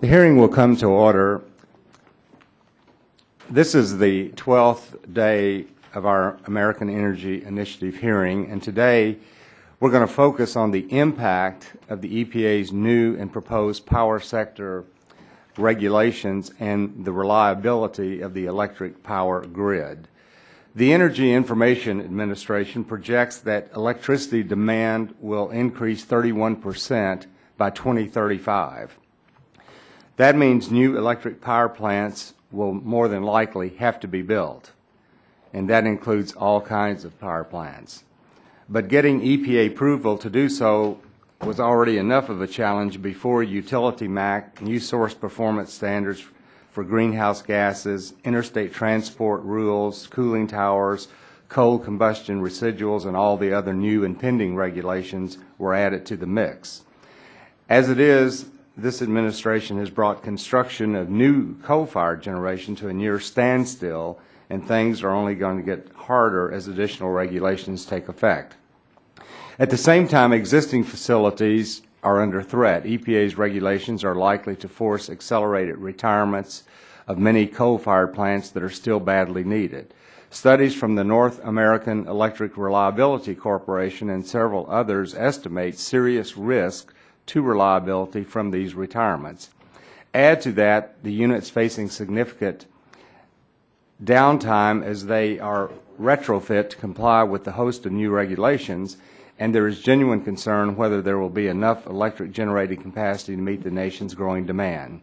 The hearing will come to order. This is the 12th day of our American Energy Initiative hearing, and today we're going to focus on the impact of the EPA's new and proposed power sector regulations and the reliability of the electric power grid. The Energy Information Administration projects that electricity demand will increase 31% by 2035. That means new electric power plants will more than likely have to be built, and that includes all kinds of power plants. But getting EPA approval to do so was already enough of a challenge before Utility MAC, new source performance standards for greenhouse gases, interstate transport rules, cooling towers, coal combustion residuals, and all the other new and pending regulations were added to the mix. As it is, this administration has brought construction of new coal-fired generation to a near standstill, and things are only going to get harder as additional regulations take effect. At the same time, existing facilities are under threat. EPA's regulations are likely to force accelerated retirements of many coal-fired plants that are still badly needed. Studies from the North American Electric Reliability Corporation and several others estimate serious risk to reliability from these retirements. Add to that the units facing significant downtime as they are retrofit to comply with the host of new regulations, and there is genuine concern whether there will be enough electric generating capacity to meet the nation's growing demand.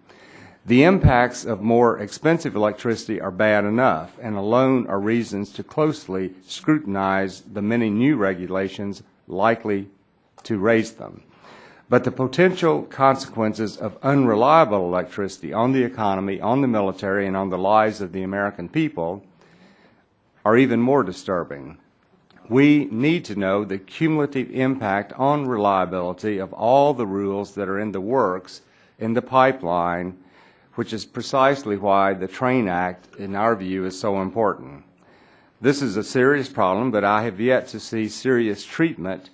The impacts of more expensive electricity are bad enough, and alone are reasons to closely scrutinize the many new regulations likely to raise them. But the potential consequences of unreliable electricity on the economy, on the military, and on the lives of the American people are even more disturbing. We need to know the cumulative impact on reliability of all the rules that are in the works in the pipeline, which is precisely why the Train Act, in our view, is so important. This is a serious problem, but I have yet to see serious treatment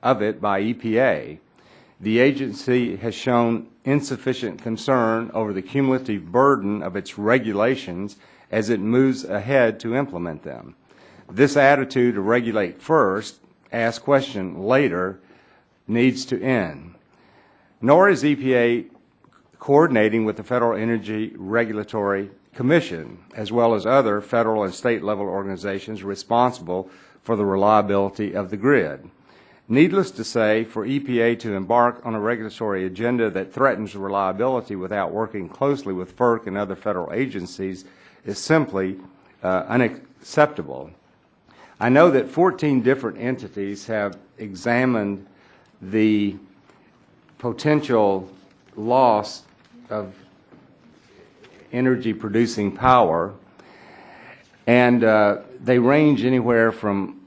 of it by EPA. The agency has shown insufficient concern over the cumulative burden of its regulations as it moves ahead to implement them. This attitude to regulate first, ask question later, needs to end. Nor is EPA coordinating with the Federal Energy Regulatory Commission, as well as other federal and state level organizations responsible for the reliability of the grid. Needless to say, for EPA to embark on a regulatory agenda that threatens reliability without working closely with FERC and other federal agencies is simply unacceptable. I know that 14 different entities have examined the potential loss of energy-producing power, and they range anywhere from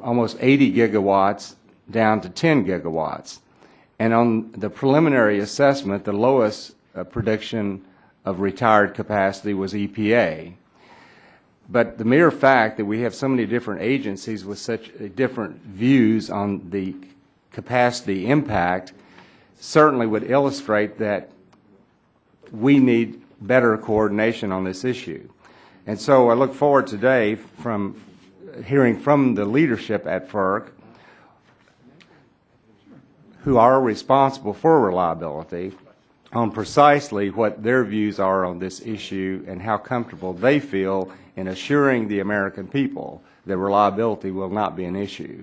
almost 80 gigawatts down to 10 gigawatts. And on the preliminary assessment, the lowest prediction of retired capacity was EPA. But the mere fact that we have so many different agencies with such different views on the capacity impact certainly would illustrate that we need better coordination on this issue. And so I look forward today from hearing from the leadership at FERC who are responsible for reliability on precisely what their views are on this issue and how comfortable they feel in assuring the American people that reliability will not be an issue.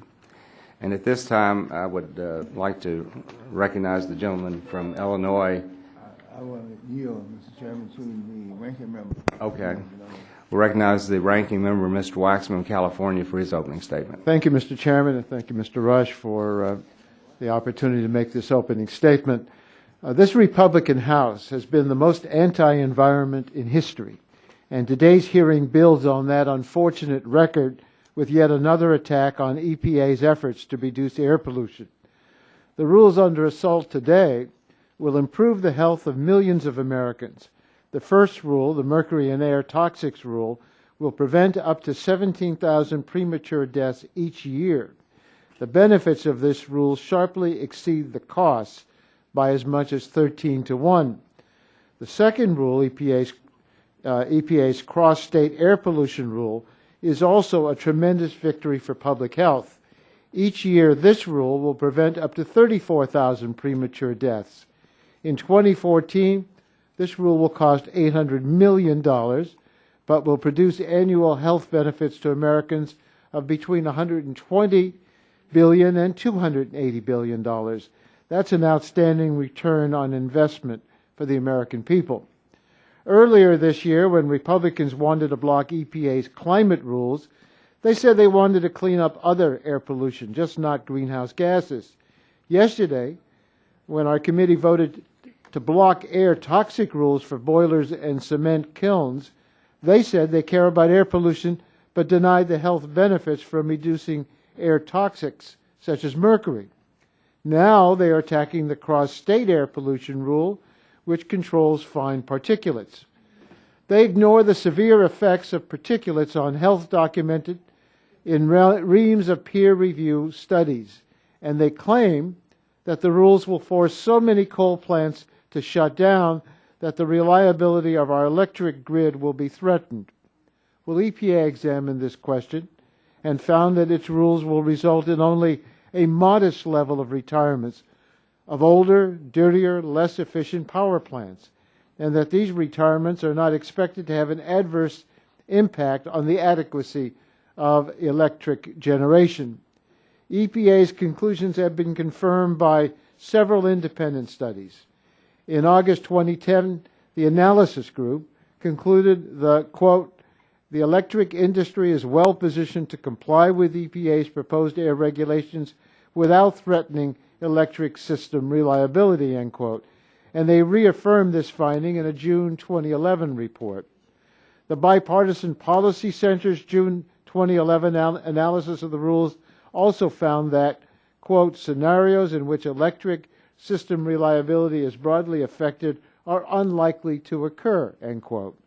And at this time, I would like to recognize the gentleman from Illinois. I will yield, Mr. Chairman, to the ranking member. Okay. We'll recognize the ranking member, Mr. Waxman of California, for his opening statement. Thank you, Mr. Chairman, and thank you, Mr. Rush, for the opportunity to make this opening statement. This Republican House has been the most anti-environment in history, and today's hearing builds on that unfortunate record with yet another attack on EPA's efforts to reduce air pollution. The rules under assault today will improve the health of millions of Americans. The first rule, the mercury in air toxics rule, will prevent up to 17,000 premature deaths each year. The benefits of this rule sharply exceed the costs, by as much as 13-1. The second rule, EPA's cross-state air pollution rule, is also a tremendous victory for public health. Each year, this rule will prevent up to 34,000 premature deaths. In 2014, this rule will cost $800 million, but will produce annual health benefits to Americans of between $120 billion and $280 billion. That's an outstanding return on investment for the American people. Earlier this year, when Republicans wanted to block EPA's climate rules, they said they wanted to clean up other air pollution, just not greenhouse gases. Yesterday, when our committee voted to block air toxic rules for boilers and cement kilns, they said they care about air pollution but denied the health benefits from reducing air toxics such as mercury. Now they are attacking the cross-state air pollution rule, which controls fine particulates. They ignore the severe effects of particulates on health documented in reams of peer-review studies, and they claim that the rules will force so many coal plants to shut down that the reliability of our electric grid will be threatened. Well, EPA examined this question and found that its rules will result in only a modest level of retirements of older, dirtier, less efficient power plants, and that these retirements are not expected to have an adverse impact on the adequacy of electric generation. EPA's conclusions have been confirmed by several independent studies. In August 2010, the analysis group concluded quote, the electric industry is well positioned to comply with EPA's proposed air regulations without threatening electric system reliability, end quote. And they reaffirmed this finding in a June 2011 report. The Bipartisan Policy Center's June 2011 analysis of the rules also found that, quote, scenarios in which electric system reliability is broadly affected are unlikely to occur, end quote.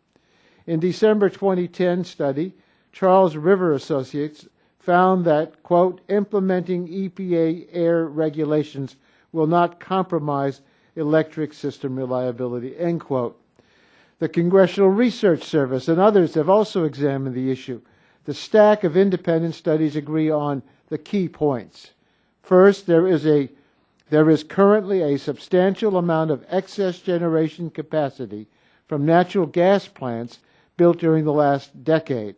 In December 2010 study, Charles River Associates found that, quote, implementing EPA air regulations will not compromise electric system reliability, end quote. The Congressional Research Service and others have also examined the issue. The stack of independent studies agree on the key points. First, there is currently a substantial amount of excess generation capacity from natural gas plants built during the last decade.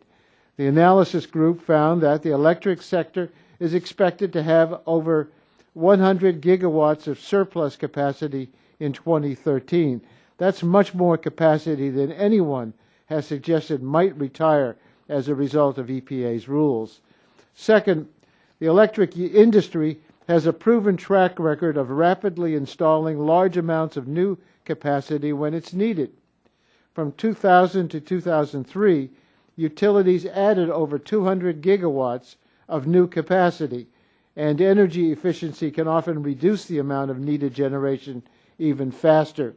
The analysis group found that the electric sector is expected to have over 100 gigawatts of surplus capacity in 2013. That's much more capacity than anyone has suggested might retire as a result of EPA's rules. Second, the electric industry has a proven track record of rapidly installing large amounts of new capacity when it's needed. From 2000 to 2003, utilities added over 200 gigawatts of new capacity, and energy efficiency can often reduce the amount of needed generation even faster.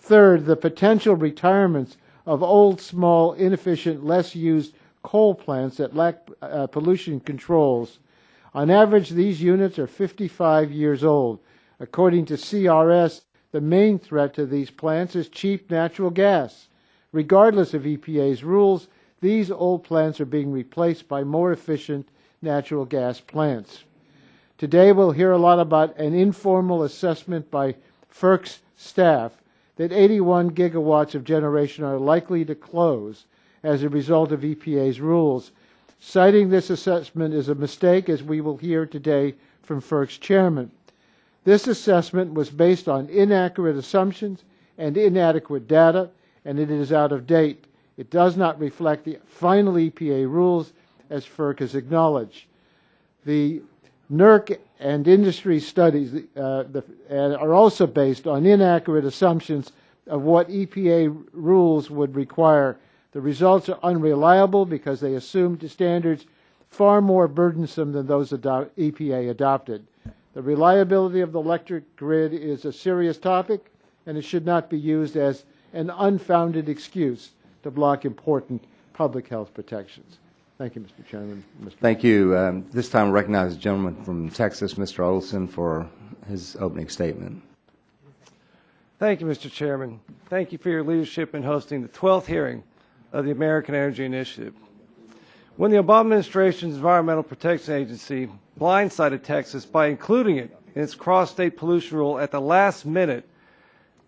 Third, the potential retirements of old, small, inefficient, less used coal plants that lack pollution controls. On average, these units are 55 years old. According to CRS, the main threat to these plants is cheap natural gas. Regardless of EPA's rules, these old plants are being replaced by more efficient natural gas plants. Today we'll hear a lot about an informal assessment by FERC's staff that 81 gigawatts of generation are likely to close as a result of EPA's rules. Citing this assessment is a mistake, as we will hear today from FERC's chairman. This assessment was based on inaccurate assumptions and inadequate data, and it is out of date. It does not reflect the final EPA rules, as FERC has acknowledged. The NERC and industry studies are also based on inaccurate assumptions of what EPA rules would require. The results are unreliable because they assumed standards far more burdensome than those EPA adopted. The reliability of the electric grid is a serious topic, and it should not be used as an unfounded excuse to block important public health protections. Thank you, Mr. Chairman. Thank you. This time I recognize the gentleman from Texas, Mr. Olson, for his opening statement. Thank you, Mr. Chairman. Thank you for your leadership in hosting the 12th hearing of the American Energy Initiative. When the Obama administration's Environmental Protection Agency blindsided Texas by including it in its cross-state pollution rule at the last minute,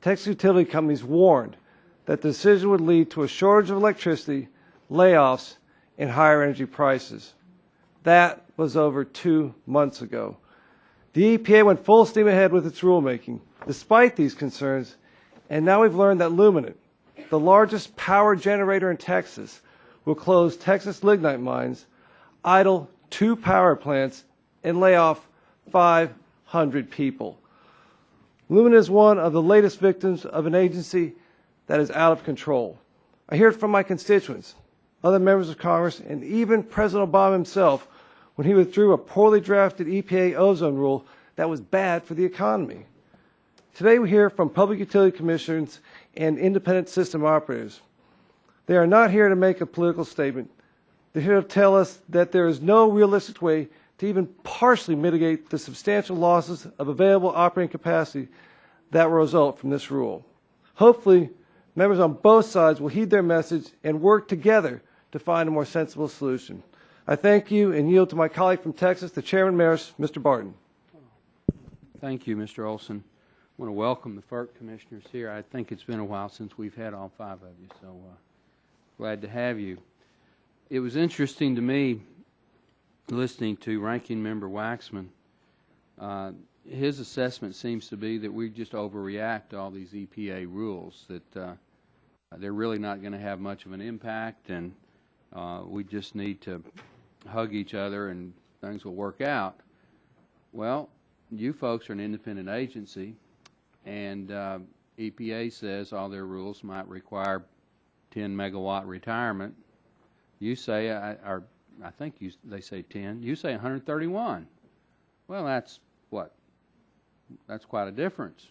Texas utility companies warned that the decision would lead to a shortage of electricity, layoffs, and higher energy prices. That was over 2 months ago. The EPA went full steam ahead with its rulemaking, despite these concerns, and now we've learned that Luminant, the largest power generator in Texas, will close Texas lignite mines, idle 2 power plants, and lay off 500 people. Luminant is one of the latest victims of an agency that is out of control. I hear it from my constituents, other members of Congress, and even President Obama himself when he withdrew a poorly drafted EPA ozone rule that was bad for the economy. Today we hear from public utility commissioners and independent system operators. They are not here to make a political statement. They're here to tell us that there is no realistic way to even partially mitigate the substantial losses of available operating capacity that will result from this rule. Hopefully, members on both sides will heed their message and work together to find a more sensible solution. I thank you and yield to my colleague from Texas, the Chairman Emeritus, Mr. Barton. Thank you, Mr. Olson. I want to welcome the FERC commissioners here. I think it's been a while since we've had all 5 of you, so glad to have you. It was interesting to me listening to Ranking Member Waxman. His assessment seems to be that we just overreact to all these EPA rules, that they're really not going to have much of an impact, and we just need to hug each other and things will work out. Well, you folks are an independent agency, and EPA says all their rules might require 10 megawatt retirement. You say, I think they say 10. You say 131. Well, that's what? That's quite a difference.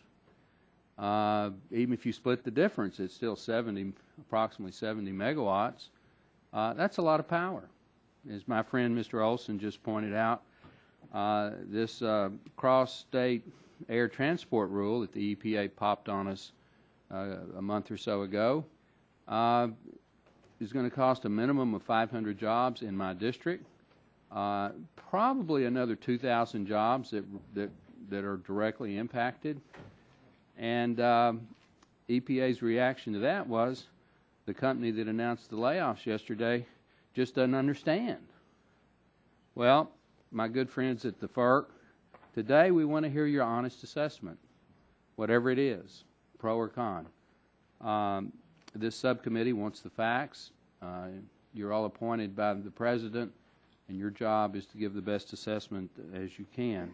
Even if you split the difference, it's still approximately 70 megawatts. That's a lot of power. As my friend Mr. Olson just pointed out, this cross-state air transport rule that the EPA popped on us a month or so ago is going to cost a minimum of 500 jobs in my district, probably another 2,000 jobs that are directly impacted. And EPA's reaction to that was the company that announced the layoffs yesterday just doesn't understand. Well, my good friends at the FERC, today we want to hear your honest assessment, whatever it is, pro or con. This subcommittee wants the facts. You're all appointed by the President, and your job is to give the best assessment as you can.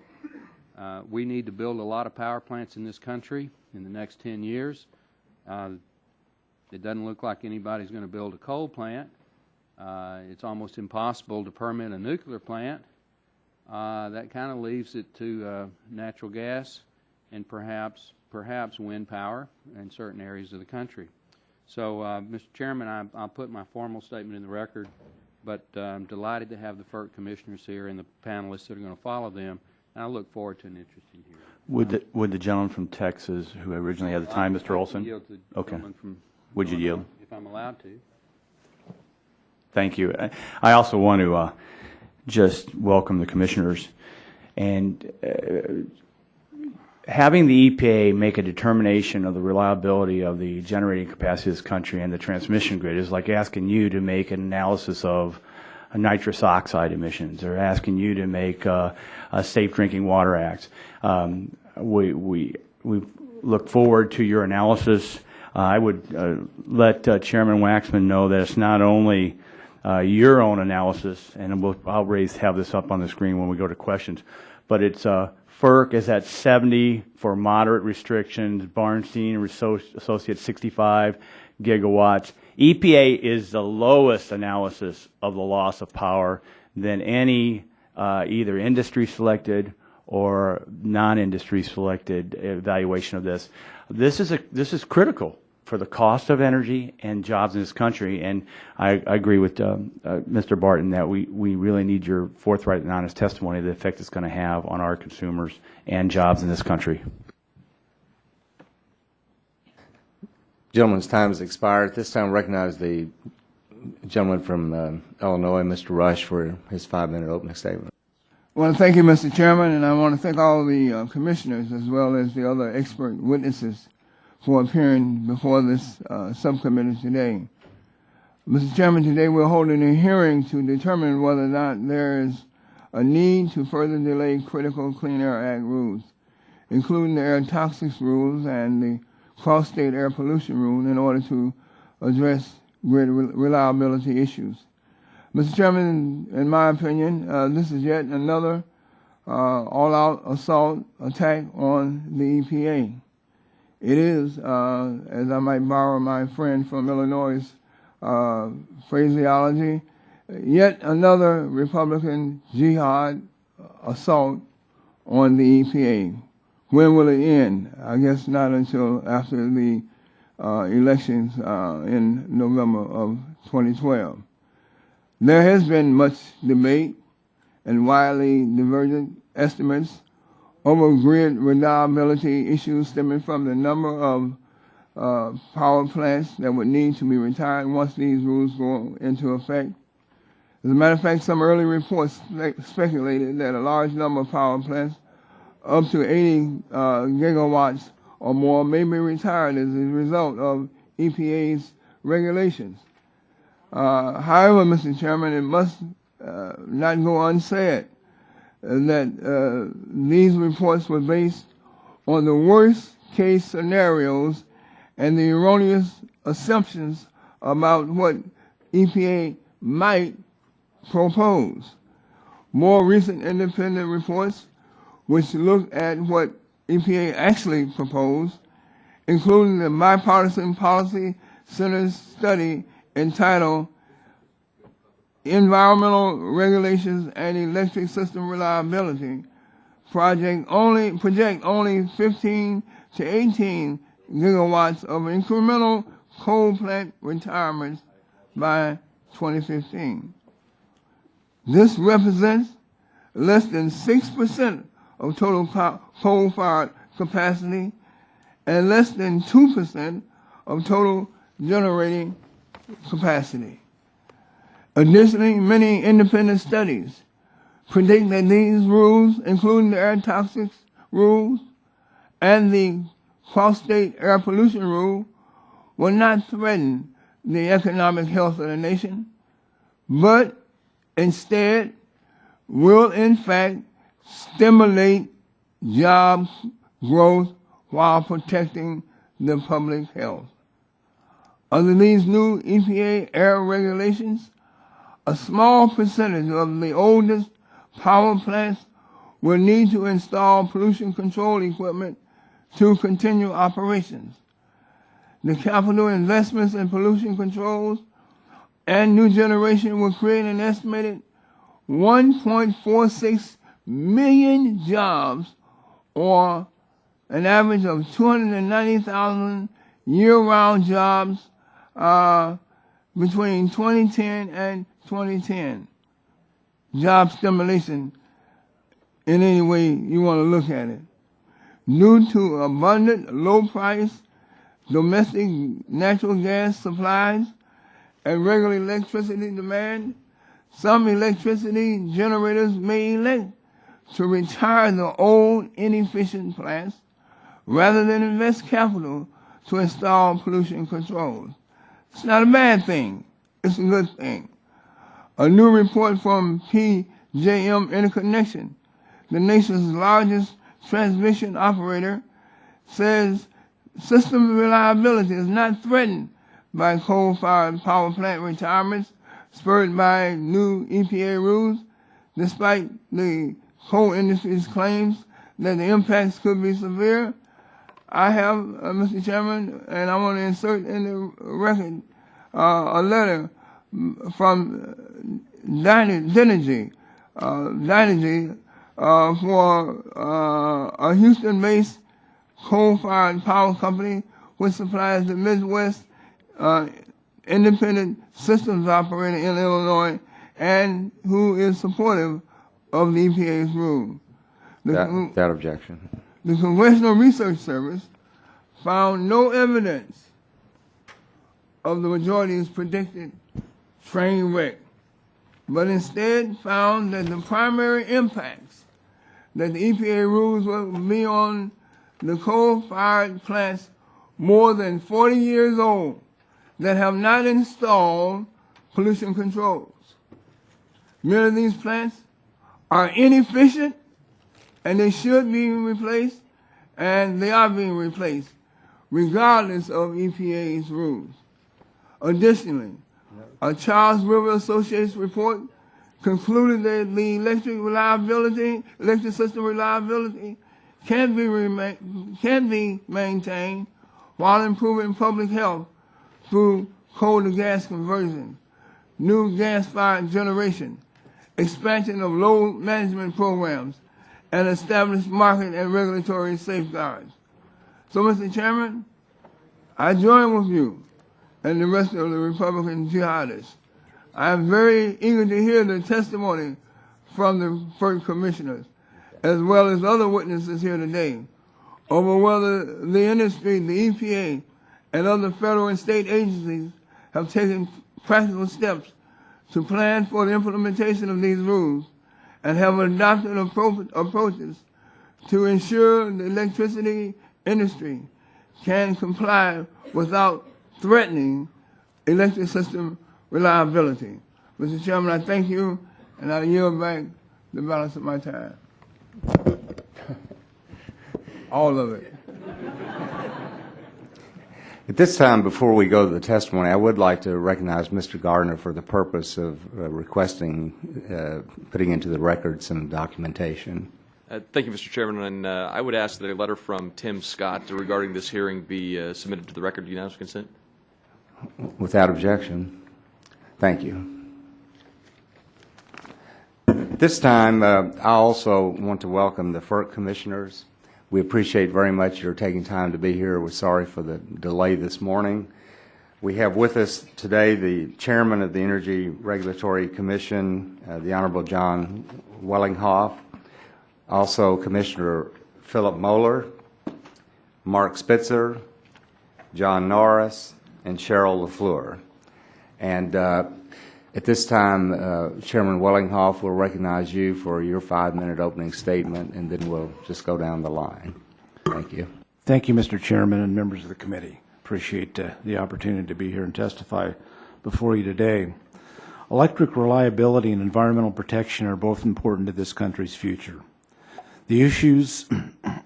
We need to build a lot of power plants in this country in the next 10 years. It doesn't look like anybody's going to build a coal plant. It's almost impossible to permit a nuclear plant. That kind of leaves it to natural gas and perhaps wind power in certain areas of the country. So, Mr. Chairman, I'll put my formal statement in the record, but I'm delighted to have the FERC commissioners here and the panelists that are going to follow them, and I look forward to an interesting hearing. Would the gentleman from Texas who originally had the time, Mr. Olson? Yield to the Okay. gentleman from Would you yield? If I'm allowed to. Thank you. I also want to just welcome the commissioners. And having the EPA make a determination of the reliability of the generating capacity of this country and the transmission grid is like asking you to make an analysis of nitrous oxide emissions, or asking you to make a Safe Drinking Water Act. We look forward to your analysis. I would let Chairman Waxman know that it's not only your own analysis, and I'll have this up on the screen when we go to questions, but it's FERC is at 70 for moderate restrictions, Barnstein Associates 65 gigawatts. EPA is the lowest analysis of the loss of power than any either industry selected or non-industry selected evaluation of this. This is critical for the cost of energy and jobs in this country, and I agree with Mr. Barton that we really need your forthright and honest testimony of the effect it's going to have on our consumers and jobs in this country. Gentleman's time has expired. At this time, recognize the gentleman from Illinois, Mr. Rush, for his 5-minute opening statement. I want to thank you, Mr. Chairman, and I want to thank all the commissioners as well as the other expert witnesses for appearing before this subcommittee today. Mr. Chairman, today we're holding a hearing to determine whether or not there is a need to further delay critical Clean Air Act rules, including the air toxics rules and the cross-state air pollution rule, in order to address grid reliability issues. Mr. Chairman, in my opinion, this is yet another all-out assault attack on the EPA. It is, as I might borrow my friend from Illinois' phraseology, yet another Republican jihad assault on the EPA. When will it end? I guess not until after the elections in November of 2012. There has been much debate and widely divergent estimates over grid reliability issues stemming from the number of power plants that would need to be retired once these rules go into effect. As a matter of fact, some early reports speculated that a large number of power plants, up to 80 gigawatts or more, may be retired as a result of EPA's regulations. However, Mr. Chairman, it must not go unsaid that these reports were based on the worst case scenarios and the erroneous assumptions about what EPA might propose. More recent independent reports, which look at what EPA actually proposed, including the Bipartisan Policy Center's study entitled Environmental Regulations and Electric System Reliability, project only 15 to 18 gigawatts of incremental coal plant retirements by 2015. This represents less than 6% of total coal-fired capacity and less than 2% of total generating capacity. Additionally, many independent studies predict that these rules, including the air toxics rules and the cross-state air pollution rule, will not threaten the economic health of the nation, but instead will in fact stimulate job growth while protecting the public health. Under these new EPA air regulations, a small percentage of the oldest power plants will need to install pollution control equipment to continue operations. The capital investments in pollution controls and new generation will create an estimated 1.46 million jobs, or an average of 290,000 year-round jobs between 2010 and 2010. Job stimulation, in any way you want to look at it. Due to abundant, low-price domestic natural gas supplies and regular electricity demand, some electricity generators may elect to retire the old, inefficient plants rather than invest capital to install pollution controls. It's not a bad thing. It's a good thing. A new report from PJM Interconnection, the nation's largest transmission operator, says system reliability is not threatened by coal-fired power plant retirements spurred by new EPA rules, despite the coal industry's claims that the impacts could be severe. I have, Mr. Chairman, and I want to insert in the record a letter from Dynegy for a Houston-based coal-fired power company which supplies the Midwest independent systems operator in Illinois and who is supportive of the EPA's rule. Without objection. The Congressional Research Service found no evidence of the majority's predicted train wreck, but instead found that the primary impacts that the EPA rules will be on the coal-fired plants more than 40 years old that have not installed pollution controls. Many of these plants are inefficient and they should be replaced, and they are being replaced regardless of EPA's rules. Additionally, a Charles River Association report concluded that the electric system reliability can be maintained while improving public health through coal to gas conversion, new gas-fired generation, expansion of load management programs, and established market and regulatory safeguards. So, Mr. Chairman, I join with you and the rest of the Republican jihadists. I am very eager to hear the testimony from the FERC commissioners, as well as other witnesses here today, over whether the industry, the EPA, and other federal and state agencies have taken practical steps to plan for the implementation of these rules and have adopted approaches to ensure the electricity industry can comply without threatening electric system reliability. Mr. Chairman, I thank you, and I yield back the balance of my time. All of it. At this time, before we go to the testimony, I would like to recognize Mr. Gardner for the purpose of requesting, putting into the record some documentation. Thank you, Mr. Chairman, and I would ask that a letter from Tim Scott regarding this hearing be submitted to the record. Do you unanimous consent? Without objection. Thank you. At this time, I also want to welcome the FERC commissioners. We appreciate very much your taking time to be here. We're sorry for the delay this morning. We have with us today the chairman of the Energy Regulatory Commission, the Honorable John Wellinghoff, also Commissioner Philip Moeller, Mark Spitzer, John Norris, and Cheryl LaFleur. And at this time, Chairman Wellinghoff will recognize you for your 5-minute opening statement, and then we'll just go down the line. Thank you. Thank you, Mr. Chairman and members of the committee. Appreciate the opportunity to be here and testify before you today. Electric reliability and environmental protection are both important to this country's future. The issues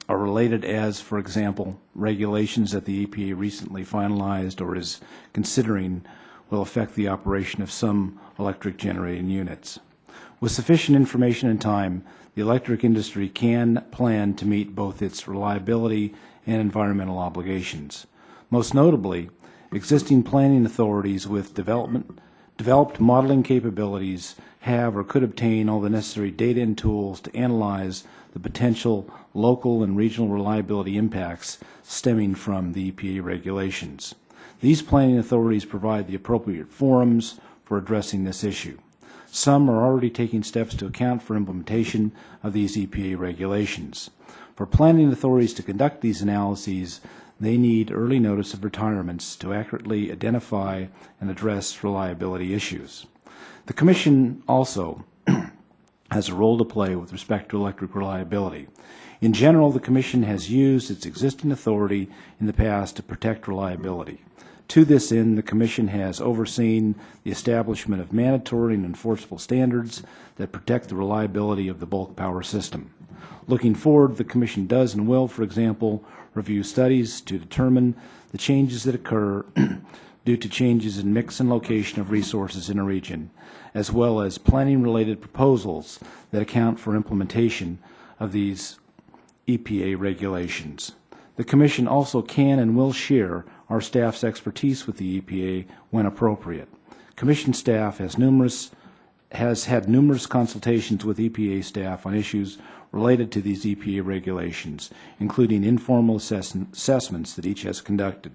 are related as, for example, regulations that the EPA recently finalized or is considering will affect the operation of some electric generating units. With sufficient information and time, the electric industry can plan to meet both its reliability and environmental obligations. Most notably, existing planning authorities with developed modeling capabilities have or could obtain all the necessary data and tools to analyze the potential local and regional reliability impacts stemming from the EPA regulations. These planning authorities provide the appropriate forums for addressing this issue. Some are already taking steps to account for implementation of these EPA regulations. For planning authorities to conduct these analyses, they need early notice of retirements to accurately identify and address reliability issues. The Commission also has a role to play with respect to electric reliability. In general, the Commission has used its existing authority in the past to protect reliability. To this end, the Commission has overseen the establishment of mandatory and enforceable standards that protect the reliability of the bulk power system. Looking forward, the Commission does and will, for example, review studies to determine the changes that occur due to changes in mix and location of resources in a region, as well as planning-related proposals that account for implementation of these EPA regulations. The Commission also can and will share our staff's expertise with the EPA when appropriate. Commission staff has had numerous consultations with EPA staff on issues related to these EPA regulations, including informal assessments that each has conducted.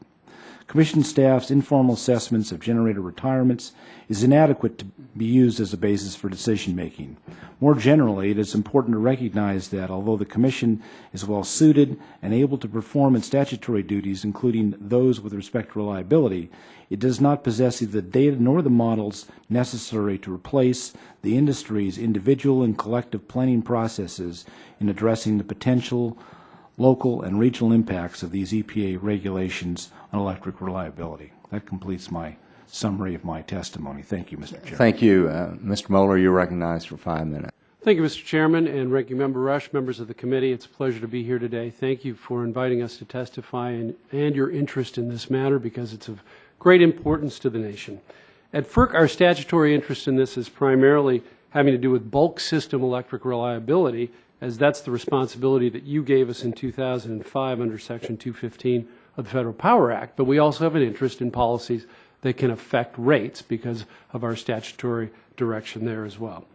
Commission staff's informal assessments of generator retirements is inadequate to be used as a basis for decision-making. More generally, it is important to recognize that although the Commission is well-suited and able to perform its statutory duties, including those with respect to reliability, it does not possess either the data nor the models necessary to replace the industry's individual and collective planning processes in addressing the potential local and regional impacts of these EPA regulations on electric reliability. That completes my summary of my testimony. Thank you, Mr. Chairman. Thank you. Mr. Moeller, you're recognized for 5 minutes. Thank you, Mr. Chairman and Ranking Member Rush, members of the committee. It's a pleasure to be here today. Thank you for inviting us to testify and your interest in this matter because it's of great importance to the nation. At FERC, our statutory interest in this is primarily having to do with bulk system electric reliability, as that's the responsibility that you gave us in 2005 under Section 215 of the Federal Power Act. But we also have an interest in policies that can affect rates because of our statutory direction there as well.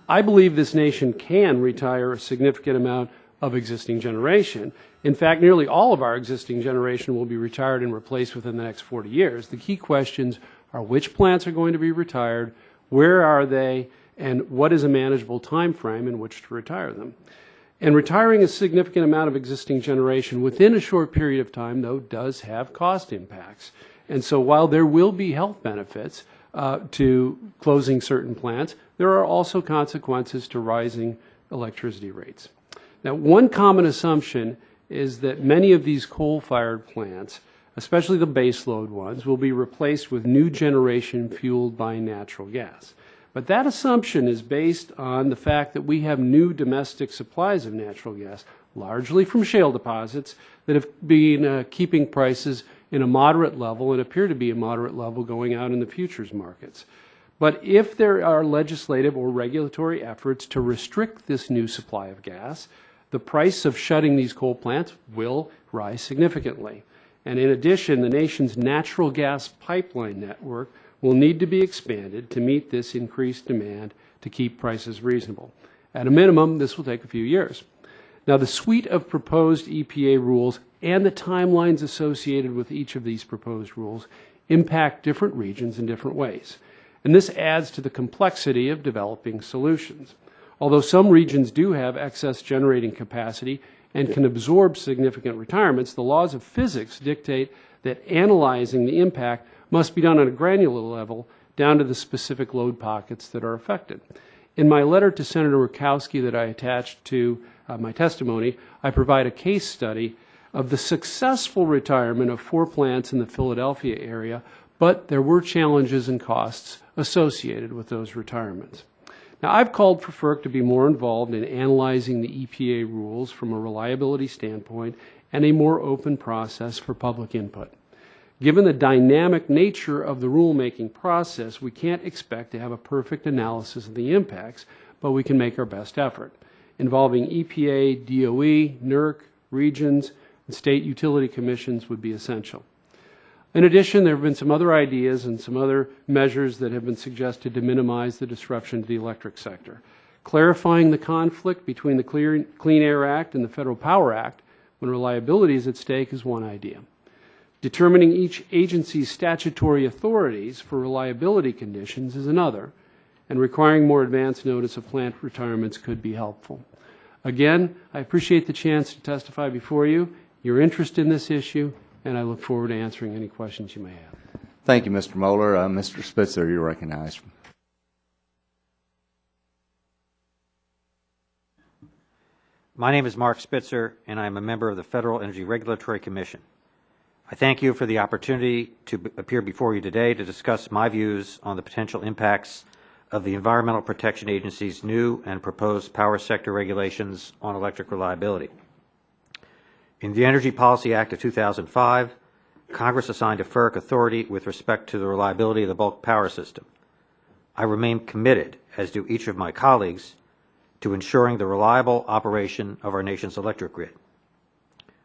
I believe this nation can retire a significant amount of existing generation. In fact, nearly all of our existing generation will be retired and replaced within the next 40 years. The key questions are which plants are going to be retired, where are they, and what is a manageable time frame in which to retire them. And retiring a significant amount of existing generation within a short period of time, though, does have cost impacts. And so while there will be health benefits to closing certain plants, there are also consequences to rising electricity rates. Now, one common assumption is that many of these coal-fired plants, especially the baseload ones, will be replaced with new generation fueled by natural gas. But that assumption is based on the fact that we have new domestic supplies of natural gas, largely from shale deposits, that have been keeping prices in a moderate level and appear to be a moderate level going out in the futures markets. But if there are legislative or regulatory efforts to restrict this new supply of gas, the price of shutting these coal plants will rise significantly. And in addition, the nation's natural gas pipeline network will need to be expanded to meet this increased demand to keep prices reasonable. At a minimum, this will take a few years. Now, the suite of proposed EPA rules and the timelines associated with each of these proposed rules impact different regions in different ways. And this adds to the complexity of developing solutions. Although some regions do have excess generating capacity and can absorb significant retirements, the laws of physics dictate that analyzing the impact must be done on a granular level down to the specific load pockets that are affected. In my letter to Senator Murkowski that I attached to my testimony, I provide a case study of the successful retirement of 4 plants in the Philadelphia area, but there were challenges and costs associated with those retirements. Now, I've called for FERC to be more involved in analyzing the EPA rules from a reliability standpoint and a more open process for public input. Given the dynamic nature of the rulemaking process, we can't expect to have a perfect analysis of the impacts, but we can make our best effort. Involving EPA, DOE, NERC, regions, and state utility commissions would be essential. In addition, there have been some other ideas and some other measures that have been suggested to minimize the disruption to the electric sector. Clarifying the conflict between the Clean Air Act and the Federal Power Act when reliability is at stake is one idea. Determining each agency's statutory authorities for reliability conditions is another, and requiring more advance notice of plant retirements could be helpful. Again, I appreciate the chance to testify before you, your interest in this issue, and I look forward to answering any questions you may have. Thank you, Mr. Moeller. Mr. Spitzer, you're recognized. My name is Mark Spitzer, and I am a member of the Federal Energy Regulatory Commission. I thank you for the opportunity to appear before you today to discuss my views on the potential impacts of the Environmental Protection Agency's new and proposed power sector regulations on electric reliability. In the Energy Policy Act of 2005, Congress assigned to FERC authority with respect to the reliability of the bulk power system. I remain committed, as do each of my colleagues, to ensuring the reliable operation of our nation's electric grid.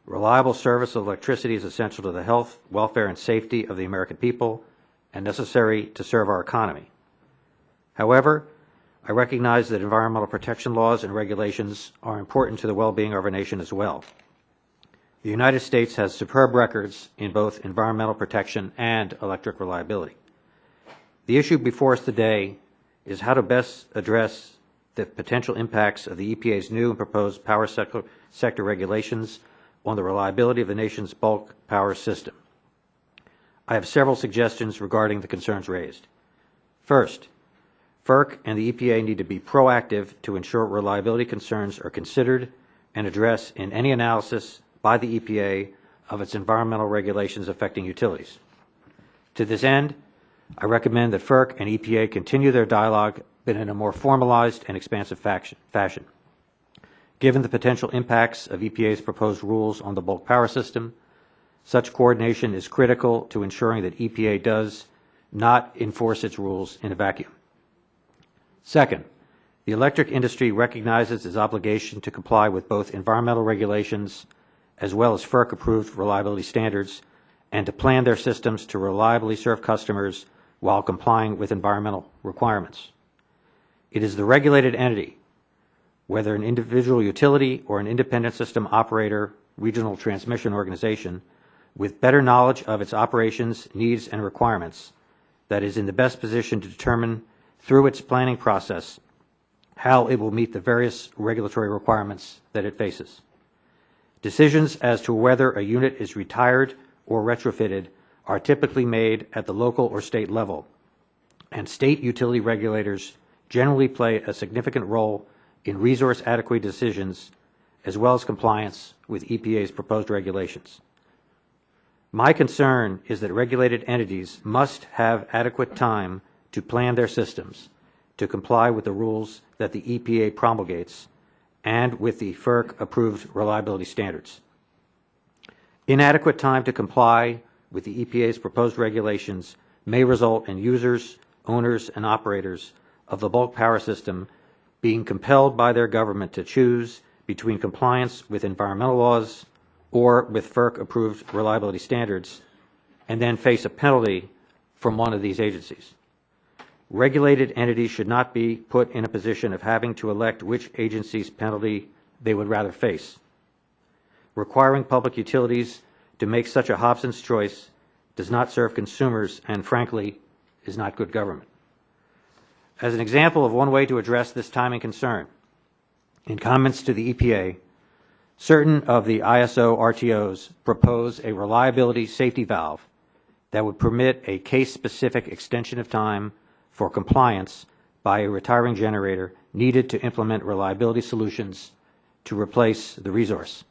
Reliable service of electricity is essential to the health, welfare, and safety of the American people and necessary to serve our economy. However, I recognize that environmental protection laws and regulations are important to the well-being of our nation as well. The United States has superb records in both environmental protection and electric reliability. The issue before us today is how to best address the potential impacts of the EPA's new and proposed power sector regulations on the reliability of the nation's bulk power system. I have several suggestions regarding the concerns raised. First, FERC and the EPA need to be proactive to ensure reliability concerns are considered and addressed in any analysis by the EPA of its environmental regulations affecting utilities. To this end, I recommend that FERC and EPA continue their dialogue, but in a more formalized and expansive fashion. Given the potential impacts of EPA's proposed rules on the bulk power system, such coordination is critical to ensuring that EPA does not enforce its rules in a vacuum. Second, the electric industry recognizes its obligation to comply with both environmental regulations as well as FERC-approved reliability standards and to plan their systems to reliably serve customers while complying with environmental requirements. It is the regulated entity, whether an individual utility or an independent system operator, regional transmission organization, with better knowledge of its operations, needs, and requirements, that is in the best position to determine through its planning process how it will meet the various regulatory requirements that it faces. Decisions as to whether a unit is retired or retrofitted are typically made at the local or state level, and state utility regulators generally play a significant role in resource adequacy decisions as well as compliance with EPA's proposed regulations. My concern is that regulated entities must have adequate time to plan their systems to comply with the rules that the EPA promulgates and with the FERC-approved reliability standards. Inadequate time to comply with the EPA's proposed regulations may result in users, owners, and operators of the bulk power system being compelled by their government to choose between compliance with environmental laws or with FERC-approved reliability standards, and then face a penalty from one of these agencies. Regulated entities should not be put in a position of having to elect which agency's penalty they would rather face. Requiring public utilities to make such a Hobson's choice does not serve consumers and, frankly, is not good government. As an example of one way to address this timing concern, in comments to the EPA, certain of the ISO RTOs propose a reliability safety valve that would permit a case-specific extension of time for compliance by a retiring generator needed to implement reliability solutions to replace the resource.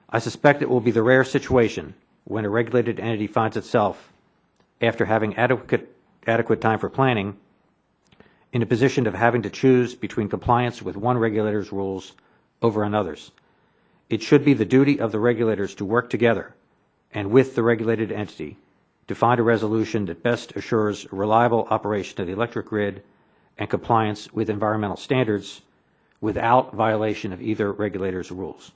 I suspect it will be the rare situation when a regulated entity finds itself, after having adequate time for planning, in a position of having to choose between compliance with one regulator's rules over another's. It should be the duty of the regulators to work together and with the regulated entity to find a resolution that best assures reliable operation of the electric grid and compliance with environmental standards without violation of either regulator's rules.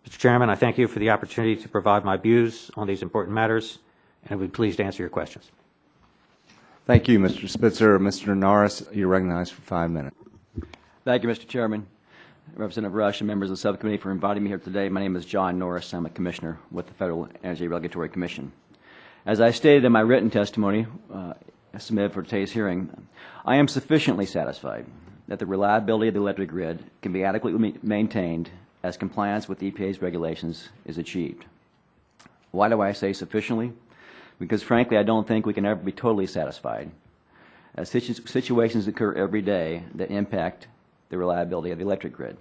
Mr. Chairman, I thank you for the opportunity to provide my views on these important matters, and I would be pleased to answer your questions. Thank you, Mr. Spitzer. Mr. Norris, you're recognized for 5 minutes. Thank you, Mr. Chairman, Representative Rush, and members of the subcommittee for inviting me here today. My name is John Norris. I'm a commissioner with the Federal Energy Regulatory Commission. As I stated in my written testimony submitted for today's hearing, I am sufficiently satisfied that the reliability of the electric grid can be adequately maintained as compliance with EPA's regulations is achieved. Why do I say sufficiently? Because frankly, I don't think we can ever be totally satisfied, as situations occur every day that impact the reliability of the electric grid.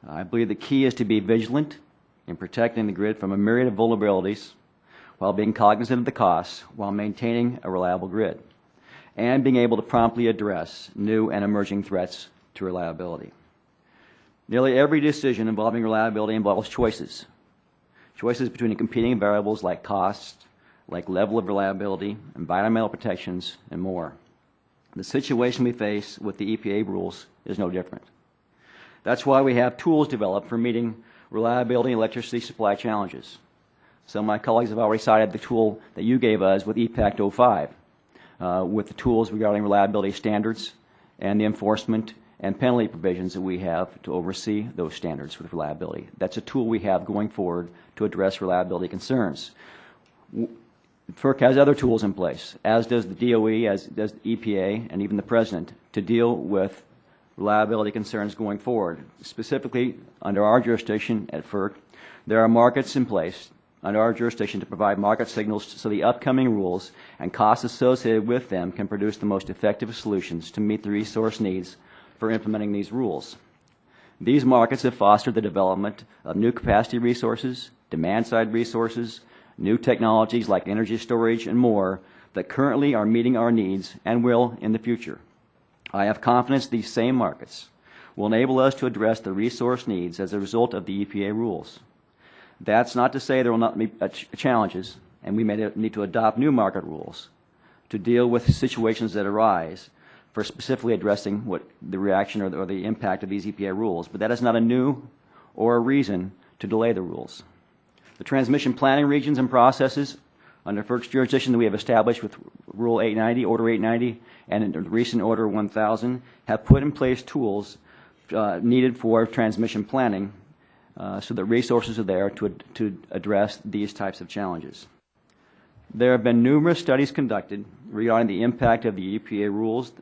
I believe the key is to be vigilant in protecting the grid from a myriad of vulnerabilities while being cognizant of the costs while maintaining a reliable grid, and being able to promptly address new and emerging threats to reliability. Nearly every decision involving reliability involves choices. Choices between competing variables like cost, like level of reliability, environmental protections, and more. The situation we face with the EPA rules is no different. That's why we have tools developed for meeting reliability and electricity supply challenges. Some of my colleagues have already cited the tool that you gave us with EPACT 05, with the tools regarding reliability standards and the enforcement and penalty provisions that we have to oversee those standards with reliability. That's a tool we have going forward to address reliability concerns. FERC has other tools in place, as does the DOE, as does the EPA, and even the President, to deal with reliability concerns going forward. Specifically, under our jurisdiction at FERC, there are markets in place under our jurisdiction to provide market signals so the upcoming rules and costs associated with them can produce the most effective solutions to meet the resource needs for implementing these rules. These markets have fostered the development of new capacity resources, demand-side resources, new technologies like energy storage and more that currently are meeting our needs and will in the future. I have confidence these same markets will enable us to address the resource needs as a result of the EPA rules. That's not to say there will not be challenges, and we may need to adopt new market rules to deal with situations that arise for specifically addressing what the reaction or the impact of these EPA rules. But that is not a new or a reason to delay the rules. The transmission planning regions and processes under FERC's jurisdiction that we have established with Rule 890, Order 890, and in the recent Order 1000 have put in place tools needed for transmission planning so that resources are there to address these types of challenges. There have been numerous studies conducted regarding the impact of the EPA rules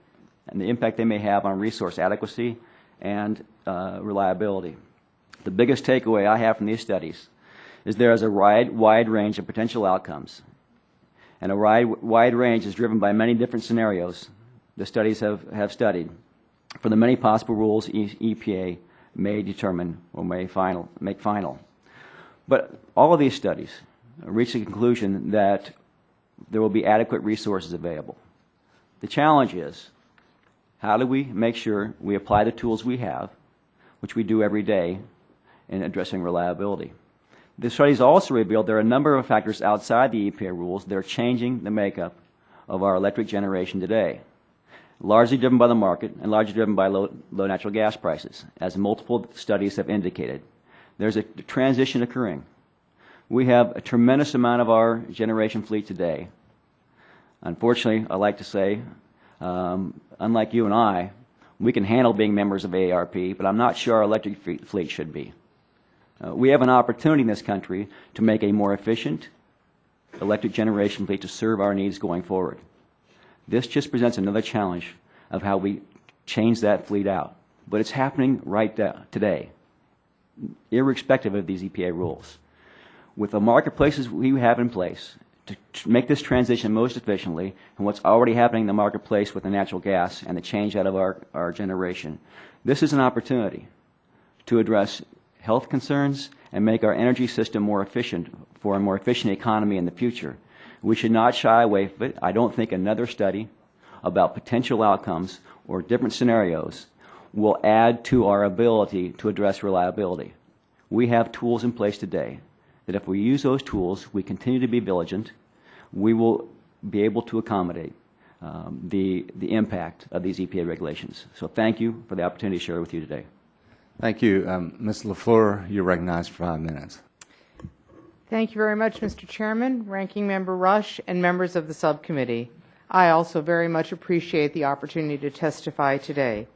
and the impact they may have on resource adequacy and reliability. The biggest takeaway I have from these studies is there is a wide range of potential outcomes, and a wide range is driven by many different scenarios the studies have studied for the many possible rules EPA may determine or may make final. But all of these studies reach the conclusion that there will be adequate resources available. The challenge is, how do we make sure we apply the tools we have, which we do every day, in addressing reliability? The studies also revealed there are a number of factors outside the EPA rules that are changing the makeup of our electric generation today, largely driven by the market and largely driven by low natural gas prices, as multiple studies have indicated. There's a transition occurring. We have a tremendous amount of our generation fleet today. Unfortunately, I like to say, unlike you and I, we can handle being members of AARP, but I'm not sure our electric fleet should be. We have an opportunity in this country to make a more efficient electric generation fleet to serve our needs going forward. This just presents another challenge of how we change that fleet out. But it's happening right today, irrespective of these EPA rules. With the marketplaces we have in place to make this transition most efficiently, and what's already happening in the marketplace with the natural gas and the change out of our generation, this is an opportunity to address health concerns and make our energy system more efficient for a more efficient economy in the future. We should not shy away from it. I don't think another study about potential outcomes or different scenarios will add to our ability to address reliability. We have tools in place today that if we use those tools, we continue to be vigilant, we will be able to accommodate the impact of these EPA regulations. So thank you for the opportunity to share with you today. Thank you. Ms. LaFleur, you're recognized for 5 minutes. Thank you very much, Mr. Chairman, Ranking Member Rush, and members of the subcommittee. I also very much appreciate the opportunity to testify today.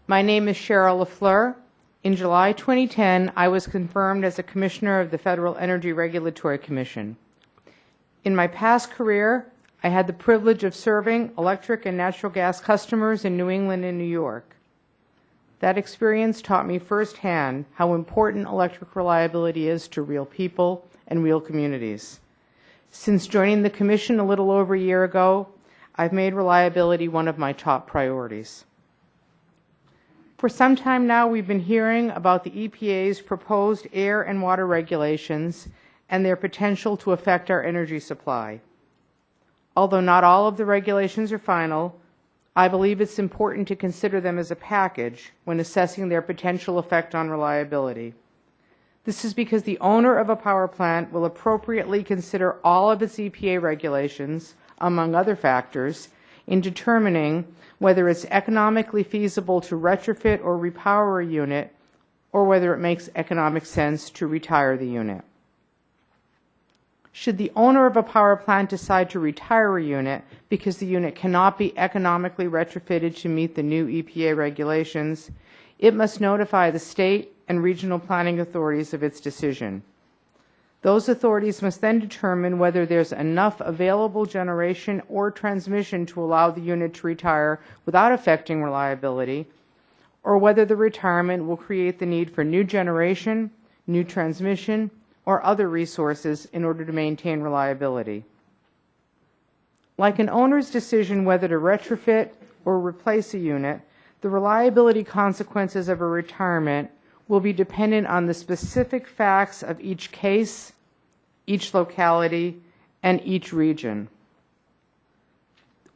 My name is Cheryl LaFleur. In July 2010, I was confirmed as a Commissioner of the Federal Energy Regulatory Commission. In my past career, I had the privilege of serving electric and natural gas customers in New England and New York. That experience taught me firsthand how important electric reliability is to real people and real communities. Since joining the Commission a little over a year ago, I've made reliability one of my top priorities. For some time now, we've been hearing about the EPA's proposed air and water regulations and their potential to affect our energy supply. Although not all of the regulations are final, I believe it's important to consider them as a package when assessing their potential effect on reliability. This is because the owner of a power plant will appropriately consider all of its EPA regulations, among other factors, in determining whether it's economically feasible to retrofit or repower a unit, or whether it makes economic sense to retire the unit. Should the owner of a power plant decide to retire a unit because the unit cannot be economically retrofitted to meet the new EPA regulations, it must notify the state and regional planning authorities of its decision. Those authorities must then determine whether there's enough available generation or transmission to allow the unit to retire without affecting reliability, or whether the retirement will create the need for new generation, new transmission, or other resources in order to maintain reliability. Like an owner's decision whether to retrofit or replace a unit, the reliability consequences of a retirement will be dependent on the specific facts of each case, each locality, and each region.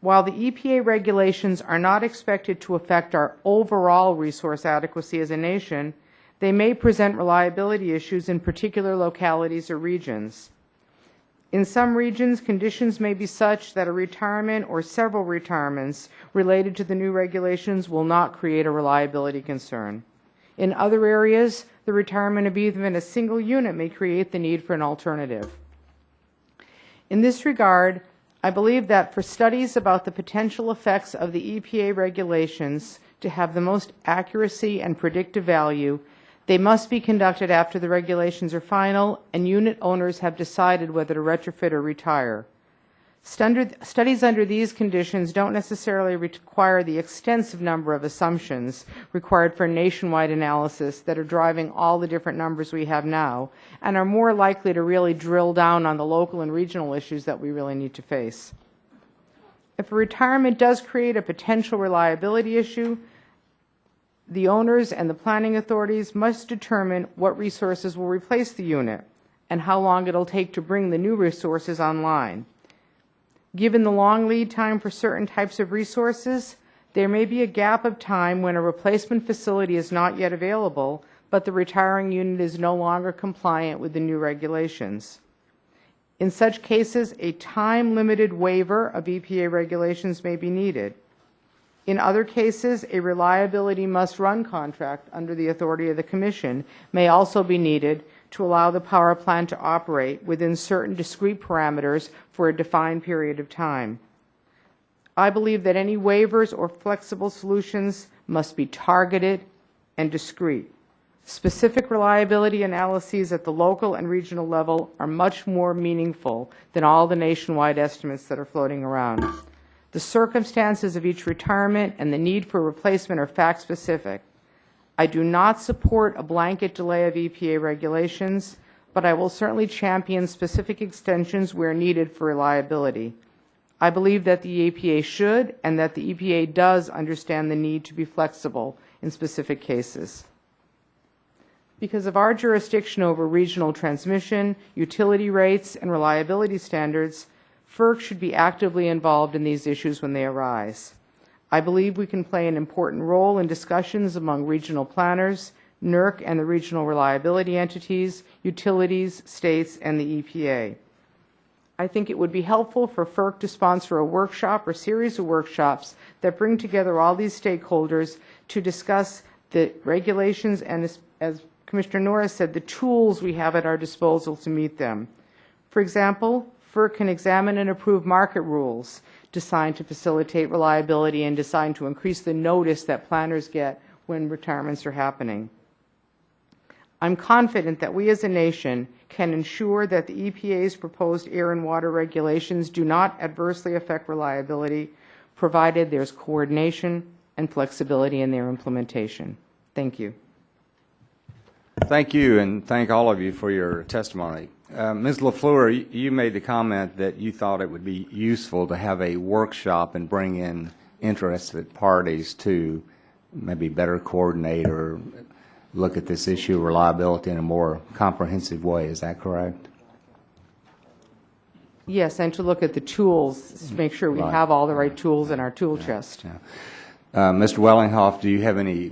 While the EPA regulations are not expected to affect our overall resource adequacy as a nation, they may present reliability issues in particular localities or regions. In some regions, conditions may be such that a retirement or several retirements related to the new regulations will not create a reliability concern. In other areas, the retirement of even a single unit may create the need for an alternative. In this regard, I believe that for studies about the potential effects of the EPA regulations to have the most accuracy and predictive value, they must be conducted after the regulations are final and unit owners have decided whether to retrofit or retire. Studies under these conditions don't necessarily require the extensive number of assumptions required for nationwide analysis that are driving all the different numbers we have now, and are more likely to really drill down on the local and regional issues that we really need to face. If a retirement does create a potential reliability issue, the owners and the planning authorities must determine what resources will replace the unit and how long it will take to bring the new resources online. Given the long lead time for certain types of resources, there may be a gap of time when a replacement facility is not yet available, but the retiring unit is no longer compliant with the new regulations. In such cases, a time-limited waiver of EPA regulations may be needed. In other cases, a reliability must-run contract under the authority of the Commission may also be needed to allow the power plant to operate within certain discrete parameters for a defined period of time. I believe that any waivers or flexible solutions must be targeted and discrete. Specific reliability analyses at the local and regional level are much more meaningful than all the nationwide estimates that are floating around. The circumstances of each retirement and the need for replacement are fact-specific. I do not support a blanket delay of EPA regulations, but I will certainly champion specific extensions where needed for reliability. I believe that the EPA should and that the EPA does understand the need to be flexible in specific cases. Because of our jurisdiction over regional transmission, utility rates, and reliability standards, FERC should be actively involved in these issues when they arise. I believe we can play an important role in discussions among regional planners, NERC and the regional reliability entities, utilities, states, and the EPA. I think it would be helpful for FERC to sponsor a workshop or series of workshops that bring together all these stakeholders to discuss the regulations and, as Commissioner Norris said, the tools we have at our disposal to meet them. For example, FERC can examine and approve market rules designed to facilitate reliability and designed to increase the notice that planners get when retirements are happening. I'm confident that we as a nation can ensure that the EPA's proposed air and water regulations do not adversely affect reliability, provided there's coordination and flexibility in their implementation. Thank you. Thank you, and thank all of you for your testimony. Ms. LaFleur, you made the comment that you thought it would be useful to have a workshop and bring in interested parties to maybe better coordinate or look at this issue of reliability in a more comprehensive way. Is that correct? Yes, and to look at the tools to make sure we have all the right tools in our tool chest. Mr. Wellinghoff, do you have any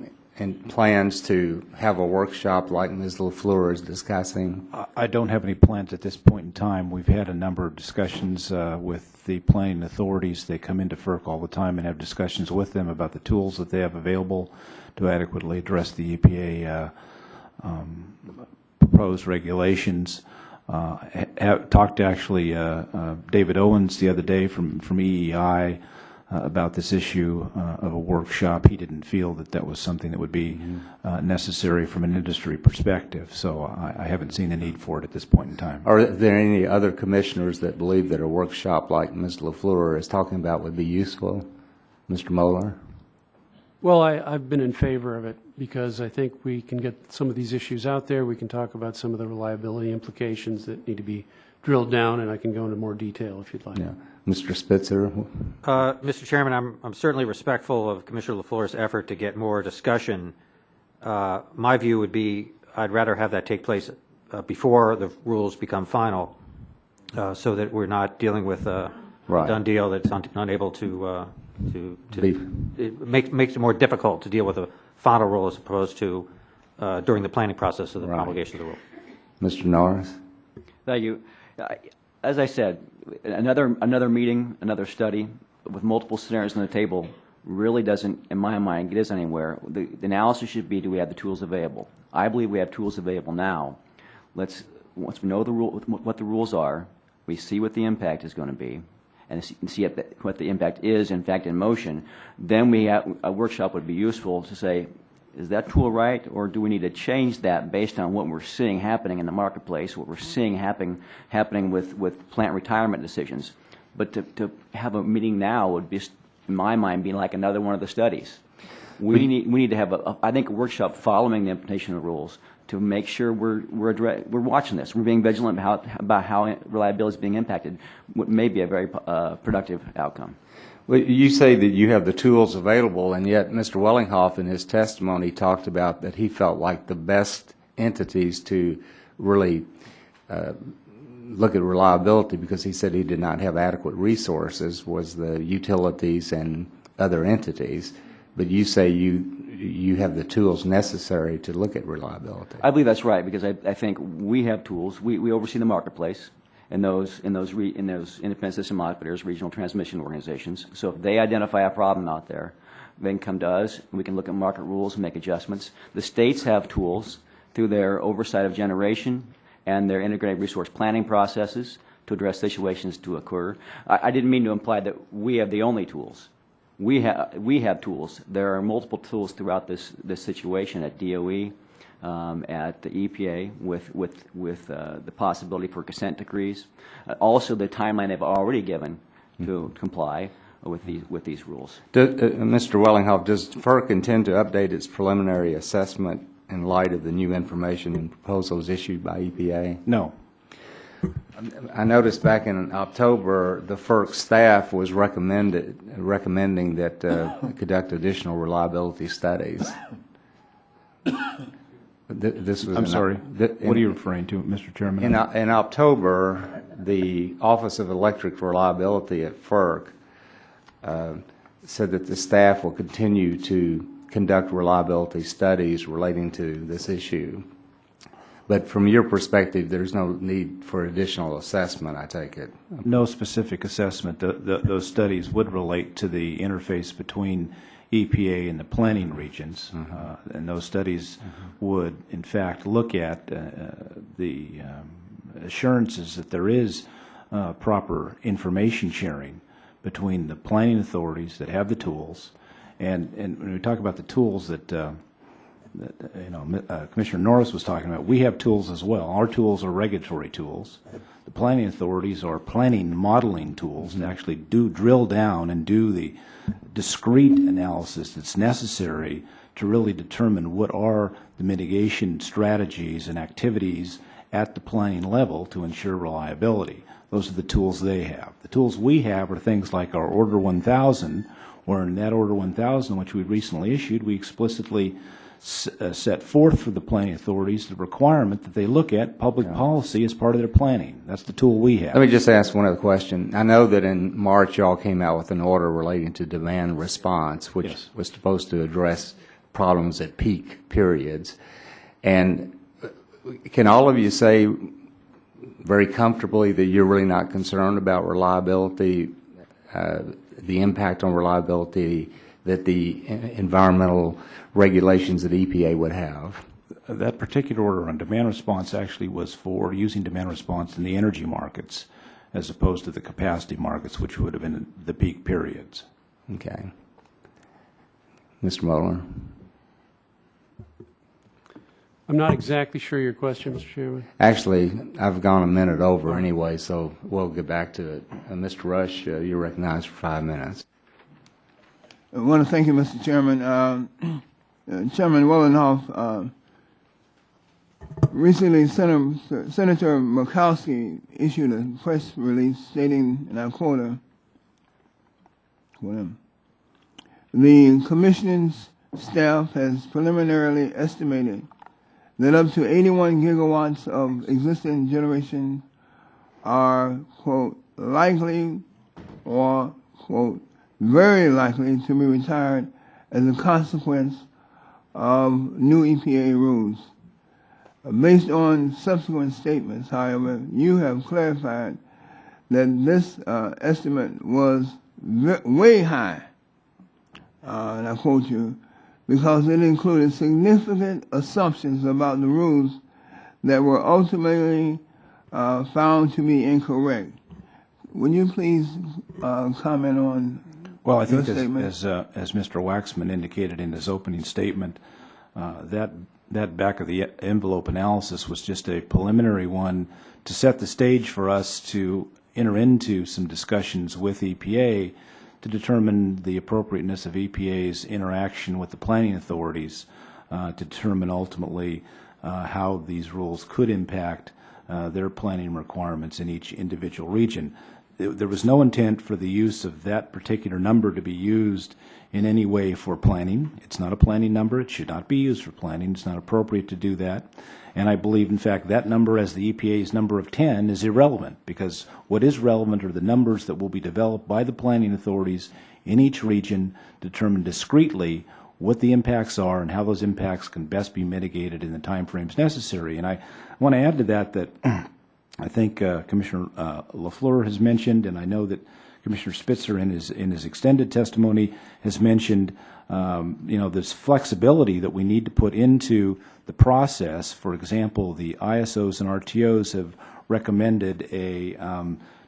plans to have a workshop like Ms. LaFleur is discussing? I don't have any plans at this point in time. We've had a number of discussions with the planning authorities. They come into FERC all the time and have discussions with them about the tools that they have available to adequately address the EPA proposed regulations. talked to actually David Owens the other day from EEI about this issue of a workshop. He didn't feel that that was something that would be necessary from an industry perspective, so I haven't seen the need for it at this point in time. Are there any other commissioners that believe that a workshop like Ms. LaFleur is talking about would be useful? Mr. Moeller? Well, I've been in favor of it because I think we can get some of these issues out there. We can talk about some of the reliability implications that need to be drilled down, and I can go into more detail if you'd like. Yeah. Mr. Spitzer? Mr. Chairman, I'm certainly respectful of Commissioner LaFleur's effort to get more discussion. My view would be I'd rather have that take place before the rules become final, so that we're not dealing with a done deal that's unable to it makes it more difficult to deal with a final rule as opposed to during the planning process of the promulgation of the rule. Mr. Norris? Thank you. As I said, another meeting, another study with multiple scenarios on the table really doesn't, in my mind, get us anywhere. The analysis should be, do we have the tools available? I believe we have tools available now. Once we know what the rules are, we see what the impact is going to be, and see what the impact is, in fact, in motion, then a workshop would be useful to say, is that tool right, or do we need to change that based on what we're seeing happening in the marketplace, what we're seeing happening with plant retirement decisions? But to have a meeting now would be, in my mind, be like another one of the studies. We need to have, I think, a workshop following the implementation of the rules to make sure we're watching this. We're being vigilant about how reliability is being impacted. What may be a very productive outcome. Well, you say that you have the tools available, and yet Mr. Wellinghoff in his testimony talked about that he felt like the best entities to really look at reliability, because he said he did not have adequate resources, was the utilities and other entities. But you say you have the tools necessary to look at reliability. I believe that's right, because I think we have tools. We oversee the marketplace in those independent system operators, regional transmission organizations. So if they identify a problem out there, they can come to us, and we can look at market rules and make adjustments. The states have tools through their oversight of generation and their integrated resource planning processes to address situations to occur. I didn't mean to imply that we have the only tools. We have tools. There are multiple tools throughout this situation at DOE, at the EPA, with the possibility for consent decrees. Also, the timeline they've already given to comply with these rules. Mr. Wellinghoff, does FERC intend to update its preliminary assessment in light of the new information and proposals issued by EPA? No. I noticed back in October the FERC staff was recommending that conduct additional reliability studies. I'm sorry. What are you referring to, Mr. Chairman? In October, the Office of Electric Reliability at FERC said that the staff will continue to conduct reliability studies relating to this issue. But from your perspective, there's no need for additional assessment, I take it? No specific assessment. Those studies would relate to the interface between EPA and the planning regions, and those studies would, in fact, look at the assurances that there is proper information sharing between the planning authorities that have the tools, and when we talk about the tools that Commissioner Norris was talking about, we have tools as well. Our tools are regulatory tools. The planning authorities are planning modeling tools and actually do drill down and do the discrete analysis that's necessary to really determine what are the mitigation strategies and activities at the planning level to ensure reliability. Those are the tools they have. The tools we have are things like our Order 1000, where in that Order 1000, which we recently issued, we explicitly set forth for the planning authorities the requirement that they look at public policy as part of their planning. That's the tool we have. Let me just ask one other question. I know that in March you all came out with an order relating to demand response, which was supposed to address problems at peak periods. And can all of you say very comfortably that you're really not concerned about reliability, the impact on reliability that the environmental regulations that EPA would have? that particular order on demand response actually was for using demand response in the energy markets as opposed to the capacity markets, which would have been the peak periods. Okay. Mr. Mueller. I'm not exactly sure your question, Mr. Chairman. Actually, I've gone a minute over anyway, so we'll get back to it. Mr. Rush, you're recognized for 5 minutes. I want to thank you, Mr. Chairman. Chairman Willenhoff, recently Senator Murkowski issued a press release stating, and I quote him, the Commission's staff has preliminarily estimated that up to 81 gigawatts of existing generation are, quote, likely or, quote, very likely to be retired as a consequence of new EPA rules. Based on subsequent statements, however, you have clarified that this estimate was way high, and I quote you, because it included significant assumptions about the rules that were ultimately found to be incorrect. Would you please comment on Well, I think your statement? as Mr. Waxman indicated in his opening statement, that back of the envelope analysis was just a preliminary one to set the stage for us to enter into some discussions with EPA to determine the appropriateness of EPA's interaction with the planning authorities to determine ultimately how these rules could impact their planning requirements in each individual region. There was no intent for the use of that particular number to be used in any way for planning. It's not a planning number. It should not be used for planning. It's not appropriate to do that. And I believe, in fact, that number as the EPA's number of 10 is irrelevant, because what is relevant are the numbers that will be developed by the planning authorities in each region, determine discreetly what the impacts are and how those impacts can best be mitigated in the timeframes necessary. And I want to add to that I think Commissioner LaFleur has mentioned, and I know that Commissioner Spitzer in his extended testimony has mentioned, this flexibility that we need to put into the process. For example, the ISOs and RTOs have recommended a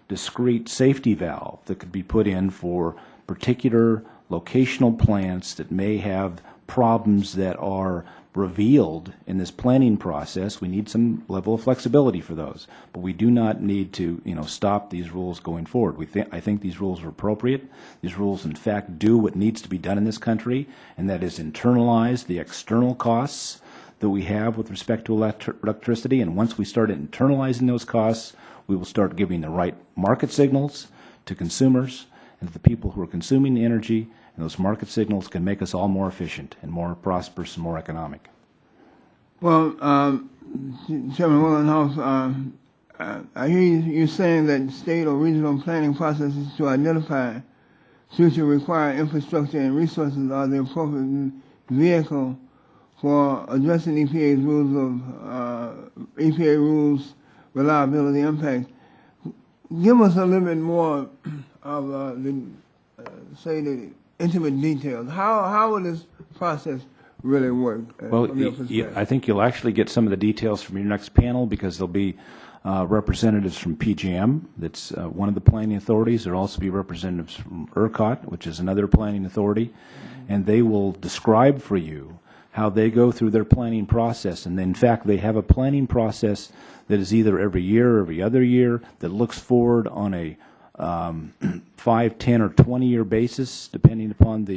discrete safety valve that could be put in for particular locational plants that may have problems that are revealed in this planning process. We need some level of flexibility for those, but we do not need to, stop these rules going forward. I think these rules are appropriate. These rules, in fact, do what needs to be done in this country, and that is internalize the external costs that we have with respect to electricity. And once we start internalizing those costs, we will start giving the right market signals to consumers and to the people who are consuming the energy. And those market signals can make us all more efficient and more prosperous and more economic. Well, Chairman Willenhoff, I hear you saying that state or regional planning processes to identify future required infrastructure and resources are the appropriate vehicle for addressing EPA's rules reliability impact. Give us a little bit more of the intimate details. How will this process really work? Well, I think you'll actually get some of the details from your next panel, because there'll be representatives from PJM, that's one of the planning authorities. There'll also be representatives from ERCOT, which is another planning authority, and they will describe for you how they go through their planning process. And in fact, they have a planning process that is either every year or every other year that looks forward on a 5, 10, or 20-year basis, depending upon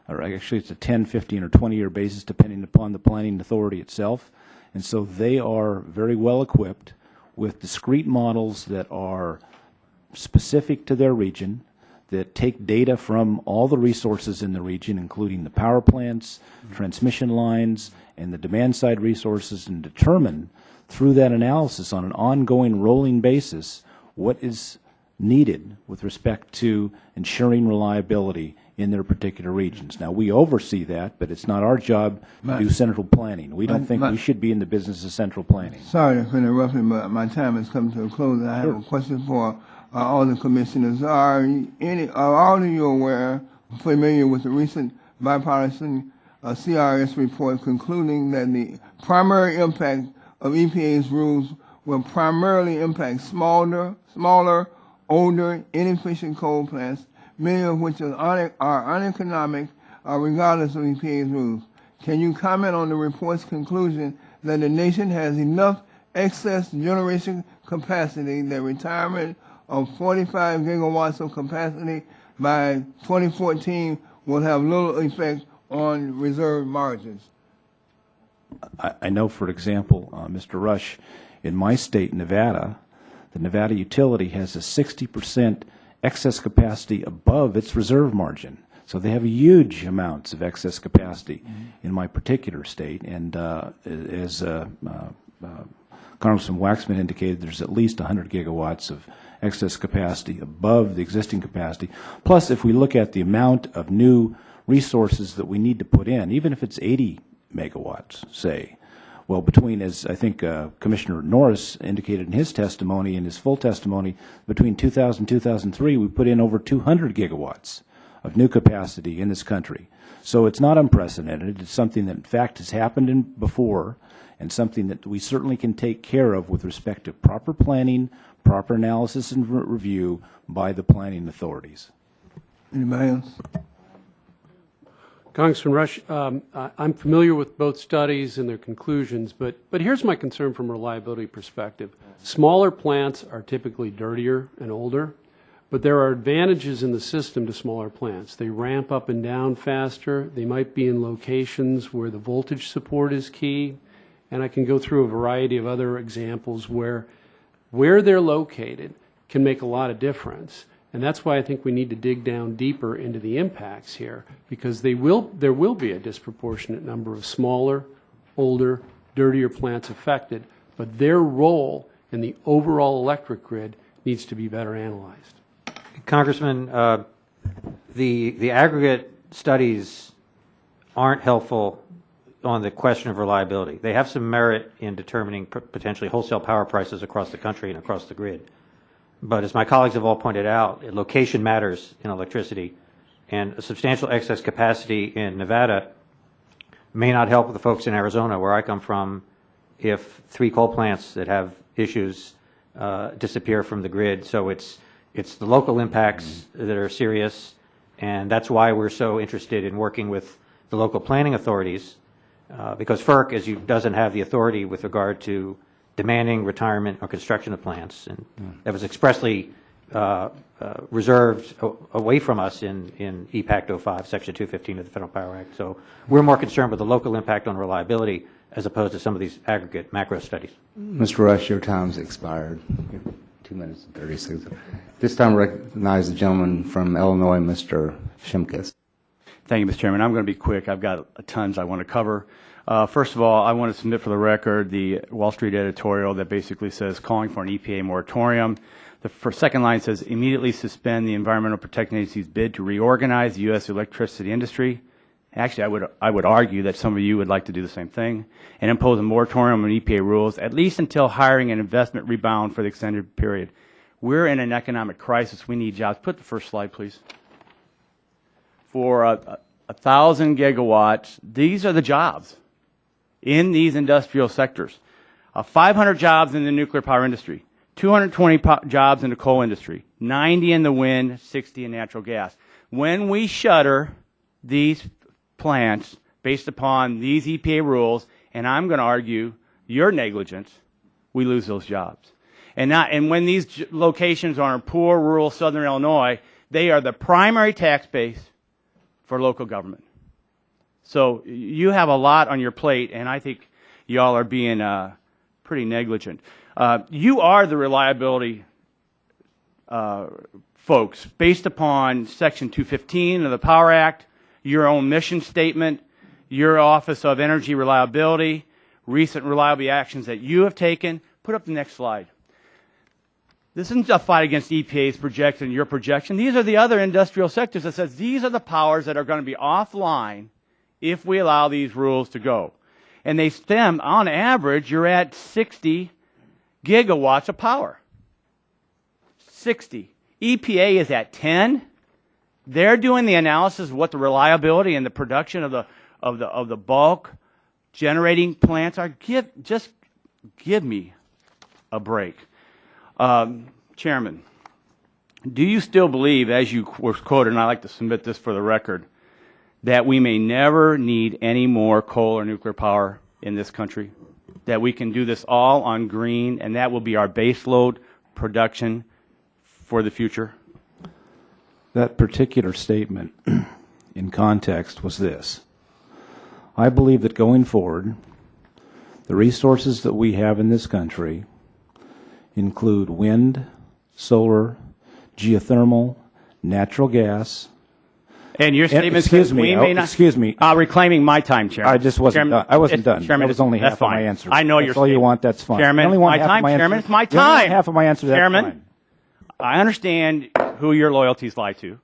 or actually it's a 10, 15, or 20-year basis, depending upon the planning authority itself. And so they are very well equipped with discrete models that are specific to their region, that take data from all the resources in the region, including the power plants, transmission lines, and the demand-side resources, and determine through that analysis on an ongoing rolling basis what is needed with respect to ensuring reliability in their particular regions. Now, we oversee that, but it's not our job to do central planning. We don't think we should be in the business of central planning. Sorry for interrupting, but my time has come to a close, and I have a question for all the commissioners. Are all of you familiar with the recent bipartisan a CRS report concluding that the primary impact of EPA's rules will primarily impact smaller, older, inefficient coal plants, many of which are uneconomic regardless of EPA's rules. Can you comment on the report's conclusion that the nation has enough excess generation capacity that retirement of 45 gigawatts of capacity by 2014 will have little effect on reserve margins? I know, for example, Mr. Rush, in my state, Nevada, the Nevada utility has a 60% excess capacity above its reserve margin. So they have huge amounts of excess capacity in my particular state. And as Congressman Waxman indicated, there's at least 100 gigawatts of excess capacity above the existing capacity. Plus, if we look at the amount of new resources that we need to put in, even if it's 80 megawatts, say, well, between, as I think Commissioner Norris indicated in his testimony, in his full testimony, between 2000 and 2003, we put in over 200 gigawatts of new capacity in this country. So it's not unprecedented. It's something that, in fact, has happened before, and something that we certainly can take care of with respect to proper planning, proper analysis and review by the planning authorities. Anybody else? Congressman Rush, I'm familiar with both studies and their conclusions, but here's my concern from a reliability perspective. Smaller plants are typically dirtier and older, but there are advantages in the system to smaller plants. They ramp up and down faster. They might be in locations where the voltage support is key, and I can go through a variety of other examples where they're located can make a lot of difference. And that's why I think we need to dig down deeper into the impacts here, because there will be a disproportionate number of smaller, older, dirtier plants affected, but their role in the overall electric grid needs to be better analyzed. Congressman, the aggregate studies aren't helpful on the question of reliability. They have some merit in determining potentially wholesale power prices across the country and across the grid. But as my colleagues have all pointed out, location matters in electricity, and a substantial excess capacity in Nevada may not help the folks in Arizona, where I come from, if 3 coal plants that have issues disappear from the grid. So it's the local impacts that are serious, and that's why we're so interested in working with the local planning authorities, because FERC, as you doesn't have the authority with regard to demanding retirement or construction of plants, and that was expressly reserved away from us in EPAC 05, Section 215 of the Federal Power Act. So we're more concerned with the local impact on reliability as opposed to some of these aggregate macro studies. Mr. Rush, your time's expired. 2 minutes and 30 seconds. This time, I recognize the gentleman from Illinois, Mr. Shimkus. Thank you, Mr. Chairman. I'm going to be quick. I've got tons I want to cover. First of all, I want to submit for the record the Wall Street editorial that basically says calling for an EPA moratorium. The second line says immediately suspend the Environmental Protection Agency's bid to reorganize the U.S. electricity industry. Actually, I would argue that some of you would like to do the same thing, and impose a moratorium on EPA rules, at least until hiring and investment rebound for the extended period. We're in an economic crisis. We need jobs. Put the first slide, please. For 1,000 gigawatts, these are the jobs in these industrial sectors. 500 jobs in the nuclear power industry, 220 jobs in the coal industry, 90 in the wind, 60 in natural gas. When we shutter these plants based upon these EPA rules, and I'm going to argue your negligence, we lose those jobs. And when these locations are in poor rural southern Illinois, they are the primary tax base for local government. So you have a lot on your plate, and I think y'all are being pretty negligent. You are the reliability folks, based upon Section 215 of the Power Act, your own mission statement, your Office of Energy Reliability, recent reliability actions that you have taken. Put up the next slide. This isn't a fight against EPA's projection and your projection. These are the other industrial sectors that says these are the powers that are going to be offline if we allow these rules to go. And they stem, on average, you're at 60 gigawatts of power. 60. EPA is at 10. They're doing the analysis of what the reliability and the production of of the bulk generating plants are. Just give me a break. Chairman, do you still believe, as you were quoted, and I'd like to submit this for the record, that we may never need any more coal or nuclear power in this country? That we can do this all on green, and that will be our baseload production for the future? That particular statement in context was this. I believe that going forward, the resources that we have in this country include wind, solar, geothermal, natural gas. And your statement excuse says me, we may not. Excuse me. Reclaiming my time, Chairman. I just wasn't done. I wasn't done. Chairman, that was only half that's of my fine. answer. I know that's your all you statement. want. That's fine. Chairman, you only want my half time. of my Chairman, answer. it's my You only want time. half of my answer. That's Chairman, fine. I understand who your loyalties lie to,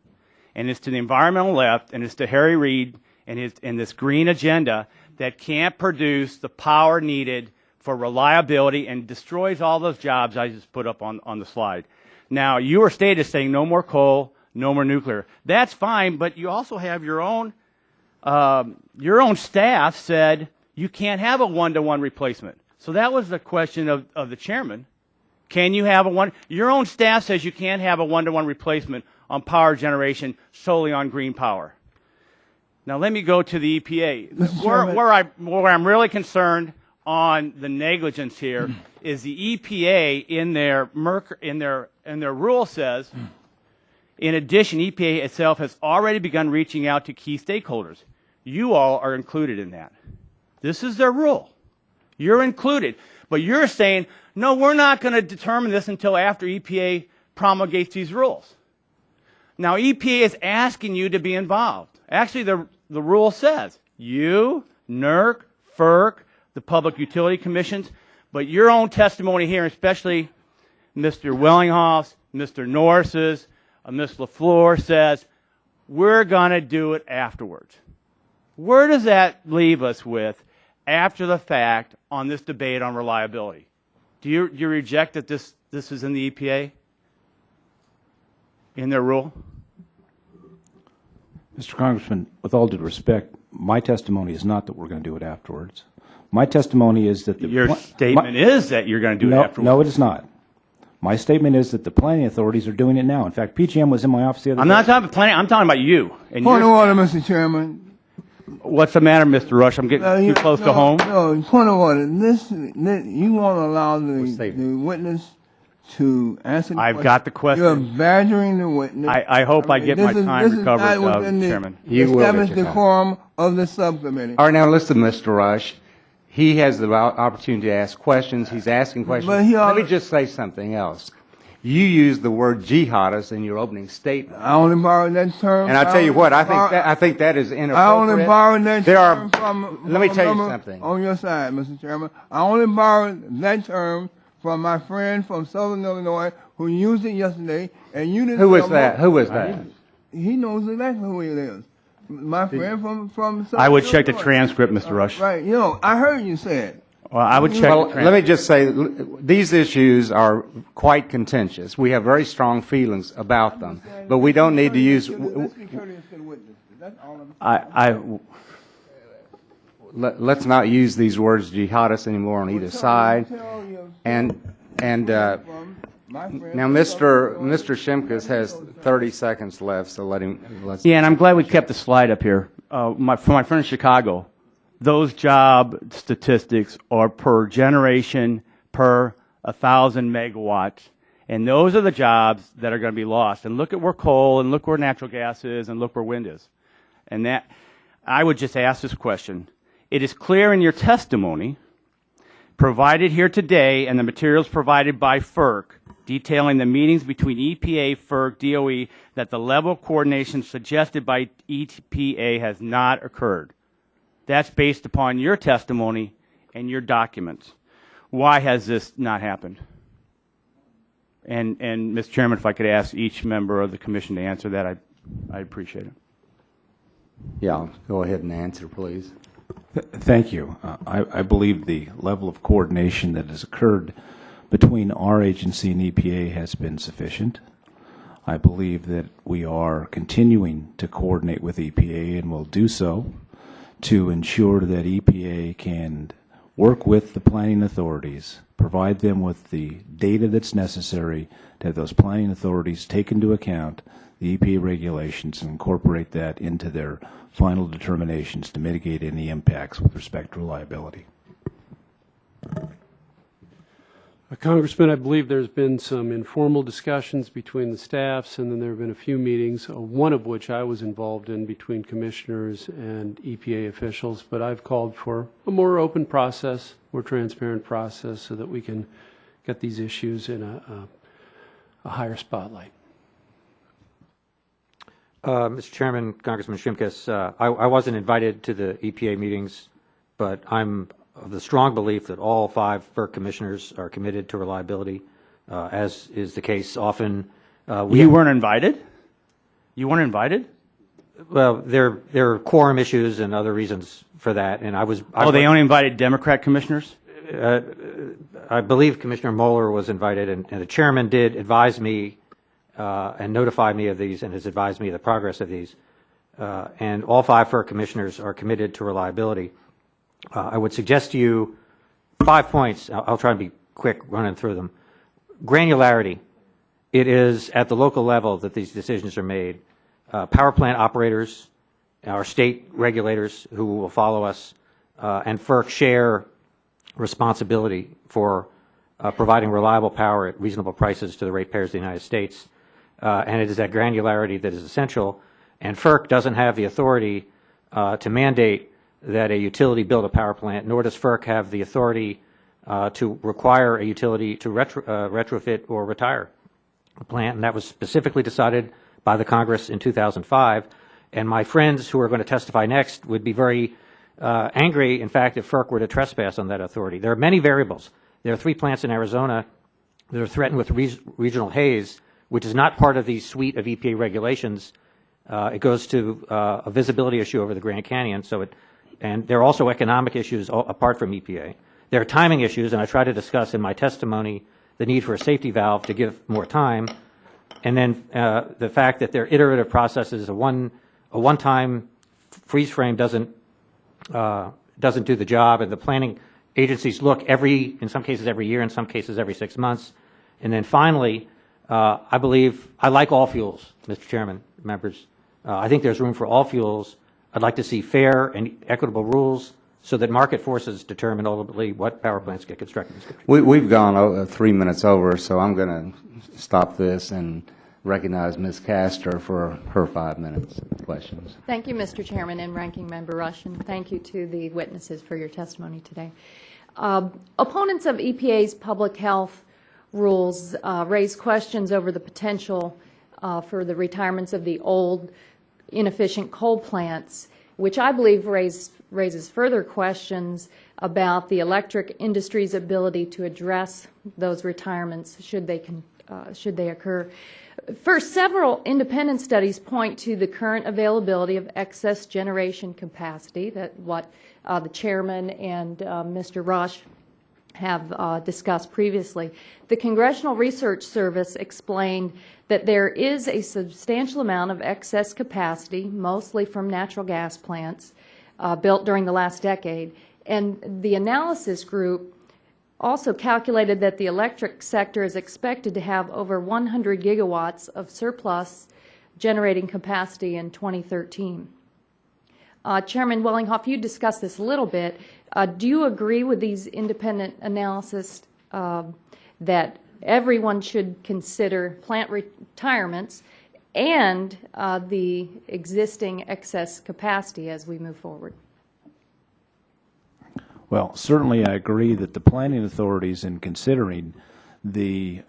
and it's to the environmental left, and it's to Harry Reid and this green agenda that can't produce the power needed for reliability and destroys all those jobs I just put up on the slide. Now, you were stated saying no more coal, no more nuclear. That's fine, but you also have your own staff said you can't have a one-to-one replacement. So that was the question of the chairman. Can you have your own staff says you can't have a one-to-one replacement on power generation solely on green power. Now let me go to the EPA. Where I'm really concerned on the negligence here is the EPA in their rule says, in addition, EPA itself has already begun reaching out to key stakeholders. You all are included in that. This is their rule. You're included. But you're saying, no, we're not going to determine this until after EPA promulgates these rules. Now, EPA is asking you to be involved. Actually, the rule says you, NERC, FERC, the Public Utility Commissions, but your own testimony here, especially Mr. Wellinghoff's, Mr. Norris's, Ms. LaFleur says, we're going to do it afterwards. Where does that leave us with after the fact on this debate on reliability? Do you reject that this is in the EPA? In their rule? Mr. Congressman, with all due respect, my testimony is not that we're going to do it afterwards. My testimony is that your statement is that you're going to do it afterwards. No, it is not. My statement is that the planning authorities are doing it now. In fact, PGM was in my office the other day. I'm not talking about planning. I'm talking about you. And point of order, Mr. Chairman. What's the matter, Mr. Rush? I'm getting too close to home. No, point of order. You won't allow the witness to answer the question. I've got the question. You're badgering the witness. I hope I get my time recovered, Chairman. You will establish the quorum of the subcommittee. All right, now listen, Mr. Rush. He has the opportunity to ask questions. He's asking questions. Let me just say something else. You used the word jihadist in your opening statement. I only borrowed that term. And I tell you what, I think that is inappropriate. I only borrowed that term from let me tell you something. On your side, Mr. Chairman. I only borrowed that term from my friend from Southern Illinois who used it yesterday, and you didn't. Who was that? Who was that? He knows exactly who he is. My friend from Southern I would check Illinois. the transcript, Mr. Rush. Right. I heard you say it. Well, I would check the transcript. Let me just say, these issues are quite contentious. We have very strong feelings about them, but we don't need to use. Let's be courteous to the witnesses. That's all Let's not use these words jihadist anymore on either side. And now Mr. Shimkus has 30 seconds left, so let's. Yeah, and I'm glad we kept the slide up here. For my friend in Chicago, those job statistics are per generation per 1,000 megawatts, and those are the jobs that are going to be lost. And look at where coal, and look where natural gas is, and look where wind is. And that, I would just ask this question. It is clear in your testimony provided here today and the materials provided by FERC detailing the meetings between EPA, FERC, DOE, that the level of coordination suggested by EPA has not occurred. That's based upon your testimony and your documents. Why has this not happened? And Mr. Chairman, if I could ask each member of the commission to answer that, I'd appreciate it. Yeah, go ahead and answer, please. Thank you. I believe the level of coordination that has occurred between our agency and EPA has been sufficient. I believe that we are continuing to coordinate with EPA and will do so to ensure that EPA can work with the planning authorities, provide them with the data that's necessary to have those planning authorities take into account the EPA regulations and incorporate that into their final determinations to mitigate any impacts with respect to reliability. Congressman, I believe there's been some informal discussions between the staffs, and then there have been a few meetings, one of which I was involved in between commissioners and EPA officials, but I've called for a more open process, more transparent process, so that we can get these issues in a higher spotlight. Mr. Chairman, Congressman Shimkus, I wasn't invited to the EPA meetings, but I'm of the strong belief that all 5 FERC commissioners are committed to reliability, as is the case often. You weren't invited? You weren't invited? Well, there are quorum issues and other reasons for that, and I was. They only invited Democrat commissioners? I believe Commissioner Moeller was invited, and the chairman did advise me and notify me of these, and has advised me of the progress of these. And all 5 FERC commissioners are committed to reliability. I would suggest to you 5 points. I'll try and be quick running through them. Granularity. It is at the local level that these decisions are made. Power plant operators, our state regulators who will follow us, and FERC share responsibility for providing reliable power at reasonable prices to the ratepayers of the United States. And it is that granularity that is essential. And FERC doesn't have the authority to mandate that a utility build a power plant, nor does FERC have the authority to require a utility to retrofit or retire a plant. And that was specifically decided by the Congress in 2005. And my friends who are going to testify next would be very angry, in fact, if FERC were to trespass on that authority. There are many variables. There are 3 plants in Arizona that are threatened with regional haze, which is not part of the suite of EPA regulations. It goes to a visibility issue over the Grand Canyon. And there are also economic issues apart from EPA. There are timing issues, and I try to discuss in my testimony the need for a safety valve to give more time. And then the fact that they're iterative processes, a one-time freeze frame doesn't do the job, and the planning agencies look in some cases every year, in some cases every 6 months. And then finally, I like all fuels, Mr. Chairman, members. I think there's room for all fuels. I'd like to see fair and equitable rules so that market forces determine ultimately what power plants get constructed in this country. We've gone 3 minutes over, so I'm going to stop this and recognize Ms. Castor for her 5 minutes questions. Thank you, Mr. Chairman and Ranking Member Rush, and thank you to the witnesses for your testimony today. Opponents of EPA's public health rules raise questions over the potential for the retirements of the old, inefficient coal plants, which I believe raises further questions about the electric industry's ability to address those retirements should they occur. First, several independent studies point to the current availability of excess generation capacity, that what the chairman and Mr. Rush have discussed previously. The Congressional Research Service explained that there is a substantial amount of excess capacity, mostly from natural gas plants, built during the last decade. And the analysis group also calculated that the electric sector is expected to have over 100 gigawatts of surplus generating capacity in 2013. Chairman Wellinghoff, you discussed this a little bit. Do you agree with these independent analysis that everyone should consider plant retirements and the existing excess capacity as we move forward? Well, certainly I agree that the planning authorities, in considering the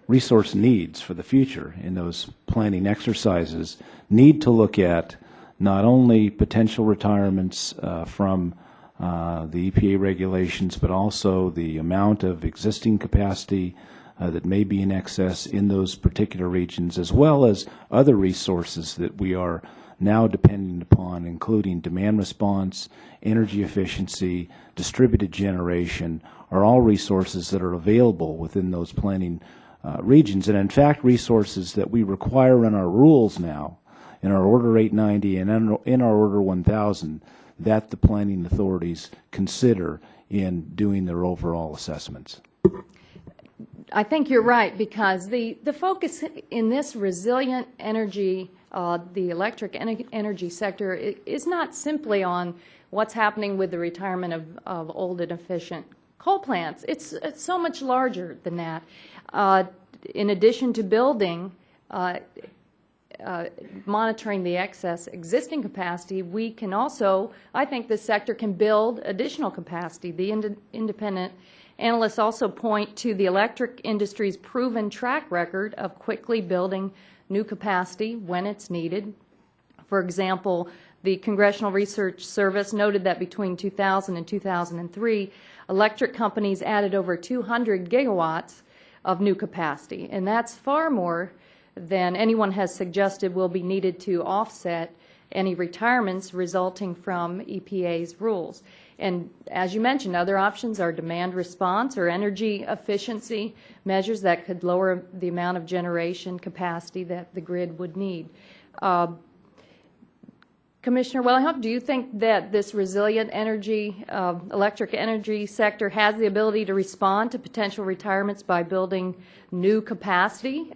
resource needs for the future in those planning exercises, need to look at not only potential retirements from the EPA regulations, but also the amount of existing capacity that may be in excess in those particular regions, as well as other resources that we are now dependent upon, including demand response, energy efficiency, distributed generation, are all resources that are available within those planning regions, and in fact resources that we require in our rules now in our Order 890 and in our Order 1000 that the planning authorities consider in doing their overall assessments? I think you're right, because the focus in this resilient energy, the electric energy sector, is not simply on what's happening with the retirement of old and efficient coal plants. It's so much larger than that. In addition to building, monitoring the excess existing capacity, we can also, I think this sector can build additional capacity. The independent analysts also point to the electric industry's proven track record of quickly building new capacity when it's needed. For example, the Congressional Research Service noted that between 2000 and 2003, electric companies added over 200 gigawatts of new capacity, and that's far more than anyone has suggested will be needed to offset any retirements resulting from EPA's rules. And as you mentioned, other options are demand response or energy efficiency measures that could lower the amount of generation capacity that the grid would need. Commissioner Wellinghoff, do you think that this resilient energy, electric energy sector has the ability to respond to potential retirements by building new capacity?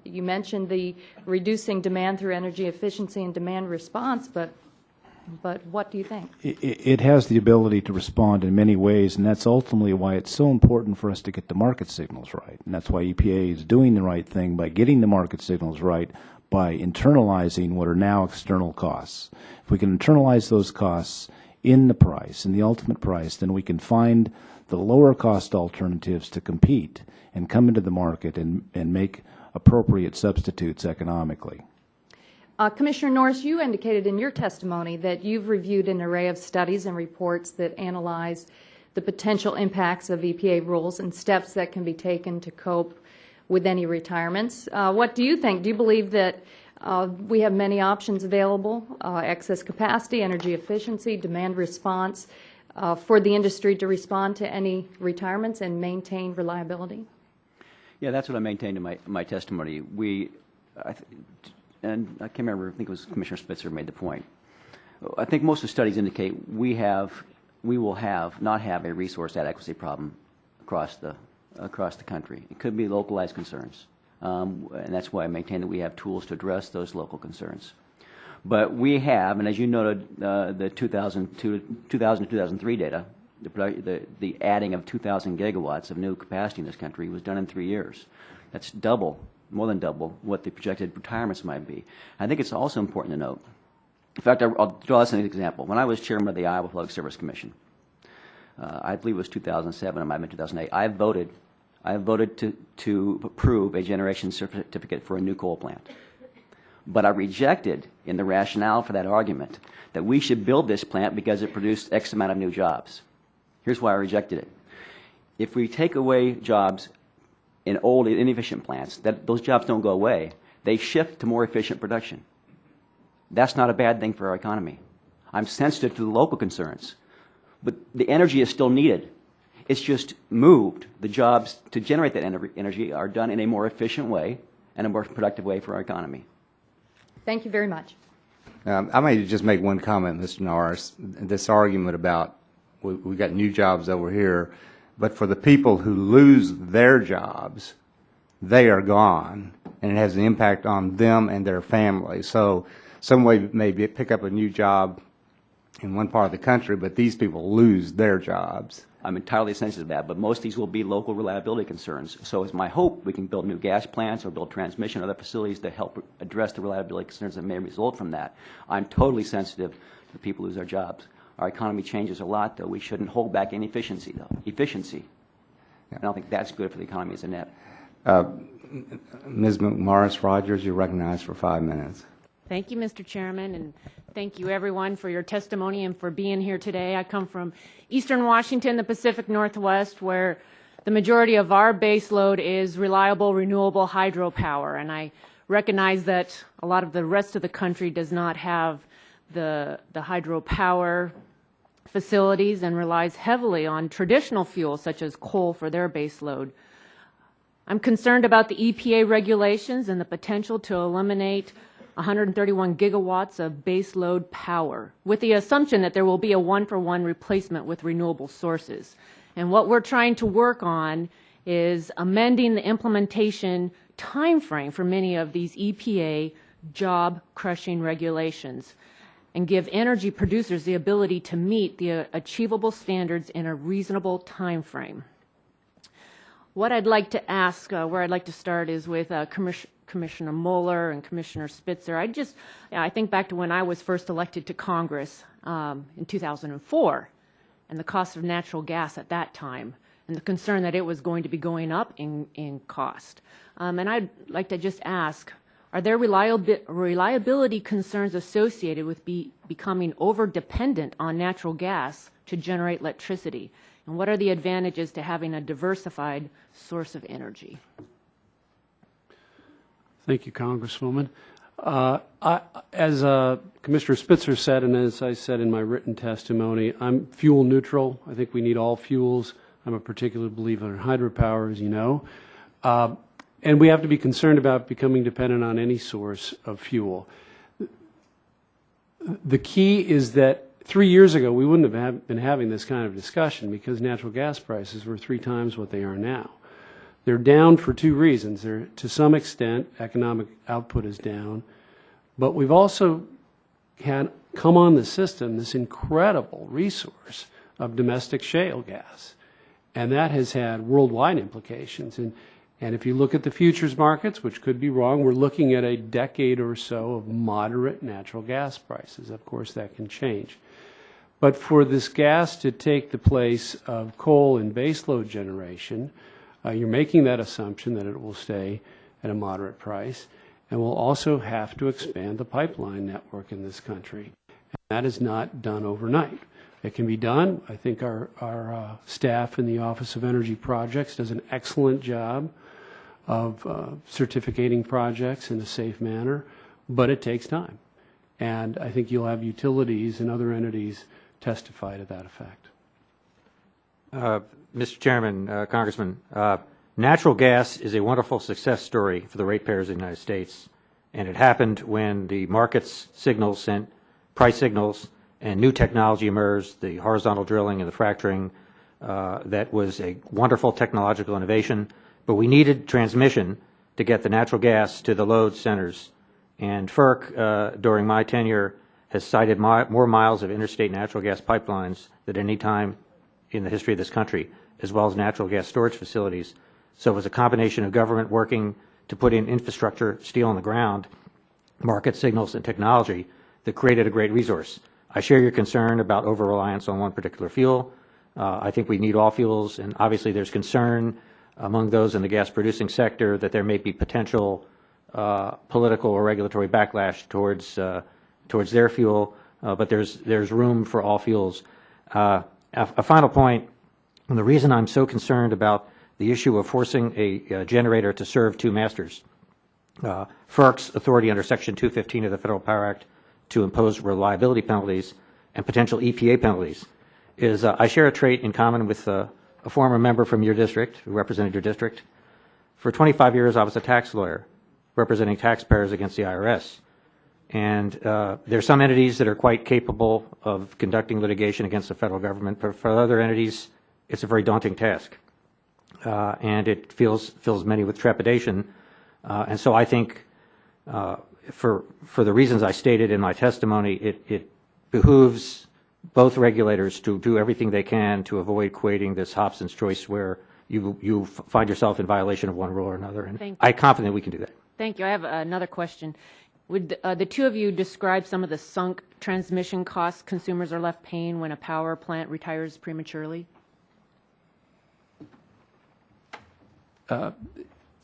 You mentioned the reducing demand through energy efficiency and demand response, but what do you think? It has the ability to respond in many ways, and that's ultimately why it's so important for us to get the market signals right. And that's why EPA is doing the right thing by getting the market signals right, by internalizing what are now external costs. If we can internalize those costs in the price, in the ultimate price, then we can find the lower cost alternatives to compete and come into the market and make appropriate substitutes economically. Commissioner Norris, you indicated in your testimony that you've reviewed an array of studies and reports that analyze the potential impacts of EPA rules and steps that can be taken to cope with any retirements. What do you think? Do you believe that we have many options available, excess capacity, energy efficiency, demand response, for the industry to respond to any retirements and maintain reliability? Yeah, that's what I maintained in my testimony. And I can't remember, I think it was Commissioner Spitzer made the point. I think most of the studies indicate we will not have a resource adequacy problem across the country. It could be localized concerns, and that's why I maintain that we have tools to address those local concerns. But we have, and as you noted, the 2000 to 2003 data, the adding of 2,000 gigawatts of new capacity in this country was done in 3 years. That's double, more than double, what the projected retirements might be. I think it's also important to note, in fact, I'll draw this as an example. When I was chairman of the Iowa Public Service Commission, I believe it was 2007, it might have been 2008, I voted to approve a generation certificate for a new coal plant. But I rejected, in the rationale for that argument, that we should build this plant because it produced X amount of new jobs. Here's why I rejected it. If we take away jobs in old, inefficient plants, those jobs don't go away. They shift to more efficient production. That's not a bad thing for our economy. I'm sensitive to the local concerns, but the energy is still needed. It's just moved. The jobs to generate that energy are done in a more efficient way and a more productive way for our economy. Thank you very much. I may just make one comment, Mr. Norris. This argument about we got new jobs over here, but for the people who lose their jobs, they are gone, and it has an impact on them and their families. So some way maybe pick up a new job in one part of the country, but these people lose their jobs. I'm entirely sensitive to that, but most of these will be local reliability concerns. So it's my hope we can build new gas plants or build transmission or other facilities to help address the reliability concerns that may result from that. I'm totally sensitive to the people who lose their jobs. Our economy changes a lot, though. We shouldn't hold back any efficiency, though. Efficiency. I don't think that's good for the economy as a net. Ms. McMorris Rogers, you're recognized for 5 minutes. Thank you, Mr. Chairman, and thank you, everyone, for your testimony and for being here today. I come from eastern Washington, the Pacific Northwest, where the majority of our base load is reliable, renewable hydropower, and I recognize that a lot of the rest of the country does not have the hydropower facilities and relies heavily on traditional fuels such as coal for their base load. I'm concerned about the EPA regulations and the potential to eliminate 131 gigawatts of base load power, with the assumption that there will be a one-for-one replacement with renewable sources. And what we're trying to work on is amending the implementation timeframe for many of these EPA job-crushing regulations and give energy producers the ability to meet the achievable standards in a reasonable timeframe. What I'd like to ask, where I'd like to start is with Commissioner Mueller and Commissioner Spitzer. I think back to when I was first elected to Congress in 2004 and the cost of natural gas at that time and the concern that it was going to be going up in cost. And I'd like to just ask, are there reliability concerns associated with becoming over-dependent on natural gas to generate electricity? And what are the advantages to having a diversified source of energy? Thank you, Congresswoman. As Commissioner Spitzer said, and as I said in my written testimony, I'm fuel neutral. I think we need all fuels. I'm a particular believer in hydropower, as you know. And we have to be concerned about becoming dependent on any source of fuel. The key is that 3 years ago, we wouldn't have been having this kind of discussion because natural gas prices were 3 times what they are now. They're down for 2 reasons. To some extent, economic output is down, but we've also had come on the system this incredible resource of domestic shale gas, and that has had worldwide implications. And if you look at the futures markets, which could be wrong, we're looking at a decade or so of moderate natural gas prices. Of course, that can change. But for this gas to take the place of coal and baseload generation, you're making that assumption that it will stay at a moderate price, and we'll also have to expand the pipeline network in this country. And that is not done overnight. It can be done. I think our staff in the Office of Energy Projects does an excellent job of certificating projects in a safe manner, but it takes time. And I think you'll have utilities and other entities testify to that effect. Mr. Chairman, Congressman, natural gas is a wonderful success story for the ratepayers of the United States, and it happened when the market's signals sent price signals and new technology emerged, the horizontal drilling and the fracturing. That was a wonderful technological innovation, but we needed transmission to get the natural gas to the load centers. And FERC, during my tenure, has cited more miles of interstate natural gas pipelines than any time in the history of this country, as well as natural gas storage facilities. So it was a combination of government working to put in infrastructure, steel on the ground, market signals, and technology that created a great resource. I share your concern about over-reliance on one particular fuel. I think we need all fuels, and obviously there's concern among those in the gas-producing sector that there may be potential political or regulatory backlash towards their fuel, but there's room for all fuels. A final point, and the reason I'm so concerned about the issue of forcing a generator to serve 2 masters, FERC's authority under Section 215 of the Federal Power Act to impose reliability penalties and potential EPA penalties is I share a trait in common with a former member from your district who represented your district. For 25 years, I was a tax lawyer representing taxpayers against the IRS. And there are some entities that are quite capable of conducting litigation against the federal government, but for other entities, it's a very daunting task. And it fills many with trepidation. And so I think for the reasons I stated in my testimony, it behooves both regulators to do everything they can to avoid creating this Hobson's choice where you find yourself in violation of one rule or another. And I'm confident we can do that. Thank you. I have another question. Would the two of you describe some of the sunk transmission costs consumers are left paying when a power plant retires prematurely?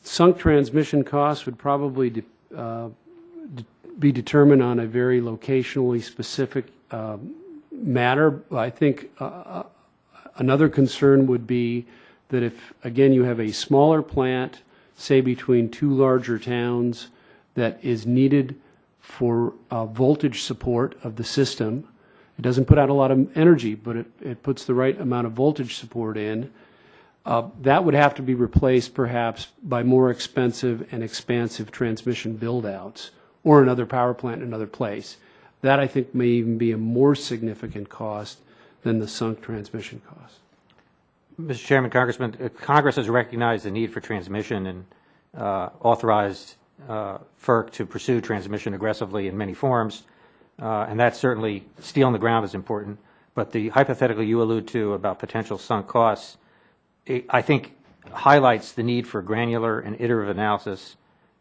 Sunk transmission costs would probably be determined on a very locationally specific matter. I think another concern would be that if, again, you have a smaller plant, say between 2 larger towns, that is needed for voltage support of the system. It doesn't put out a lot of energy, but it puts the right amount of voltage support in. That would have to be replaced perhaps by more expensive and expansive transmission build-outs or another power plant in another place. That, I think, may even be a more significant cost than the sunk transmission cost. Mr. Chairman, Congressman, Congress has recognized the need for transmission and authorized FERC to pursue transmission aggressively in many forms, and that's certainly steel on the ground is important. But the hypothetical you allude to about potential sunk costs, I think, highlights the need for granular and iterative analysis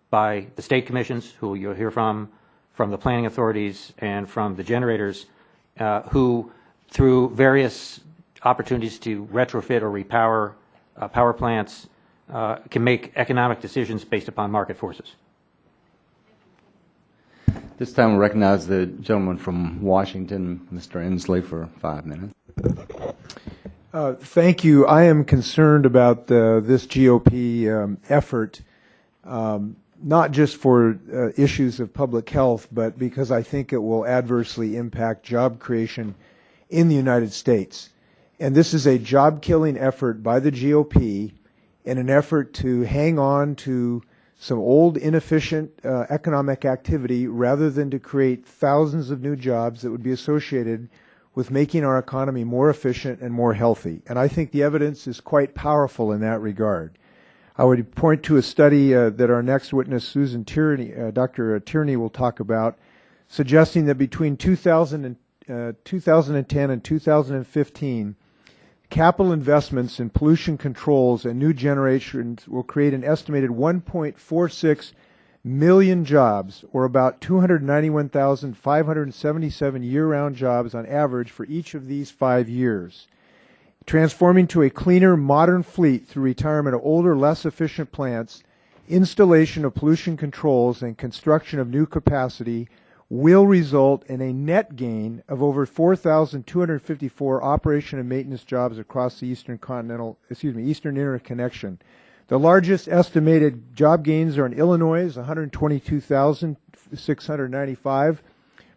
by the state commissions, who you'll hear from the planning authorities, and from the generators, who, through various opportunities to retrofit or repower power plants, can make economic decisions based upon market forces. This time we'll recognize the gentleman from Washington, Mr. Inslee, for 5 minutes. Thank you. I am concerned about this GOP effort, not just for issues of public health, but because I think it will adversely impact job creation in the United States. And this is a job-killing effort by the GOP in an effort to hang on to some old, inefficient economic activity rather than to create thousands of new jobs that would be associated with making our economy more efficient and more healthy. And I think the evidence is quite powerful in that regard. I would point to a study that our next witness, Susan Tierney, Dr. Tierney, will talk about, suggesting that between 2010 and 2015, capital investments in pollution controls and new generations will create an estimated 1.46 million jobs, or about 291,577 year-round jobs on average for each of these 5 years. Transforming to a cleaner, modern fleet through retirement of older, less efficient plants, installation of pollution controls, and construction of new capacity will result in a net gain of over 4,254 operation and maintenance jobs across the Eastern Interconnection. The largest estimated job gains are in Illinois, 122,695,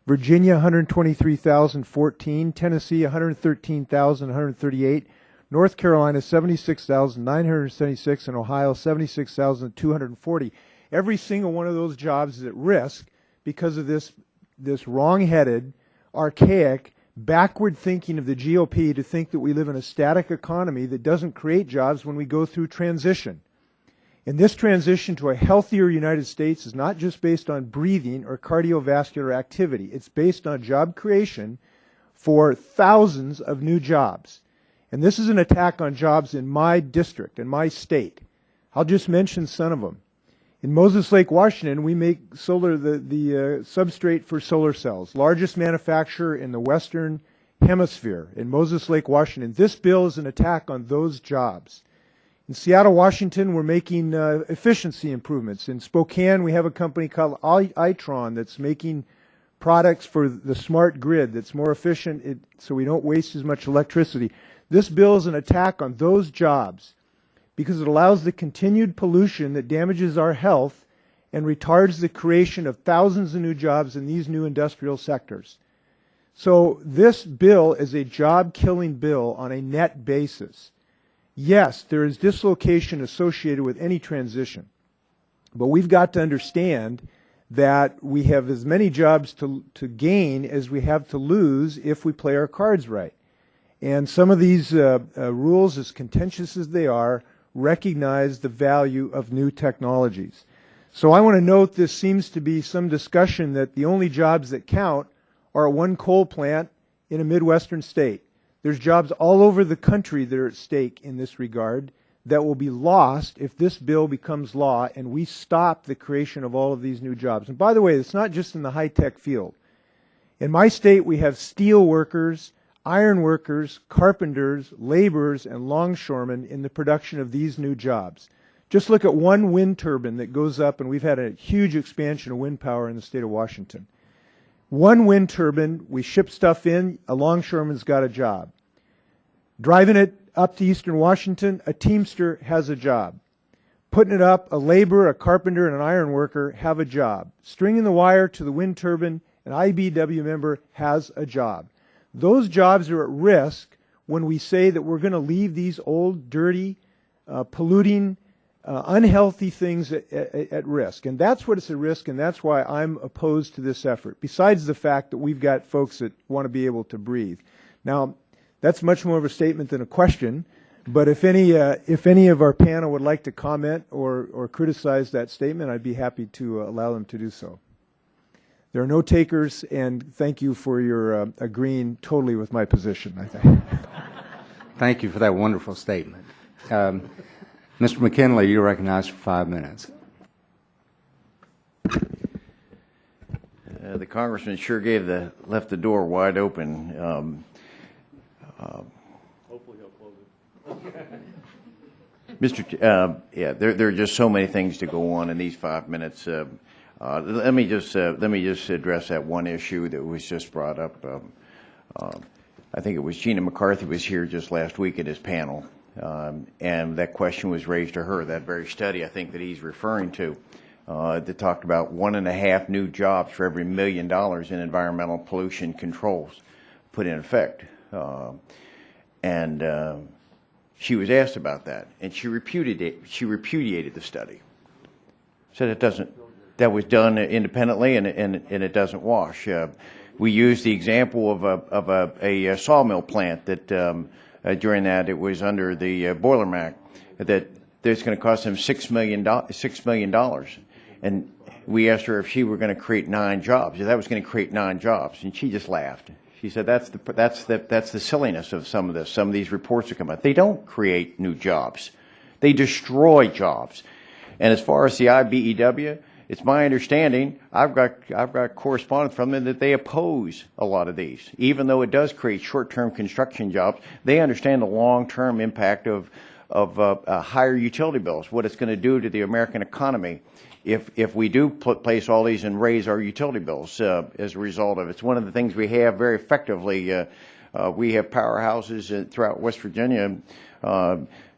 Virginia, 123,014, Tennessee, 113,138, North Carolina, 76,976, and Ohio, 76,240. Every single one of those jobs is at risk because of this wrong-headed, archaic, backward thinking of the GOP to think that we live in a static economy that doesn't create jobs when we go through transition. And this transition to a healthier United States is not just based on breathing or cardiovascular activity. It's based on job creation for thousands of new jobs. And this is an attack on jobs in my district, in my state. I'll just mention some of them. In Moses Lake, Washington, we make solar, the substrate for solar cells, largest manufacturer in the Western Hemisphere in Moses Lake, Washington. This bill is an attack on those jobs. In Seattle, Washington, we're making efficiency improvements. In Spokane, we have a company called Itron that's making products for the smart grid that's more efficient so we don't waste as much electricity. This bill is an attack on those jobs because it allows the continued pollution that damages our health and retards the creation of thousands of new jobs in these new industrial sectors. So this bill is a job-killing bill on a net basis. Yes, there is dislocation associated with any transition, but we've got to understand that we have as many jobs to gain as we have to lose if we play our cards right. And some of these rules, as contentious as they are, recognize the value of new technologies. So I want to note this seems to be some discussion that the only jobs that count are at one coal plant in a Midwestern state. There's jobs all over the country that are at stake in this regard that will be lost if this bill becomes law and we stop the creation of all of these new jobs. And by the way, it's not just in the high-tech field. In my state, we have steel workers, iron workers, carpenters, laborers, and longshoremen in the production of these new jobs. Just look at one wind turbine that goes up, and we've had a huge expansion of wind power in the state of Washington. One wind turbine, we ship stuff in, a longshoreman's got a job. Driving it up to Eastern Washington, a teamster has a job. Putting it up, a laborer, a carpenter, and an iron worker have a job. Stringing the wire to the wind turbine, an IBW member has a job. Those jobs are at risk when we say that we're going to leave these old, dirty, polluting unhealthy things at risk. And that's what it's at risk, and that's why I'm opposed to this effort, besides the fact that we've got folks that want to be able to breathe. Now, that's much more of a statement than a question, but if any of our panel would like to comment or criticize that statement, I'd be happy to allow them to do so. There are no takers, and thank you for your agreeing totally with my position, I think. Thank you for that wonderful statement. Mr. McKinley, you're recognized for 5 minutes. The congressman sure left the door wide open. Hopefully he'll close it. Yeah, there are just so many things to go on in these 5 minutes. Let me just address that one issue that was just brought up. I think it was Gina McCarthy was here just last week at his panel, and that question was raised to her. That very study, I think, that he's referring to, that talked about 1.5 new jobs for every $1 million in environmental pollution controls put in effect. She was asked about that, and she repudiated the study. Said that was done independently, and it doesn't wash. We used the example of a sawmill plant that during that it was under the Boiler Act that it's going to cost them $6 million, and we asked her if she were going to create 9 jobs. That was going to create 9 jobs, and she just laughed. She said that's the silliness of some of this. Some of these reports that come out, they don't create new jobs, they destroy jobs. And as far as the IBEW, it's my understanding, I've got correspondence from them that they oppose a lot of these. Even though it does create short-term construction jobs, they understand the long-term impact of higher utility bills, what it's going to do to the American economy if we do place all these and raise our utility bills as a result of it. It's one of the things we have very effectively. We have powerhouses throughout West Virginia,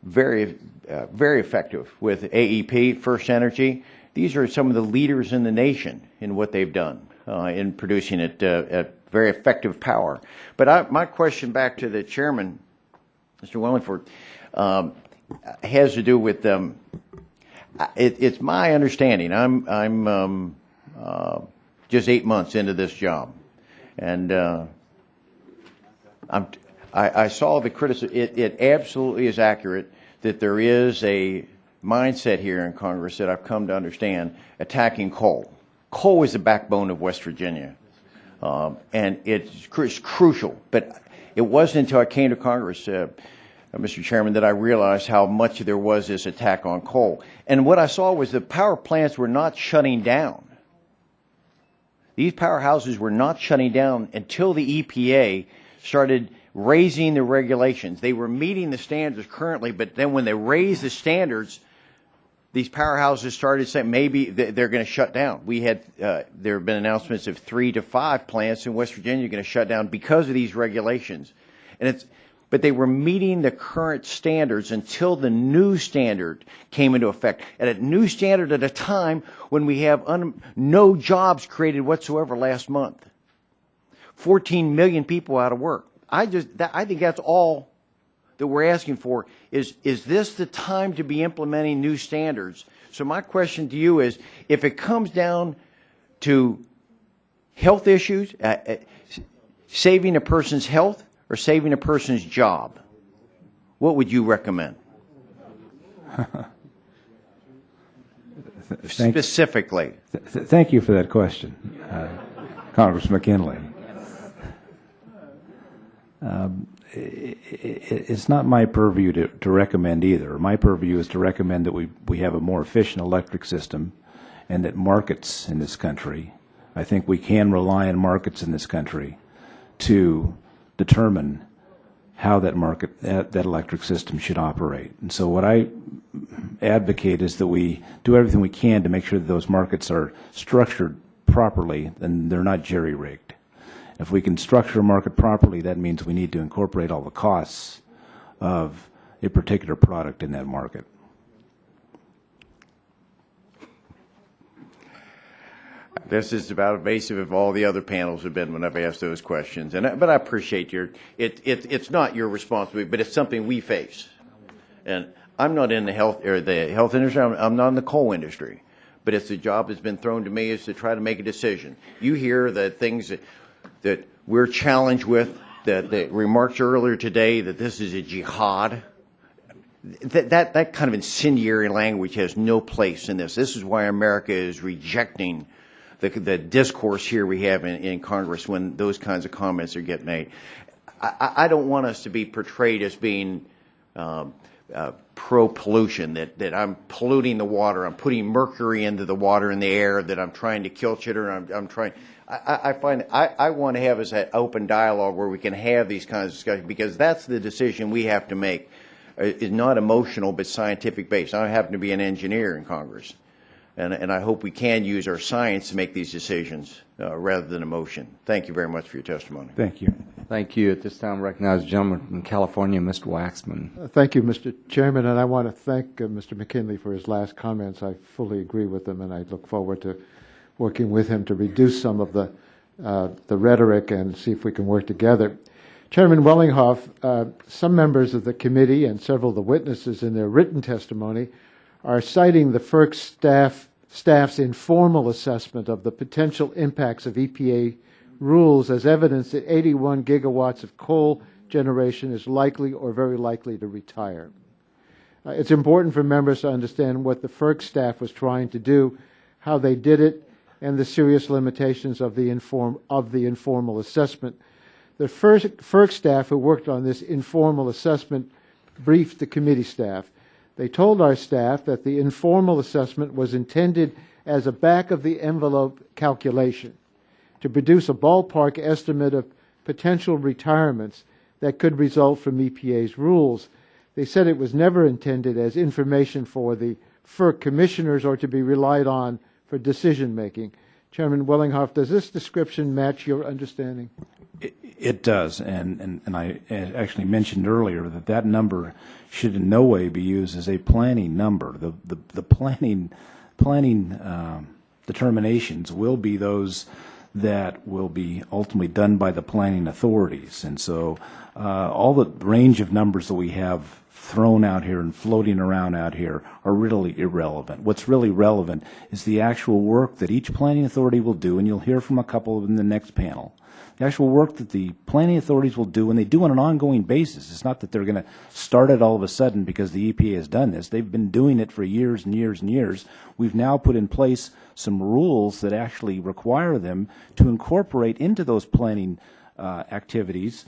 very effective with AEP, First Energy. These are some of the leaders in the nation in what they've done in producing it at very effective power. But my question back to the chairman, Mr. Wellingford, has to do with it's my understanding. I'm just 8 months into this job, and I saw the criticism. It absolutely is accurate that there is a mindset here in Congress that I've come to understand attacking coal. Coal is the backbone of West Virginia, and it's crucial. But it wasn't until I came to Congress, Mr. Chairman, that I realized how much there was this attack on coal. And what I saw was the power plants were not shutting down. These powerhouses were not shutting down until the EPA started raising the regulations. They were meeting the standards currently, but then when they raised the standards, these powerhouses started saying maybe they're going to shut down. There have been announcements of 3 to 5 plants in West Virginia going to shut down because of these regulations. But they were meeting the current standards until the new standard came into effect. And a new standard at a time when we have no jobs created whatsoever last month. 14 million people out of work. I think that's all that we're asking for. Is this the time to be implementing new standards? So my question to you is, if it comes down to health issues, saving a person's health, or saving a person's job, what would you recommend? Specifically. Thank you for that question, Congressman McKinley. It's not my purview to recommend either. My purview is to recommend that we have a more efficient electric system, and that markets in this country, I think we can rely on markets in this country to determine how that electric system should operate. And so what I advocate is that we do everything we can to make sure that those markets are structured properly and they're not jerry-rigged. If we can structure a market properly, that means we need to incorporate all the costs of a particular product in that market. This is about evasive of all the other panels have been when I've asked those questions. But I appreciate it's not your responsibility, but it's something we face. And I'm not in the health industry. I'm not in the coal industry. But it's the job that's been thrown to me is to try to make a decision. You hear the things that we're challenged with, the remarks earlier today that this is a jihad. That kind of incendiary language has no place in this. This is why America is rejecting the discourse here we have in Congress when those kinds of comments are getting made. I don't want us to be portrayed as being pro-pollution, that I'm polluting the water, I'm putting mercury into the water and the air, that I'm trying to kill children, I'm trying. I want to have an open dialogue where we can have these kinds of discussions, because that's the decision we have to make. Is not emotional but scientific based. I happen to be an engineer in Congress, and I hope we can use our science to make these decisions rather than emotion. Thank you very much for your testimony. Thank you. Thank you. At this time, I recognize the gentleman from California, Mr. Waxman. Thank you, Mr. Chairman, and I want to thank Mr. McKinley for his last comments. I fully agree with them, and I look forward to working with him to reduce some of the rhetoric and see if we can work together. Chairman Wellinghoff, some members of the committee and several of the witnesses in their written testimony are citing the FERC staff's informal assessment of the potential impacts of EPA rules as evidence that 81 gigawatts of coal generation is likely or very likely to retire. It's important for members to understand what the FERC staff was trying to do, how they did it, and the serious limitations of the informal assessment. The FERC staff who worked on this informal assessment briefed the committee staff. They told our staff that the informal assessment was intended as a back-of-the-envelope calculation to produce a ballpark estimate of potential retirements that could result from EPA's rules. They said it was never intended as information for the FERC commissioners or to be relied on for decision-making. Chairman Wellinghoff, does this description match your understanding? It does, and I actually mentioned earlier that number should in no way be used as a planning number. The planning determinations will be those that will be ultimately done by the planning authorities, and so all the range of numbers that we have thrown out here and floating around out here are really irrelevant. What's really relevant is the actual work that each planning authority will do, and you'll hear from a couple of them in the next panel. The actual work that the planning authorities will do, and they do on an ongoing basis. It's not that they're going to start it all of a sudden because the EPA has done this. They've been doing it for years and years and years. We've now put in place some rules that actually require them to incorporate into those planning activities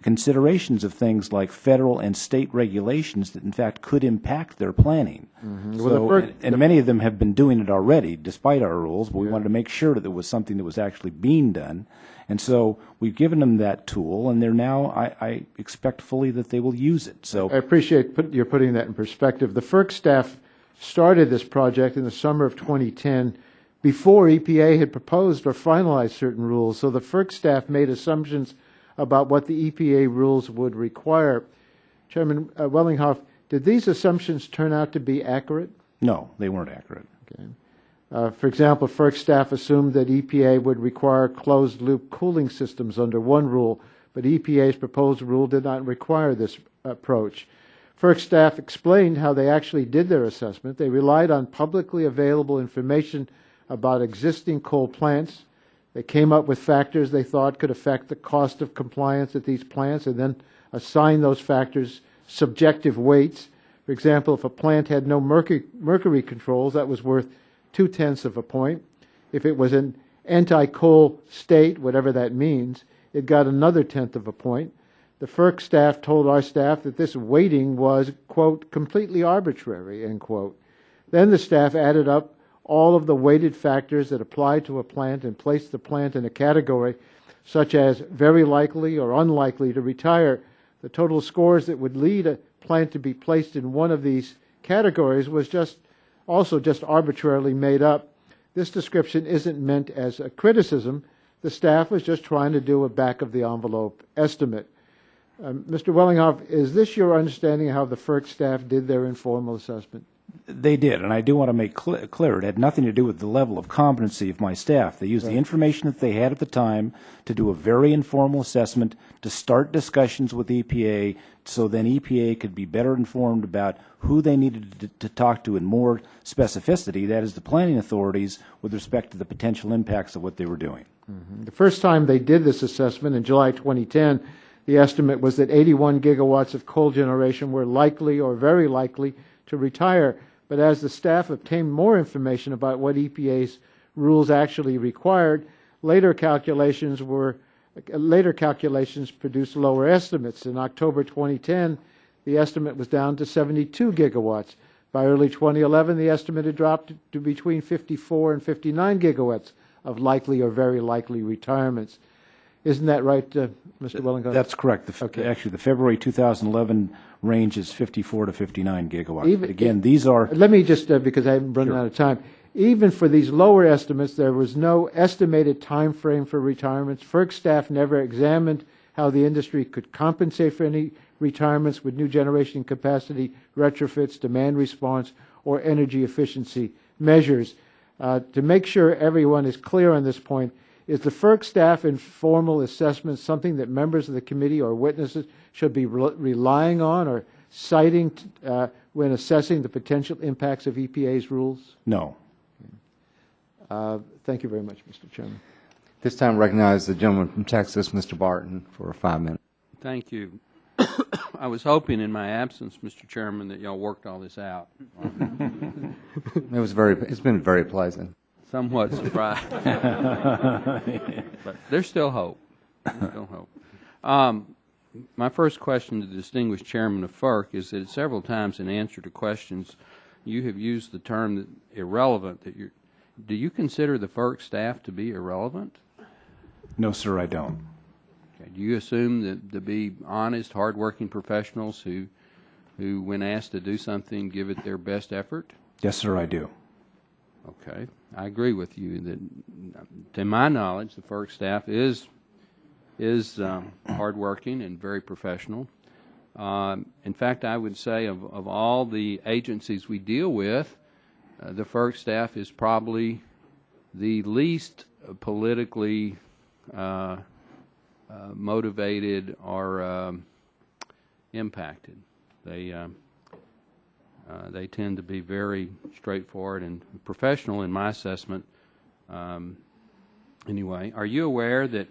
considerations of things like federal and state regulations that in fact could impact their planning. Mm-hmm. So, and many of them have been doing it already despite our rules, but we wanted to make sure that there was something that was actually being done. And so we've given them that tool, and they're now, I expect fully that they will use it. So I appreciate your putting that in perspective. The FERC staff started this project in the summer of 2010 before EPA had proposed or finalized certain rules. So the FERC staff made assumptions about what the EPA rules would require. Chairman Wellinghoff, did these assumptions turn out to be accurate? No, they weren't accurate. Okay. For example, FERC staff assumed that EPA would require closed-loop cooling systems under one rule, but EPA's proposed rule did not require this approach. FERC staff explained how they actually did their assessment. They relied on publicly available information about existing coal plants. They came up with factors they thought could affect the cost of compliance at these plants and then assigned those factors subjective weights. For example, if a plant had no mercury controls, that was worth 0.2 of a point. If it was an anti-coal state, whatever that means, it got another 0.1 of a point. The FERC staff told our staff that this weighting was, quote, completely arbitrary, end quote. Then the staff added up all of the weighted factors that apply to a plant and placed the plant in a category such as very likely or unlikely to retire. The total scores that would lead a plant to be placed in one of these categories was also just arbitrarily made up. This description isn't meant as a criticism. The staff was just trying to do a back-of-the-envelope estimate. Mr. Wellinghoff, is this your understanding of how the FERC staff did their informal assessment? They did, and I do want to make clear it had nothing to do with the level of competency of my staff. They used the information that they had at the time to do a very informal assessment, to start discussions with EPA, so then EPA could be better informed about who they needed to talk to in more specificity, that is the planning authorities, with respect to the potential impacts of what they were doing. Mm-hmm. The first time they did this assessment in July 2010, the estimate was that 81 gigawatts of coal generation were likely or very likely to retire. But as the staff obtained more information about what EPA's rules actually required, later calculations produced lower estimates. In October 2010, the estimate was down to 72 gigawatts. By early 2011, the estimate had dropped to between 54 and 59 gigawatts of likely or very likely retirements. Isn't that right, Mr. Wellington? That's correct. Actually, the February 2011 range is 54 to 59 gigawatts. Again, these are... Let me just, because I'm running out of time. Even for these lower estimates, there was no estimated time frame for retirements. FERC staff never examined how the industry could compensate for any retirements with new generation capacity, retrofits, demand response, or energy efficiency measures. To make sure everyone is clear on this point, is the FERC staff informal assessment something that members of the committee or witnesses should be relying on or citing when assessing the potential impacts of EPA's rules? No. Thank you very much, Mr. Chairman. This time recognize the gentleman from Texas, Mr. Barton, for 5 minutes. Thank you. I was hoping in my absence, Mr. Chairman, that y'all worked all this out. It's been very pleasant. Somewhat surprised. But there's still hope. There's still hope. My first question to the distinguished chairman of FERC is that several times in answer to questions, you have used the term that irrelevant. Do you consider the FERC staff to be irrelevant? No, sir, I don't. Okay. Do you assume that to be honest, hardworking professionals who, when asked to do something, give it their best effort? Yes, sir, I do. Okay. I agree with you that, to my knowledge, the FERC staff is hardworking and very professional. In fact, I would say of all the agencies we deal with, the FERC staff is probably the least politically motivated or impacted. They tend to be very straightforward and professional in my assessment. Anyway, are you aware that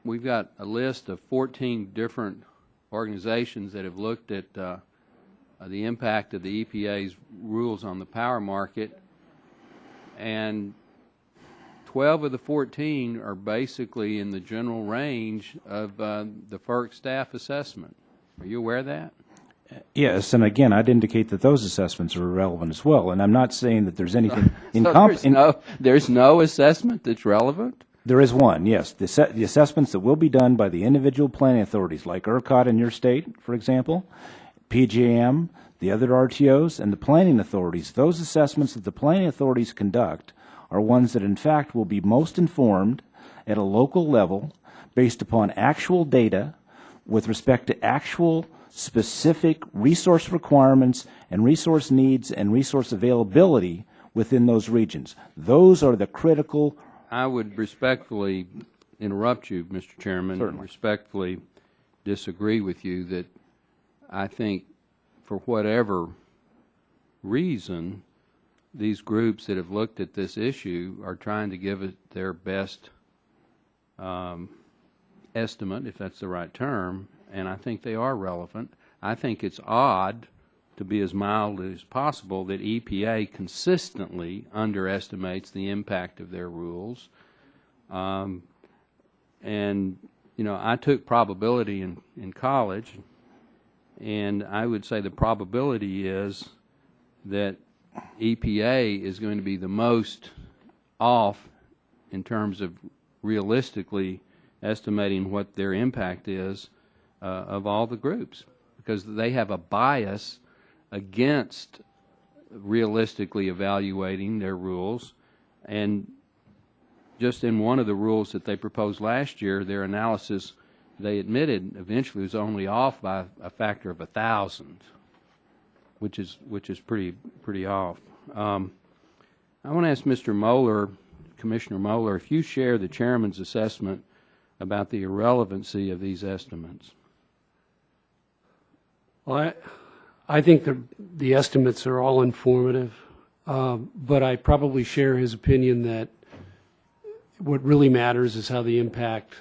we've got a list of 14 different organizations that have looked at the impact of the EPA's rules on the power market, and 12 of the 14 are basically in the general range of the FERC staff assessment. Are you aware of that? Yes, and again, I'd indicate that those assessments are irrelevant as well, and I'm not saying that there's anything... there's no assessment that's relevant? There is one, yes. The assessments that will be done by the individual planning authorities, like ERCOT in your state, for example, PJM, the other RTOs, and the planning authorities, those assessments that the planning authorities conduct are ones that in fact will be most informed at a local level based upon actual data with respect to actual specific resource requirements and resource needs and resource availability within those regions. Those are the critical... I would respectfully interrupt you, Mr. Chairman. Certainly. Respectfully disagree with you that I think for whatever reason, these groups that have looked at this issue are trying to give it their best estimate, if that's the right term, and I think they are relevant. I think it's odd, to be as mild as possible, that EPA consistently underestimates the impact of their rules. And, you know, I took probability in college, and I would say the probability is that EPA is going to be the most off in terms of realistically estimating what their impact is of all the groups, because they have a bias against realistically evaluating their rules. And just in one of the rules that they proposed last year, their analysis, they admitted eventually was only off by a factor of 1,000. which is pretty off. I want to ask Mr. Moeller, Commissioner Moeller, if you share the chairman's assessment about the irrelevancy of these estimates. Well, I think the estimates are all informative, but I probably share his opinion that what really matters is how they impact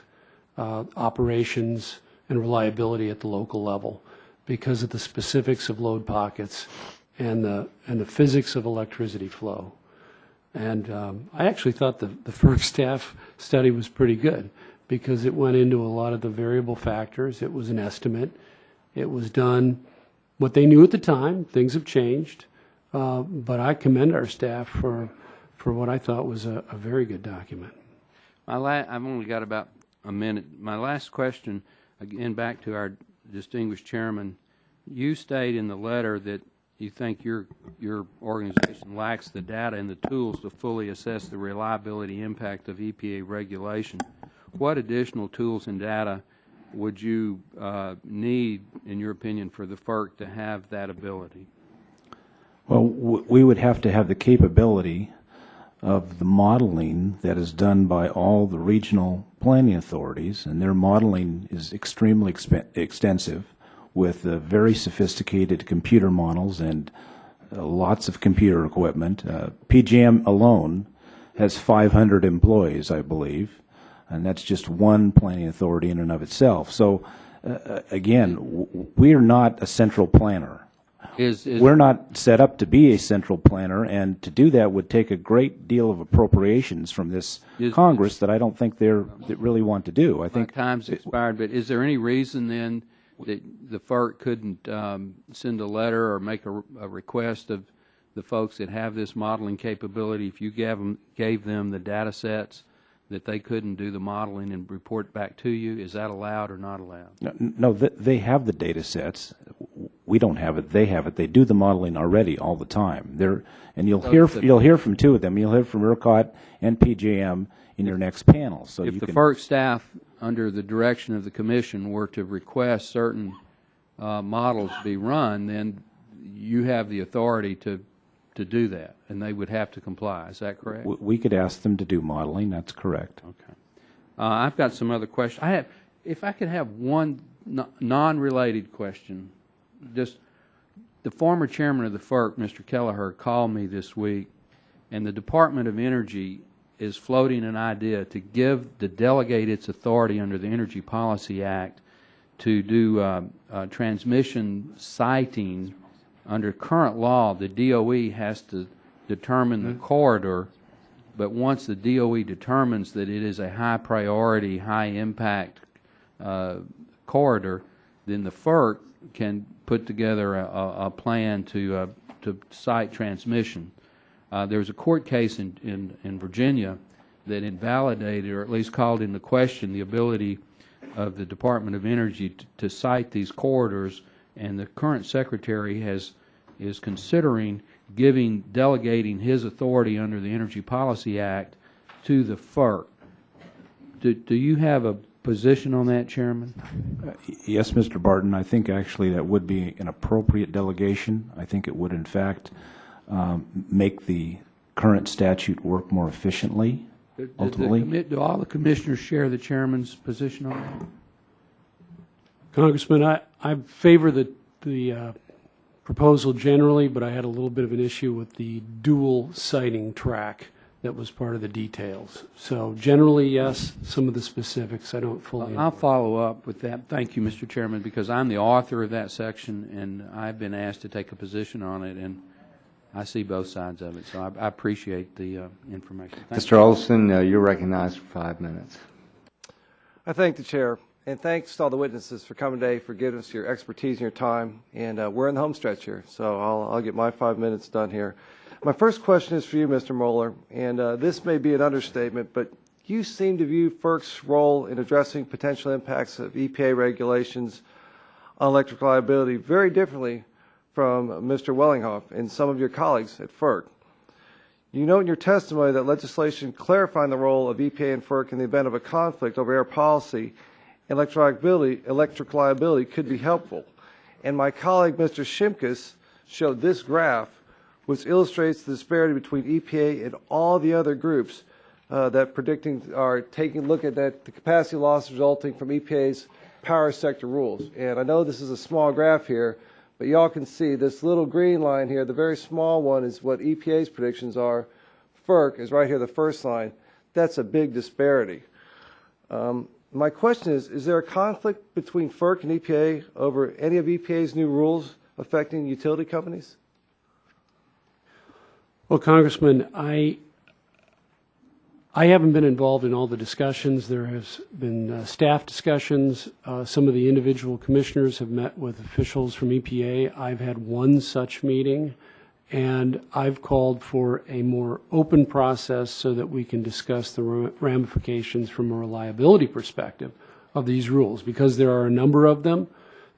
operations and reliability at the local level, because of the specifics of load pockets and the physics of electricity flow. And I actually thought the FERC staff study was pretty good, because it went into a lot of the variable factors. It was an estimate. It was done what they knew at the time. Things have changed, but I commend our staff for what I thought was a very good document. I've only got about a minute. My last question, again back to our distinguished chairman. You state in the letter that you think your organization lacks the data and the tools to fully assess the reliability impact of EPA regulation. What additional tools and data would you need, in your opinion, for the FERC to have that ability? Well, we would have to have the capability of the modeling that is done by all the regional planning authorities, and their modeling is extremely extensive, with very sophisticated computer models and lots of computer equipment. PJM alone has 500 employees, I believe, and that's just one planning authority in and of itself. So, again, we are not a central planner. We're not set up to be a central planner, and to do that would take a great deal of appropriations from this Congress that I don't think they really want to do. I think time's expired, but is there any reason then that the FERC couldn't send a letter or make a request of the folks that have this modeling capability? If you gave them the data sets, that they couldn't do the modeling and report back to you? Is that allowed or not allowed? No, they have the data sets. We don't have it. They have it. They do the modeling already all the time. You'll hear from two of them. You'll hear from ERCOT and PJM in your next panel. So if the FERC staff, under the direction of the Commission, were to request certain models be run, then you have the authority to do that, and they would have to comply. Is that correct? We could ask them to do modeling. That's correct. Okay. I've got some other questions. If I could have one non-related question. Just the former chairman of the FERC, Mr. Kelleher, called me this week, and the Department of Energy is floating an idea to delegate its authority under the Energy Policy Act to do transmission siting. Under current law, the DOE has to determine the corridor, but once the DOE determines that it is a high priority, high impact corridor, then the FERC can put together a plan to site transmission. There was a court case in Virginia that invalidated, or at least called into question, the ability of the Department of Energy to site these corridors, and the current secretary is considering delegating his authority under the Energy Policy Act to the FERC. Do you have a position on that, Chairman? Yes, Mr. Barton. I think actually that would be an appropriate delegation. I think it would, in fact, make the current statute work more efficiently, ultimately. Do all the commissioners share the Chairman's position on that? Congressman, I favor the proposal generally, but I had a little bit of an issue with the dual siting track that was part of the details. So generally, yes. Some of the specifics I don't fully I'll follow up with that. Thank you, Mr. Chairman, because I'm the author of that section, and I've been asked to take a position on it, and I see both sides of it. So I appreciate the information. Mr. Olson, you're recognized for 5 minutes. I thank the chair, and thanks to all the witnesses for coming today, for giving us your expertise and your time. And we're in the home stretch here, so I'll get my 5 minutes done here. My first question is for you, Mr. Moeller, and this may be an understatement, but you seem to view FERC's role in addressing potential impacts of EPA regulations on electric liability very differently from Mr. Wellinghoff and some of your colleagues at FERC. You note in your testimony that legislation clarifying the role of EPA and FERC in the event of a conflict over air policy and electric liability could be helpful. And my colleague, Mr. Shimkus, showed this graph, which illustrates the disparity between EPA and all the other groups that are taking a look at the capacity loss resulting from EPA's power sector rules. And I know this is a small graph here, but y'all can see this little green line here, the very small one is what EPA's predictions are. FERC is right here, the first line. That's a big disparity. My question is there a conflict between FERC and EPA over any of EPA's new rules affecting utility companies? Well, Congressman, I haven't been involved in all the discussions. There has been staff discussions. Some of the individual commissioners have met with officials from EPA. I've had one such meeting, and I've called for a more open process so that we can discuss the ramifications from a reliability perspective of these rules. Because there are a number of them,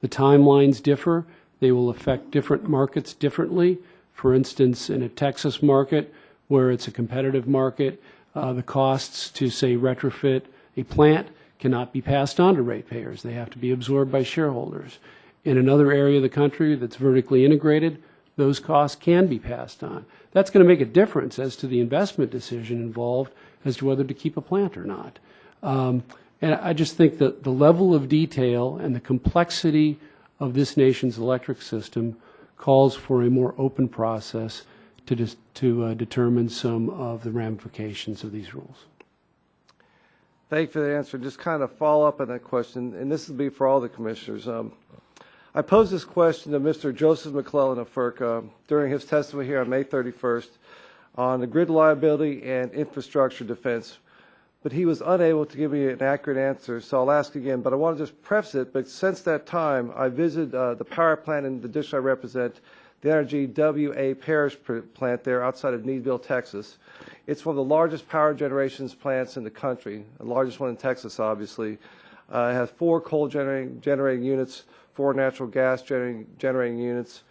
the timelines differ. They will affect different markets differently. For instance, in a Texas market where it's a competitive market, the costs to, say, retrofit a plant cannot be passed on to ratepayers. They have to be absorbed by shareholders. In another area of the country that's vertically integrated, those costs can be passed on. That's going to make a difference as to the investment decision involved as to whether to keep a plant or not. And I just think that the level of detail and the complexity of this nation's electric system calls for a more open process to determine some of the ramifications of these rules. Thank you for the answer. Just kind of follow up on that question, and this will be for all the commissioners. I posed this question to Mr. Joseph McClellan of FERC during his testimony here on May 31st on the grid reliability and infrastructure defense, but he was unable to give me an accurate answer, so I'll ask again. But I want to just preface it, but since that time, I visited the power plant in the district I represent, the Energy WA Parish plant there outside of Needville, Texas. It's one of the largest power generations plants in the country, the largest one in Texas, obviously. It has 4 coal generating units, 4 natural gas generating units.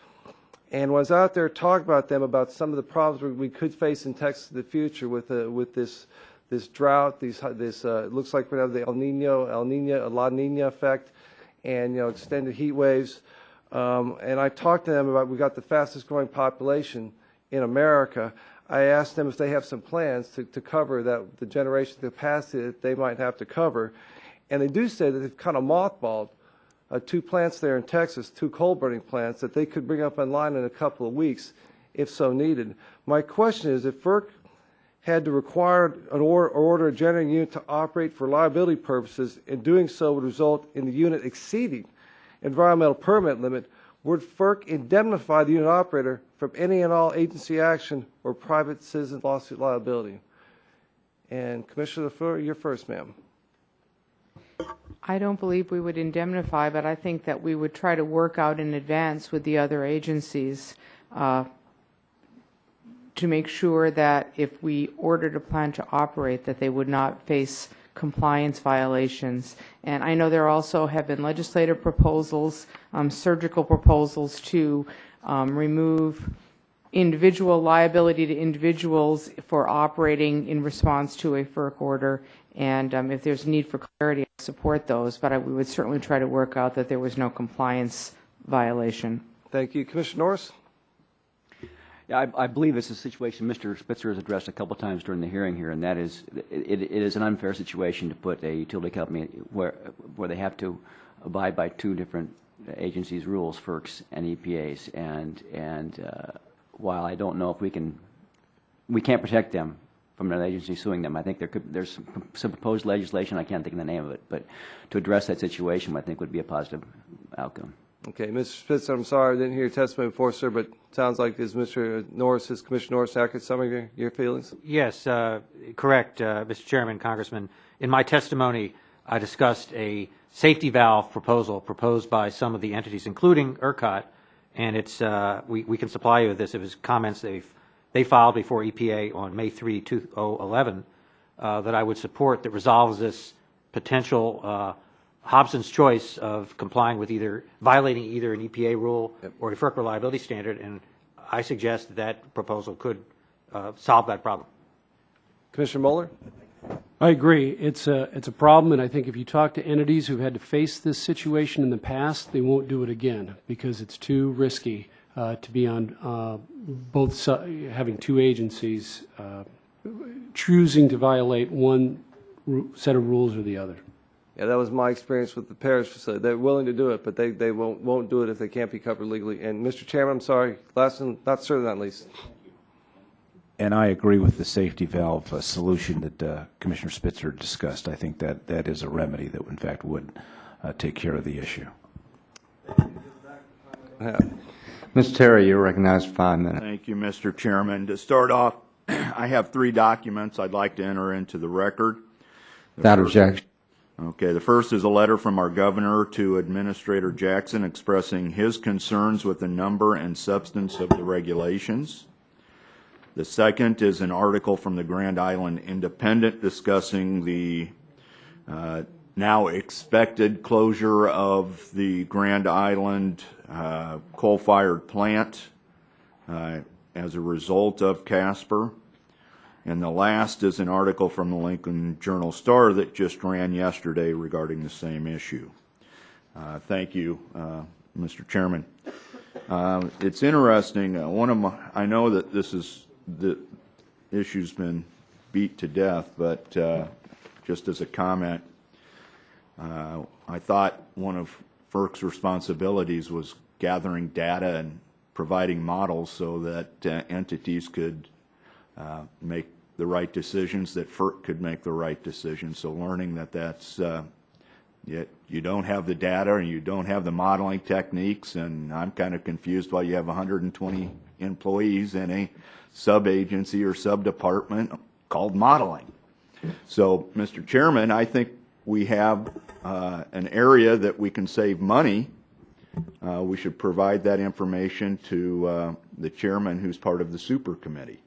And when I was out there talking about them, about some of the problems we could face in Texas in the future with this drought, it looks like we have the La Nina effect, and extended heat waves. And I talked to them about we got the fastest growing population in America. I asked them if they have some plans to cover the generation capacity that they might have to cover. And they do say that they've kind of mothballed 2 plants there in Texas, 2 coal burning plants that they could bring up online in a couple of weeks if so needed. My question is, if FERC had to require or order a generating unit to operate for reliability purposes, and doing so would result in the unit exceeding environmental permit limit, would FERC indemnify the unit operator from any and all agency action or private citizen lawsuit liability? And Commissioner LaFleur, you're first, ma'am. I don't believe we would indemnify, but I think that we would try to work out in advance with the other agencies to make sure that if we ordered a plant to operate, that they would not face compliance violations. And I know there also have been legislative proposals, surgical proposals to remove individual liability to individuals for operating in response to a FERC order. And if there's a need for clarity, I support those, but we would certainly try to work out that there was no compliance violation. Thank you. Commissioner Norris? Yeah, I believe this is a situation Mr. Spitzer has addressed a couple times during the hearing here, and that is it is an unfair situation to put a utility company where they have to abide by 2 different agencies' rules, FERC's and EPA's, and while I don't know if we can't protect them from an agency suing them. I think there's some proposed legislation, I can't think of the name of it, but to address that situation I think would be a positive outcome. Okay, Mr. Spitzer, I'm sorry I didn't hear your testimony before, sir, but it sounds like Commissioner Norris accurate some of your feelings? Yes, correct, Mr. Chairman, Congressman. In my testimony, I discussed a safety valve proposal proposed by some of the entities, including ERCOT, and it's we can supply you with this. It was comments they filed before EPA on May 3, 2011, that I would support, that resolves this potential Hobson's choice of complying with violating either an EPA rule or a FERC reliability standard, and I suggest that proposal could solve that problem. Commissioner Mueller? I agree. It's a problem, and I think if you talk to entities who've had to face this situation in the past, they won't do it again because it's too risky. to be on having two agencies choosing to violate one set of rules or the other. Yeah, that was my experience with the parish facility. They're willing to do it, but they won't do it if they can't be covered legally. And Mr. Chairman, I'm sorry, last and not certainly not least. And I agree with the safety valve solution that Commissioner Spitzer discussed. I think that is a remedy that, in fact, would take care of the issue. Mr. Terry, you're recognized for 5 minutes. Thank you, Mr. Chairman. To start off, I have 3 documents I'd like to enter into the record. Without objection. Okay, the first is a letter from our governor to Administrator Jackson expressing his concerns with the number and substance of the regulations. The second is an article from the Grand Island Independent discussing the now expected closure of the Grand Island coal-fired plant as a result of Casper. And the last is an article from the Lincoln Journal-Star that just ran yesterday regarding the same issue. Thank you, Mr. Chairman. It's interesting. I know that the issue's been beat to death, but just as a comment, I thought one of FERC's responsibilities was gathering data and providing models so that entities could make the right decisions, that FERC could make the right decisions. So learning that's you don't have the data and you don't have the modeling techniques, and I'm kind of confused why you have 120 employees in a sub-agency or sub-department called modeling. So, Mr. Chairman, I think we have an area that we can save money. We should provide that information to the chairman who's part of the super committee.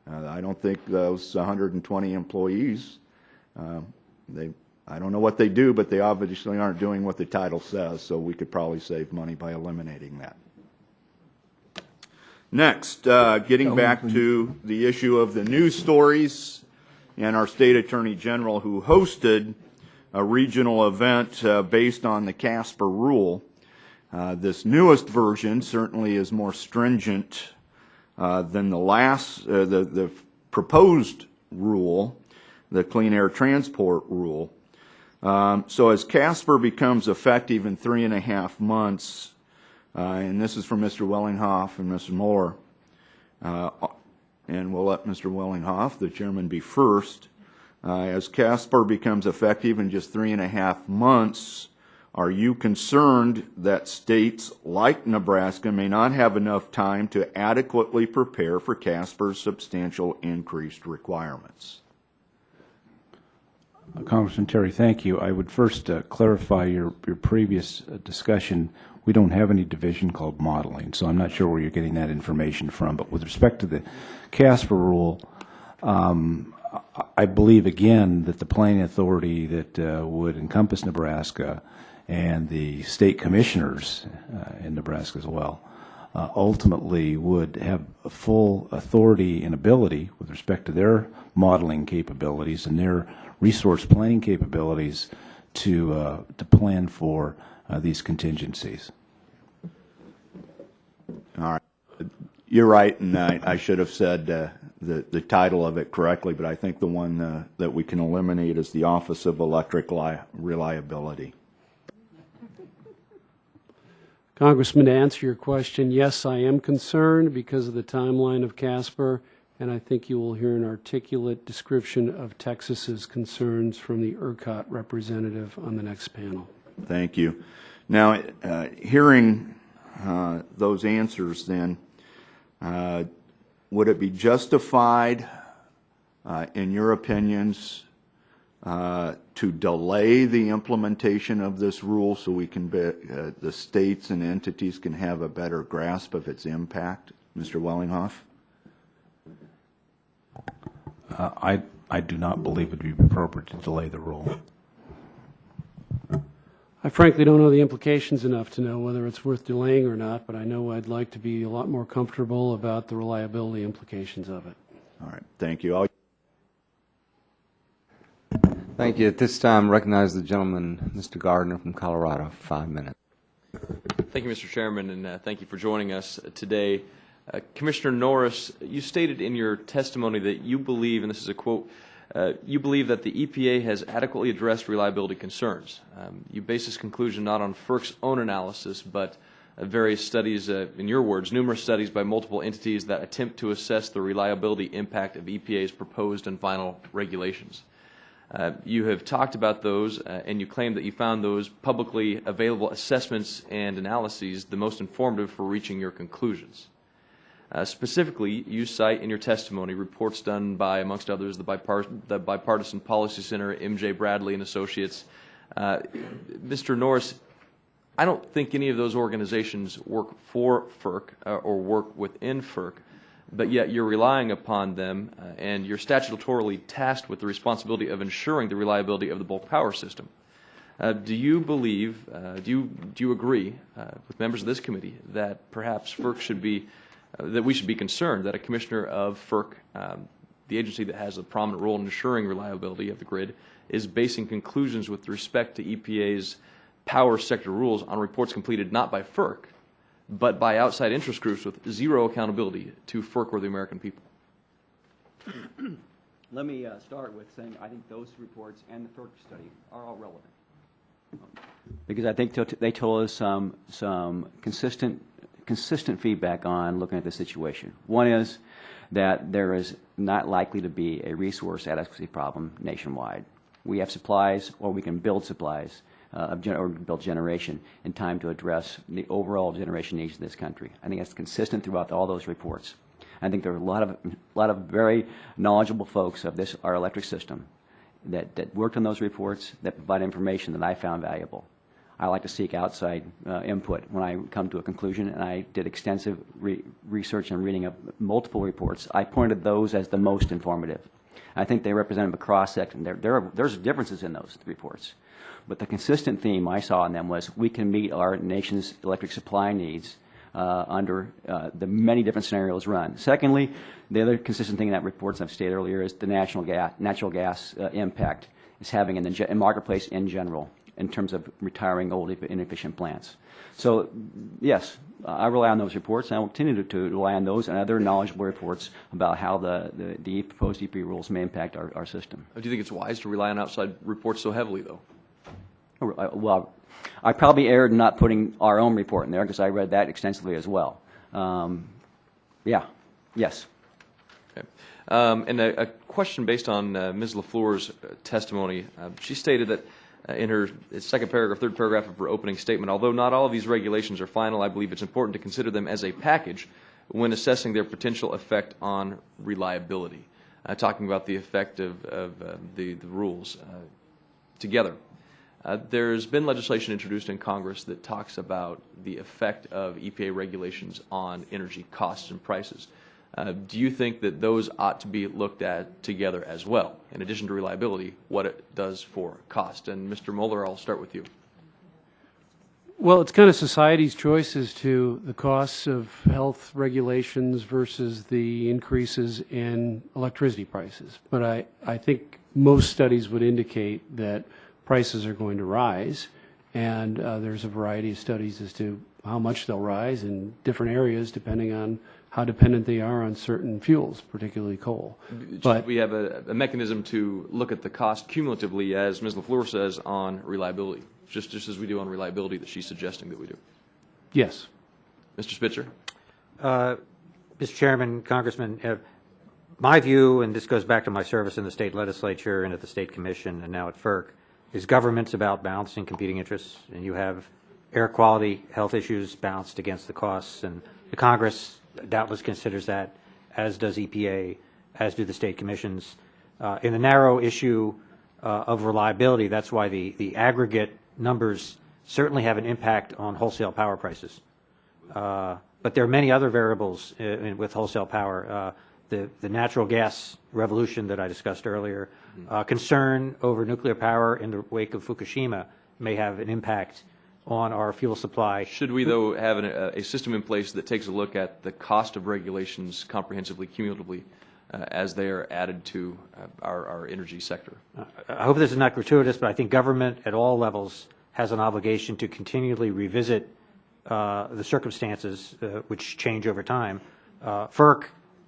I don't think those 120 employees, I don't know what they do, but they obviously aren't doing what the title says, so we could probably save money by eliminating that. Next, getting back to the issue of the news stories and our state attorney general who hosted a regional event based on the Casper rule. This newest version certainly is more stringent than the last, the proposed rule, the Clean Air Transport rule. So as Casper becomes effective in 3.5 months, and this is from Mr. Wellinghoff and Mr. Moore, and we'll let Mr. Wellinghoff, the chairman, be first. As Casper becomes effective in just 3.5 months, are you concerned that states like Nebraska may not have enough time to adequately prepare for Casper's substantial increased requirements? Congressman Terry, thank you. I would first clarify your previous discussion. We don't have any division called modeling, so I'm not sure where you're getting that information from. But with respect to the Casper rule, I believe, again, that the planning authority that would encompass Nebraska and the state commissioners in Nebraska as well ultimately would have full authority and ability with respect to their modeling capabilities and their resource planning capabilities to plan for these contingencies. All right. You're right, and I should have said the title of it correctly, but I think the one that we can eliminate is the Office of Electric Reliability. Congressman, to answer your question, yes, I am concerned because of the timeline of Casper, and I think you will hear an articulate description of Texas's concerns from the ERCOT representative on the next panel. Thank you. Now, hearing those answers then, would it be justified, in your opinions, to delay the implementation of this rule so we can the states and entities can have a better grasp of its impact? Mr. Wellinghoff? I do not believe it would be appropriate to delay the rule. I frankly don't know the implications enough to know whether it's worth delaying or not, but I know I'd like to be a lot more comfortable about the reliability implications of it. All right. Thank you. Thank you. At this time, recognize the gentleman, Mr. Gardner from Colorado, for 5 minutes. Thank you, Mr. Chairman, and thank you for joining us today. Commissioner Norris, you stated in your testimony that you believe, and this is a quote, you believe that the EPA has adequately addressed reliability concerns. You base this conclusion not on FERC's own analysis, but various studies, in your words, numerous studies by multiple entities that attempt to assess the reliability impact of EPA's proposed and final regulations. You have talked about those, and you claim that you found those publicly available assessments and analyses the most informative for reaching your conclusions. Specifically, you cite in your testimony reports done by, amongst others, the Bipartisan Policy Center, M.J. Bradley and Associates. Mr. Norris, I don't think any of those organizations work for FERC or work within FERC, but yet you're relying upon them, and you're statutorily tasked with the responsibility of ensuring the reliability of the bulk power system. Do you believe, do you agree with members of this committee that perhaps FERC should be, that we should be concerned that a commissioner of FERC, the agency that has a prominent role in ensuring reliability of the grid, is basing conclusions with respect to EPA's power sector rules on reports completed not by FERC, but by outside interest groups with zero accountability to FERC or the American people? Let me start with saying I think those reports and the FERC study are all relevant. Because I think they told us some consistent feedback on looking at the situation. One is that there is not likely to be a resource adequacy problem nationwide. We have supplies, or we can build supplies, or build generation in time to address the overall generation needs of this country. I think that's consistent throughout all those reports. I think there are a lot of very knowledgeable folks of our electric system that worked on those reports, that provide information that I found valuable. I like to seek outside input when I come to a conclusion, and I did extensive research and reading of multiple reports. I pointed those as the most informative. I think they represent a cross-section. There's differences in those reports. But the consistent theme I saw in them was we can meet our nation's electric supply needs under the many different scenarios run. Secondly, the other consistent thing in that report, as I've stated earlier, is the natural gas impact it's having in the marketplace in general in terms of retiring old inefficient plants. So, yes, I rely on those reports, and I will continue to rely on those and other knowledgeable reports about how the proposed EPA rules may impact our system. Do you think it's wise to rely on outside reports so heavily, though? Well, I probably erred in not putting our own report in there because I read that extensively as well. Yeah, yes. Okay. And a question based on Ms. LaFleur's testimony. She stated that in her third paragraph of her opening statement, although not all of these regulations are final, I believe it's important to consider them as a package when assessing their potential effect on reliability, talking about the effect of the rules together. There's been legislation introduced in Congress that talks about the effect of EPA regulations on energy costs and prices. Do you think that those ought to be looked at together as well, in addition to reliability, what it does for cost? And Mr. Mueller, I'll start with you. Well, it's kind of society's choice as to the costs of health regulations versus the increases in electricity prices. But I think most studies would indicate that prices are going to rise, and there's a variety of studies as to how much they'll rise in different areas depending on how dependent they are on certain fuels, particularly coal. But we have a mechanism to look at the cost cumulatively, as Ms. LaFleur says, on reliability, just as we do on reliability that she's suggesting that we do. Yes. Mr. Spitzer? Mr. Chairman, Congressman, my view, and this goes back to my service in the state legislature and at the state commission and now at FERC, is government's about balancing competing interests, and you have air quality, health issues balanced against the costs, and the Congress doubtless considers that, as does EPA, as do the state commissions. In the narrow issue of reliability, that's why the aggregate numbers certainly have an impact on wholesale power prices. But there are many other variables with wholesale power. The natural gas revolution that I discussed earlier, concern over nuclear power in the wake of Fukushima may have an impact on our fuel supply. Should we, though, have a system in place that takes a look at the cost of regulations comprehensively, cumulatively, as they are added to our energy sector? I hope this is not gratuitous, but I think government at all levels has an obligation to continually revisit the circumstances which change over time, FERC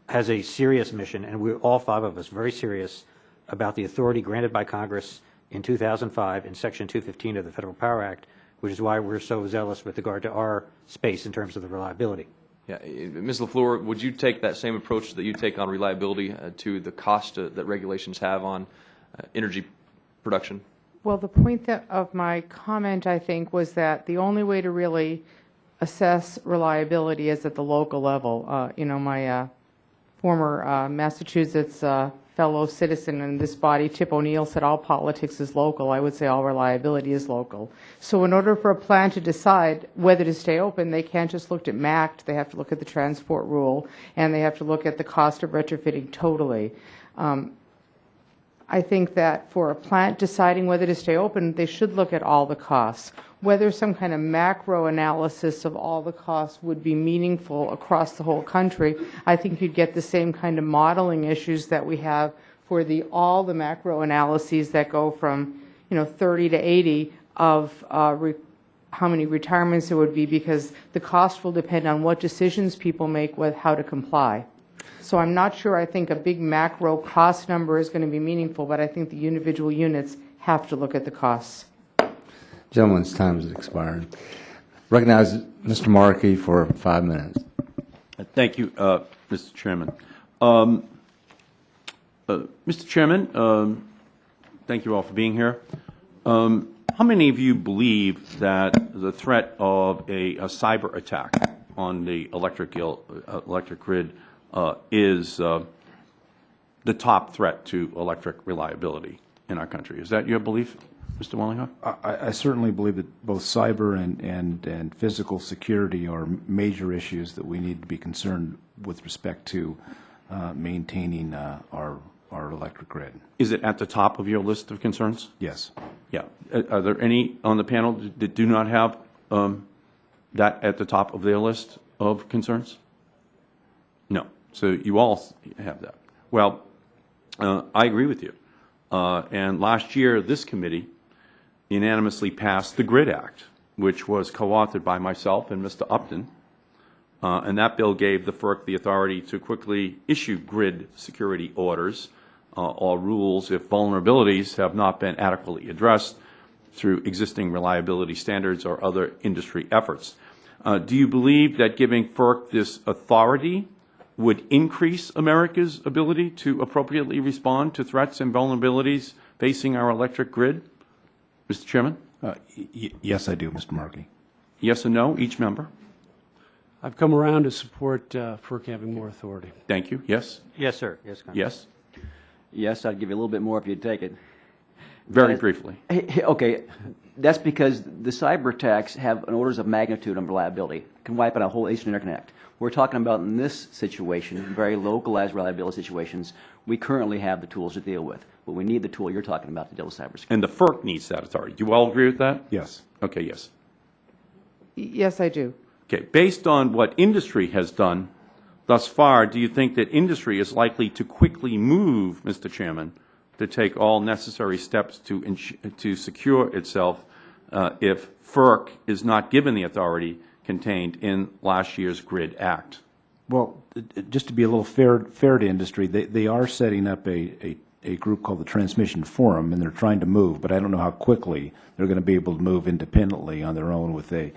has a serious mission, and we're all five of us very serious about the authority granted by Congress in 2005 in Section 215 of the Federal Power Act, which is why we're so zealous with regard to our space in terms of the reliability. Yeah, Ms. LaFleur, would you take that same approach that you take on reliability to the cost that regulations have on energy production? Well, the point of my comment, I think, was that the only way to really assess reliability is at the local level. You know, my former Massachusetts fellow citizen in this body, Tip O'Neill, said all politics is local. I would say all reliability is local. So in order for a plan to decide whether to stay open, they can't just look at MACT. They have to look at the transport rule, and they have to look at the cost of retrofitting totally. I think that for a plant deciding whether to stay open, they should look at all the costs. Whether some kind of macro analysis of all the costs would be meaningful across the whole country, I think you'd get the same kind of modeling issues that we have for all the macro analyses that go from 30 to 80 of how many retirements there would be, because the cost will depend on what decisions people make with how to comply. So I'm not sure I think a big macro cost number is going to be meaningful, but I think the individual units have to look at the costs. Gentleman's time has expired. Recognize Mr. Markey for 5 minutes. Thank you, Mr. Chairman. Mr. Chairman, thank you all for being here. How many of you believe that the threat of a cyber attack on the electric grid is the top threat to electric reliability in our country? Is that your belief, Mr. Wellinghoff? I certainly believe that both cyber and physical security are major issues that we need to be concerned with respect to maintaining our electric grid. Is it at the top of your list of concerns? Yes. Yeah. Are there any on the panel that do not have that at the top of their list of concerns? No. So you all have that. Well, I agree with you. And last year, this committee unanimously passed the GRID Act, which was co-authored by myself and Mr. Upton. And that bill gave the FERC the authority to quickly issue grid security orders or rules if vulnerabilities have not been adequately addressed through existing reliability standards or other industry efforts. Do you believe that giving FERC this authority would increase America's ability to appropriately respond to threats and vulnerabilities facing our electric grid? Mr. Chairman? Yes, I do, Mr. Markey. Yes or no, each member? I've come around to support FERC having more authority. Thank you. Yes? Yes, sir. Yes, Congressman. Yes? Yes, I'd give you a little bit more if you'd take it. Very briefly. Okay, that's because the cyber attacks have an orders of magnitude on reliability, can wipe out a whole Eastern Interconnect. We're talking about in this situation, very localized reliability situations, we currently have the tools to deal with, but we need the tool you're talking about to deal with cybersecurity. And the FERC needs that authority. Do you all agree with that? Yes. Okay, yes. Yes, I do. Okay, based on what industry has done thus far, do you think that industry is likely to quickly move, Mr. Chairman, to take all necessary steps to secure itself if FERC is not given the authority contained in last year's GRID Act? Well, just to be a little fair to industry, they are setting up a group called the Transmission Forum, and they're trying to move, but I don't know how quickly they're going to be able to move independently on their own with a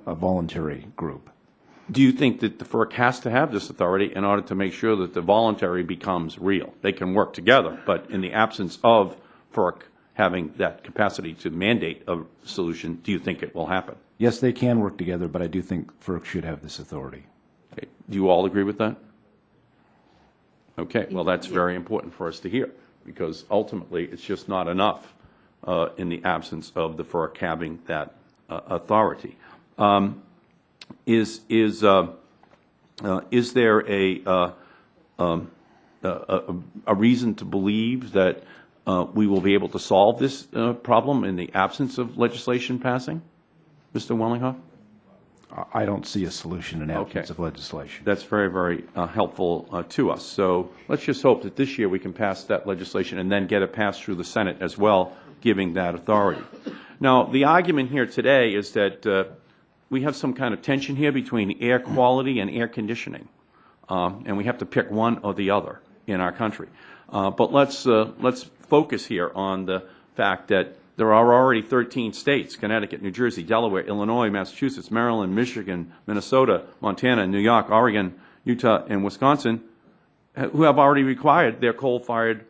voluntary group. Do you think that the FERC has to have this authority in order to make sure that the voluntary becomes real? They can work together, but in the absence of FERC having that capacity to mandate a solution, do you think it will happen? Yes, they can work together, but I do think FERC should have this authority. Okay. Do you all agree with that? Okay, well, that's very important for us to hear, because ultimately it's just not enough in the absence of the FERC having that authority. Is there a reason to believe that we will be able to solve this problem in the absence of legislation passing, Mr. Wellinghoff? I don't see a solution in absence of legislation. That's very, very helpful to us. So let's just hope that this year we can pass that legislation and then get it passed through the Senate as well, giving that authority. Now, the argument here today is that we have some kind of tension here between air quality and air conditioning, and we have to pick one or the other in our country. But let's focus here on the fact that there are already 13 states, Connecticut, New Jersey, Delaware, Illinois, Massachusetts, Maryland, Michigan, Minnesota, Montana, New York, Oregon, Utah, and Wisconsin, who have already required their coal-fired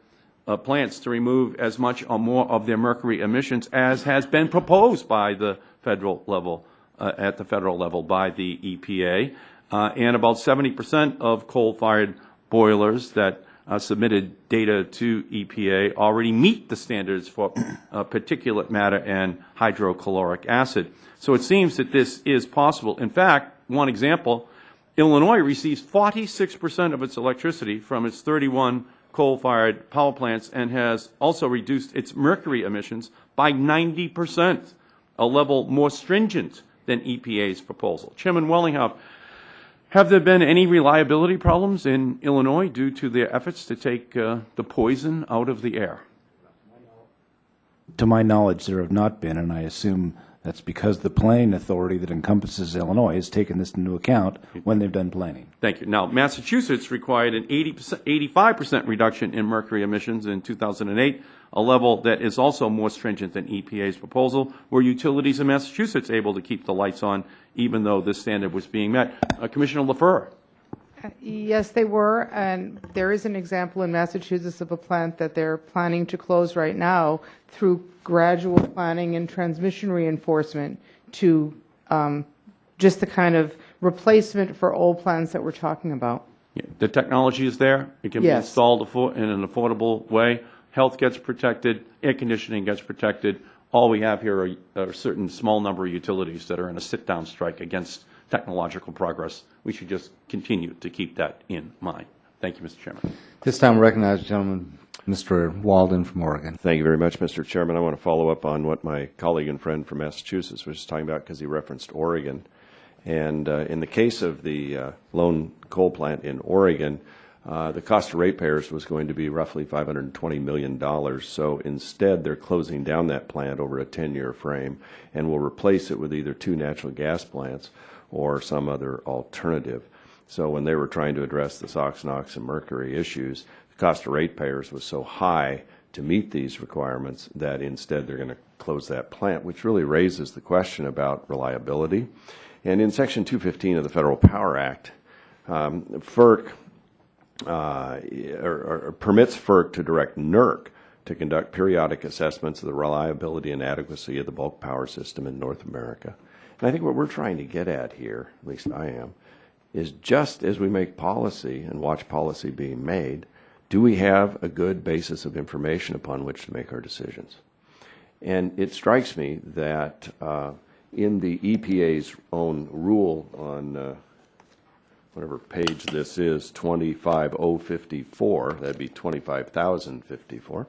plants to remove as much or more of their mercury emissions as has been proposed by the federal level, at the federal level by the EPA. And about 70% of coal-fired boilers that submitted data to EPA already meet the standards for particulate matter and hydrochloric acid. So it seems that this is possible. In fact, one example, Illinois receives 46% of its electricity from its 31 coal-fired power plants and has also reduced its mercury emissions by 90%, a level more stringent than EPA's proposal. Chairman Wellinghoff, have there been any reliability problems in Illinois due to their efforts to take the poison out of the air? To my knowledge, there have not been, and I assume that's because the planning authority that encompasses Illinois has taken this into account when they've done planning. Thank you. Now, Massachusetts required an 85% reduction in mercury emissions in 2008, a level that is also more stringent than EPA's proposal. Were utilities in Massachusetts able to keep the lights on even though this standard was being met? Commissioner LaFleur. Yes, they were, and there is an example in Massachusetts of a plant that they're planning to close right now through gradual planning and transmission reinforcement to just the kind of replacement for old plants that we're talking about. Yeah, the technology is there. It can be installed in an affordable way. Health gets protected. Air conditioning gets protected. All we have here are a certain small number of utilities that are in a sit-down strike against technological progress. We should just continue to keep that in mind. Thank you, Mr. Chairman. This time I recognize the gentleman, Mr. Walden from Oregon. Thank you very much, Mr. Chairman. I want to follow up on what my colleague and friend from Massachusetts was talking about because he referenced Oregon. And in the case of the lone coal plant in Oregon, the cost to ratepayers was going to be roughly $520 million. So instead, they're closing down that plant over a 10-year frame and will replace it with either 2 natural gas plants or some other alternative. So when they were trying to address the SOx, NOx, and mercury issues, the cost to ratepayers was so high to meet these requirements that instead they're going to close that plant, which really raises the question about reliability. And in Section 215 of the Federal Power Act, FERC permits FERC to direct NERC to conduct periodic assessments of the reliability and adequacy of the bulk power system in North America. And I think what we're trying to get at here, at least I am, is just as we make policy and watch policy being made, do we have a good basis of information upon which to make our decisions? And it strikes me that in the EPA's own rule on whatever page this is, 25054, that'd be 25,054,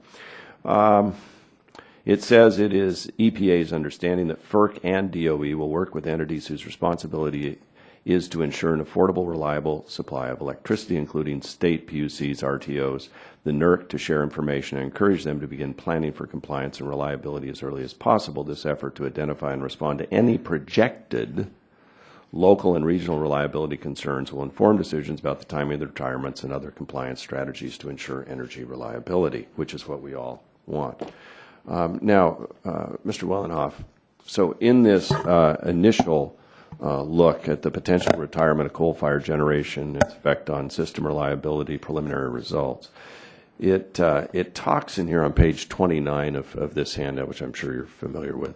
it says it is EPA's understanding that FERC and DOE will work with entities whose responsibility is to ensure an affordable, reliable supply of electricity, including state PUCs, RTOs, the NERC to share information and encourage them to begin planning for compliance and reliability as early as possible. This effort to identify and respond to any projected local and regional reliability concerns will inform decisions about the timing of the retirements and other compliance strategies to ensure energy reliability, which is what we all want. Now, Mr. Wellenhoff, so in this initial look at the potential retirement of coal-fired generation, its effect on system reliability, preliminary results, it talks in here on page 29 of this handout, which I'm sure you're familiar with,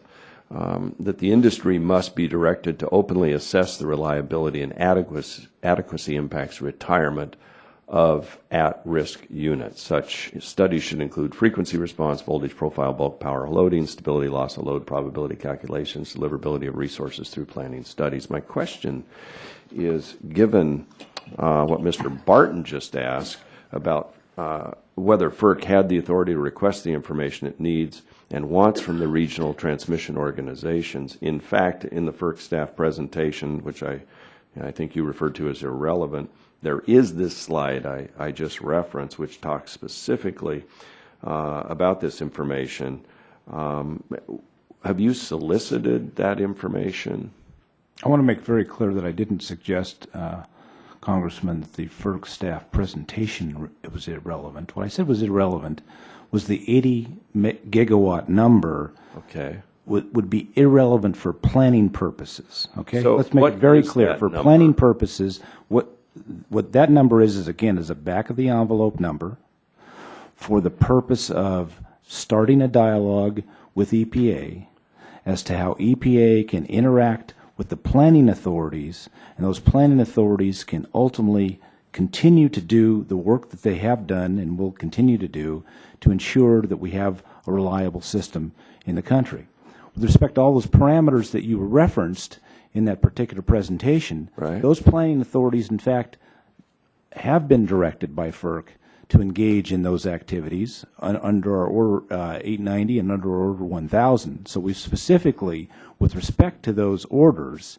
that the industry must be directed to openly assess the reliability and adequacy impacts of retirement of at-risk units. Such studies should include frequency response, voltage profile, bulk power loading, stability, loss of load, probability calculations, deliverability of resources through planning studies. My question is, given what Mr. Barton just asked about whether FERC had the authority to request the information it needs and wants from the regional transmission organizations. In fact, in the FERC staff presentation, which I think you referred to as irrelevant, there is this slide I just referenced, which talks specifically about this information. Have you solicited that information? I want to make very clear that I didn't suggest, Congressman, that the FERC staff presentation was irrelevant. What I said was irrelevant was the 80 gigawatt number would be irrelevant for planning purposes. Okay, So let's make what it very is clear. that For number? planning purposes, what that number is again is a back of the envelope number for the purpose of starting a dialogue with EPA as to how EPA can interact with the planning authorities, and those planning authorities can ultimately continue to do the work that they have done and will continue to do to ensure that we have a reliable system in the country. With respect to all those parameters that you referenced in that particular presentation, those planning authorities, in fact, have been directed by FERC to engage in those activities under our Order 890 and under Order 1000. So we specifically, with respect to those orders,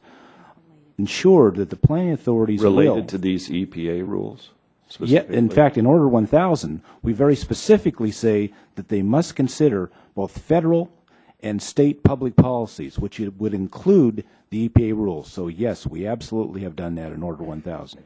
ensured that the planning authorities related to these EPA rules? Yeah, in fact, in Order 1000, we very specifically say that they must consider both federal and state public policies, which would include the EPA rules. So yes, we absolutely have done that in Order 1000.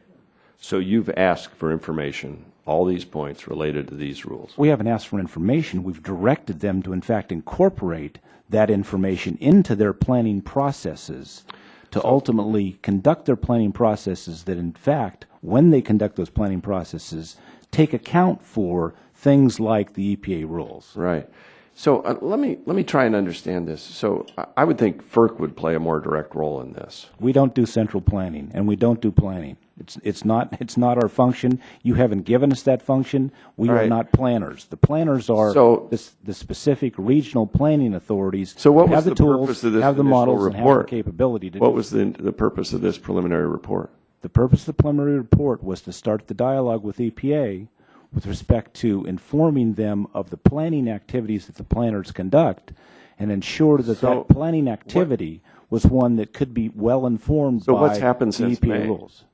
So you've asked for information, all these points related to these rules? We haven't asked for information. We've directed them to, in fact, incorporate that information into their planning processes to ultimately conduct their planning processes that, in fact, when they conduct those planning processes, take account for things like the EPA rules. Right. So let me try and understand this. So I would think FERC would play a more direct role in this. We don't do central planning, and we don't do planning. It's not our function. You haven't given us that function. We are not planners. The planners are the specific regional planning authorities. So what have was the tools, purpose of this have the initial models, report? and have the capability to What do was the purpose of this preliminary report? The purpose of the preliminary report was to start the dialogue with EPA with respect to informing them of the planning activities that the planners conduct and ensure that that planning activity was one that could be well informed by what's happened the since EPA May? rules.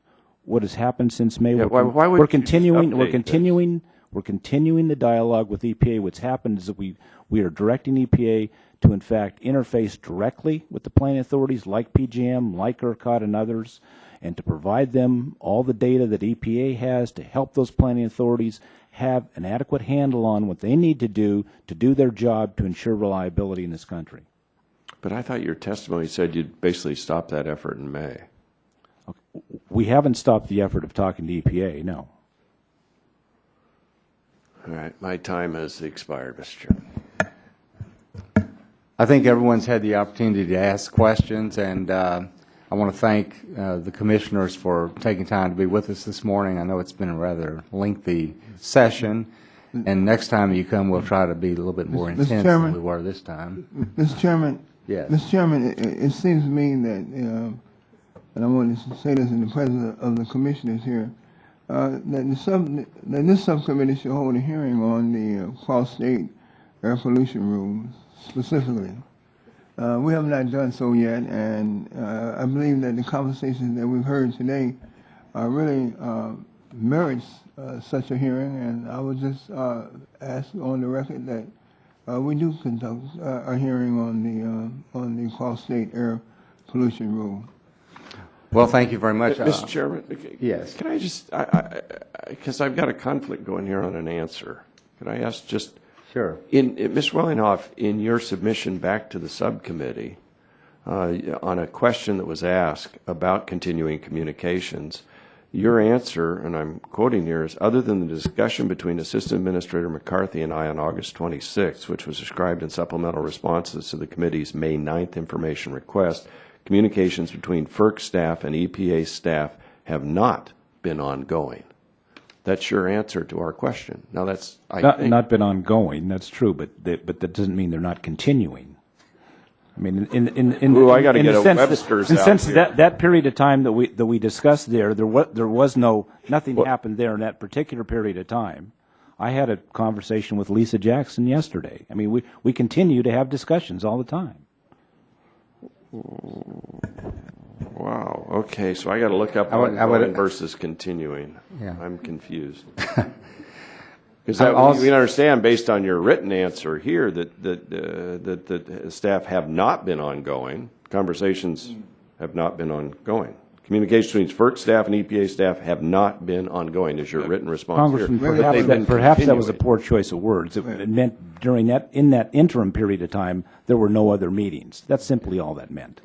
What has happened since May? Yeah, why would we're you continuing. We're update continuing the dialogue with EPA. What's happened is that we are directing EPA to, in fact, interface directly with the planning authorities like PJM, like ERCOT, and others, and to provide them all the data that EPA has to help those planning authorities have an adequate handle on what they need to do their job to ensure reliability in this country. But I thought your testimony said you'd basically stop that effort in May. We haven't stopped the effort of talking to EPA, no. All right, my time has expired, Mr. Chairman. I think everyone's had the opportunity to ask questions, and I want to thank the commissioners for taking time to be with us this morning. I know it's been a rather lengthy session, and next time you come, we'll try to be a little bit more intense than we were this time. Mr. Chairman, yes. Mr. Chairman, it seems to me that, and I want to say this in the presence of the commissioners here, that this subcommittee should hold a hearing on the cross-state air pollution rules specifically. We have not done so yet, and I believe that the conversations that we've heard today really merits such a hearing, and I would just ask on the record that we do conduct a hearing on the cross-state air pollution rule. Well, thank you very much. Mr. Chairman, yes. Can I just, because I've got a conflict going here on an answer. Could I ask just, sure. Ms. Wellinghoff, in your submission back to the subcommittee on a question that was asked about continuing communications, your answer, and I'm quoting here, is other than the discussion between Assistant Administrator McCarthy and I on August 26th, which was described in supplemental responses to the committee's May 9th information request, communications between FERC staff and EPA staff have not been ongoing. That's your answer to our question. Now, that's not been ongoing. That's true, but that doesn't mean they're not continuing. I mean, I got to get a Webster's out since here. that period of time that we discussed there was nothing happened there in that particular period of time. I had a conversation with Lisa Jackson yesterday. I mean, we continue to have discussions all the time. Wow. Okay, so I got to look up ongoing versus continuing. Yeah. I'm confused. Because we understand, based on your written answer here, that the staff have not been ongoing. Conversations have not been ongoing. Communications between FERC staff and EPA staff have not been ongoing, is your written response Congressman, here. perhaps that was a poor choice of words. It meant in that interim period of time, there were no other meetings. That's simply all that meant.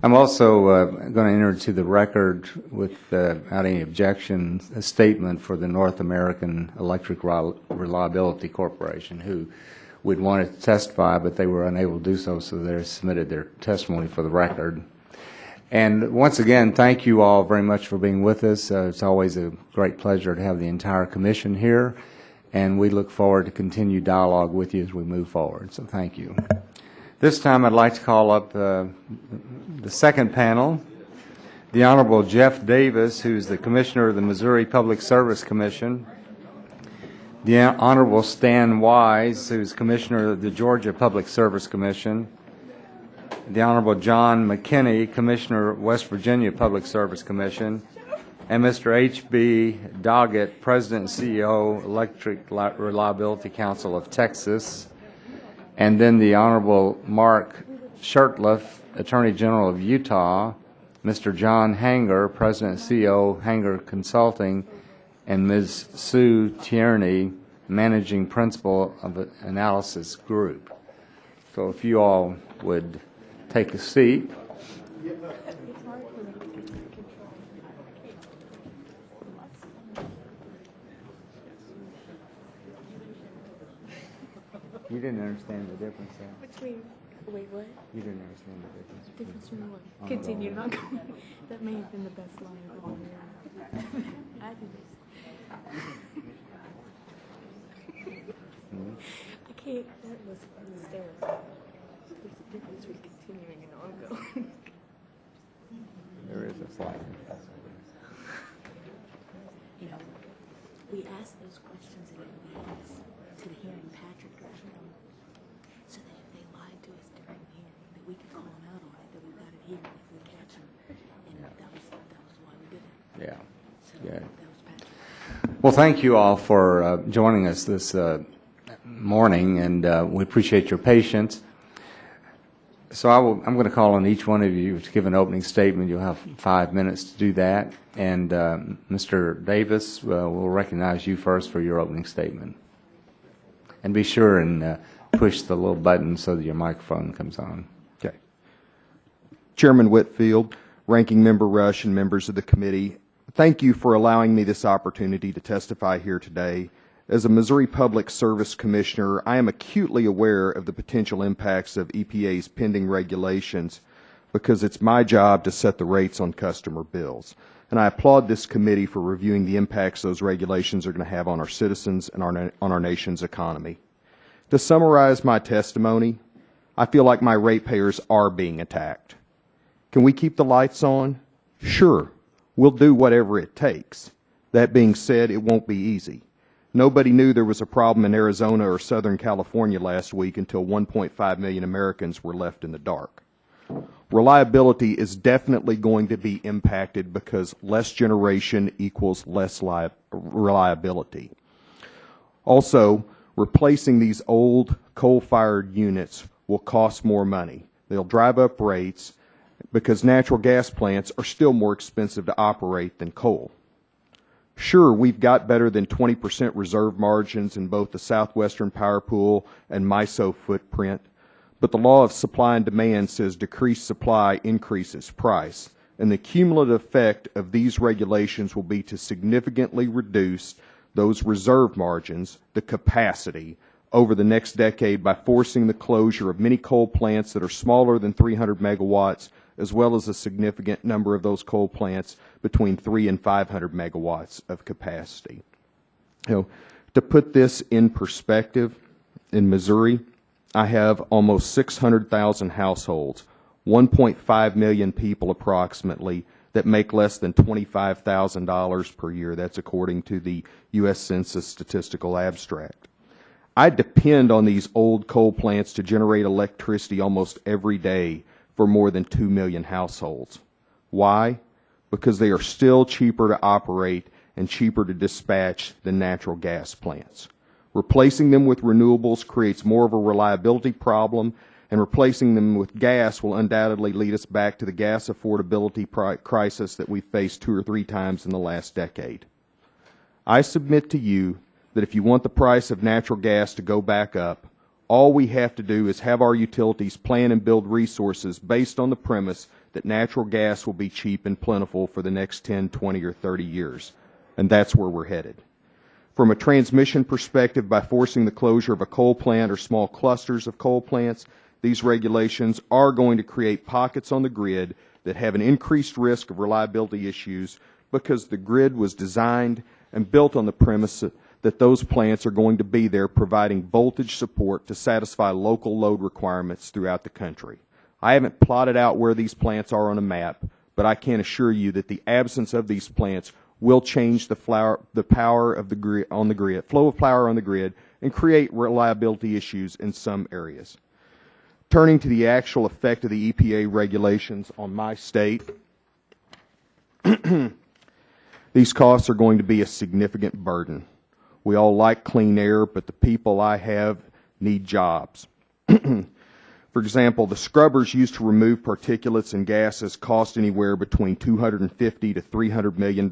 I'm also going to enter into the record, without any objections, a statement for the North American Electric Reliability Corporation, who would want to testify, but they were unable to do so, so they submitted their testimony for the record. And once again, thank you all very much for being with us. It's always a great pleasure to have the entire commission here, and we look forward to continued dialogue with you as we move forward. So thank you. This time I'd like to call up the second panel, the Honorable Jeff Davis, who's the Commissioner of the Missouri Public Service Commission, the Honorable Stan Wise, who's Commissioner of the Georgia Public Service Commission, the Honorable John McKinney, Commissioner of West Virginia Public Service Commission, and Mr. H.B. Doggett, President and CEO, Electric Reliability Council of Texas, and then the Honorable Mark Shurtleff, Attorney General of Utah, Mr. John Hanger, President and CEO, Hanger Consulting, and Ms. Sue Tierney, Managing Principal of the Analysis Group. So if you all would take a seat. You didn't understand the difference there. Between, wait, what? You didn't understand the difference. Difference between what? Continue, not going. That may have been the best line of the whole year. I did this. I can't, that was hysterical. There's a difference between continuing and ongoing. There is a slight difference. You know, we asked those questions in advance to the hearing Patrick directed them, so that if they lied to us during the hearing, that we could call them out on it, that we've got it here if we catch them. And that was why we did it. Yeah. So Yeah. that was Patrick. Well, thank you all for joining us this morning, and we appreciate your patience. So I'm going to call on each one of you to give an opening statement. You'll have 5 minutes to do that. And Mr. Davis, we'll recognize you first for your opening statement. And be sure and push the little button so that your microphone comes on. Okay. Chairman Whitfield, Ranking Member Rush, and members of the committee, thank you for allowing me this opportunity to testify here today. As a Missouri Public Service Commissioner, I am acutely aware of the potential impacts of EPA's pending regulations because it's my job to set the rates on customer bills. And I applaud this committee for reviewing the impacts those regulations are going to have on our citizens and on our nation's economy. To summarize my testimony, I feel like my ratepayers are being attacked. Can we keep the lights on? Sure. We'll do whatever it takes. That being said, it won't be easy. Nobody knew there was a problem in Arizona or Southern California last week until 1.5 million Americans were left in the dark. Reliability is definitely going to be impacted because less generation equals less reliability. Also, replacing these old coal-fired units will cost more money. They'll drive up rates because natural gas plants are still more expensive to operate than coal. Sure, we've got better than 20% reserve margins in both the Southwestern Power Pool and MISO footprint, but the law of supply and demand says decreased supply increases price, and the cumulative effect of these regulations will be to significantly reduce those reserve margins, the capacity, over the next decade by forcing the closure of many coal plants that are smaller than 300 megawatts, as well as a significant number of those coal plants between 300 and 500 megawatts of capacity. You know, to put this in perspective, in Missouri, I have almost 600,000 households, 1.5 million people approximately, that make less than $25,000 per year. That's according to the U.S. Census Statistical Abstract. I depend on these old coal plants to generate electricity almost every day for more than 2 million households. Why? Because they are still cheaper to operate and cheaper to dispatch than natural gas plants. Replacing them with renewables creates more of a reliability problem and replacing them with gas will undoubtedly lead us back to the gas affordability crisis that we faced 2 or 3 times in the last decade. I submit to you that if you want the price of natural gas to go back up, all we have to do is have our utilities plan and build resources based on the premise that natural gas will be cheap and plentiful for the next 10, 20, or 30 years. And that's where we're headed. From a transmission perspective, by forcing the closure of a coal plant or small clusters of coal plants, these regulations are going to create pockets on the grid that have an increased risk of reliability issues because the grid was designed and built on the premise that those plants are going to be there providing voltage support to satisfy local load requirements throughout the country. I haven't plotted out where these plants are on a map, but I can assure you that the absence of these plants will change the power of the grid on the grid, flow of power on the grid, and create reliability issues in some areas. Turning to the actual effect of the EPA regulations on my state, these costs are going to be a significant burden. We all like clean air, but the people I have need jobs. For example, the scrubbers used to remove particulates and gases cost anywhere between $250 to $300 million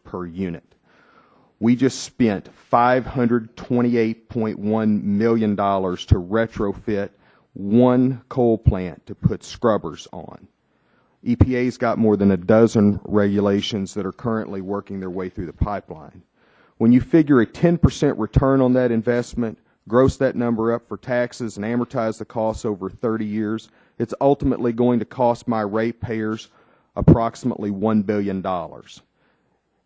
per unit. We just spent $528.1 million to retrofit one coal plant to put scrubbers on. EPA's got more than a dozen regulations that are currently working their way through the pipeline. When you figure a 10% return on that investment, gross that number up for taxes and amortize the costs over 30 years, it's ultimately going to cost my ratepayers approximately $1 billion.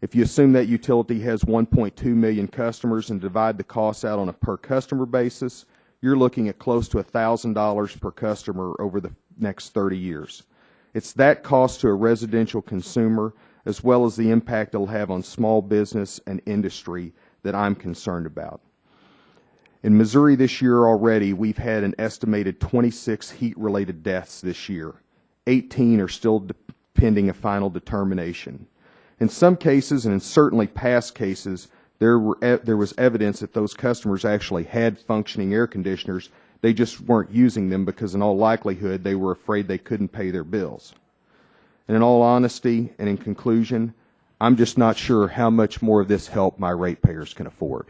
If you assume that utility has 1.2 million customers and divide the costs out on a per customer basis, you're looking at close to $1,000 per customer over the next 30 years. It's that cost to a residential consumer as well as the impact it'll have on small business and industry that I'm concerned about. In Missouri this year already, we've had an estimated 26 heat-related deaths this year. 18 are still pending a final determination. In some cases, and in certainly past cases, there was evidence that those customers actually had functioning air conditioners. They just weren't using them because in all likelihood they were afraid they couldn't pay their bills. And in all honesty and in conclusion, I'm just not sure how much more of this help my ratepayers can afford.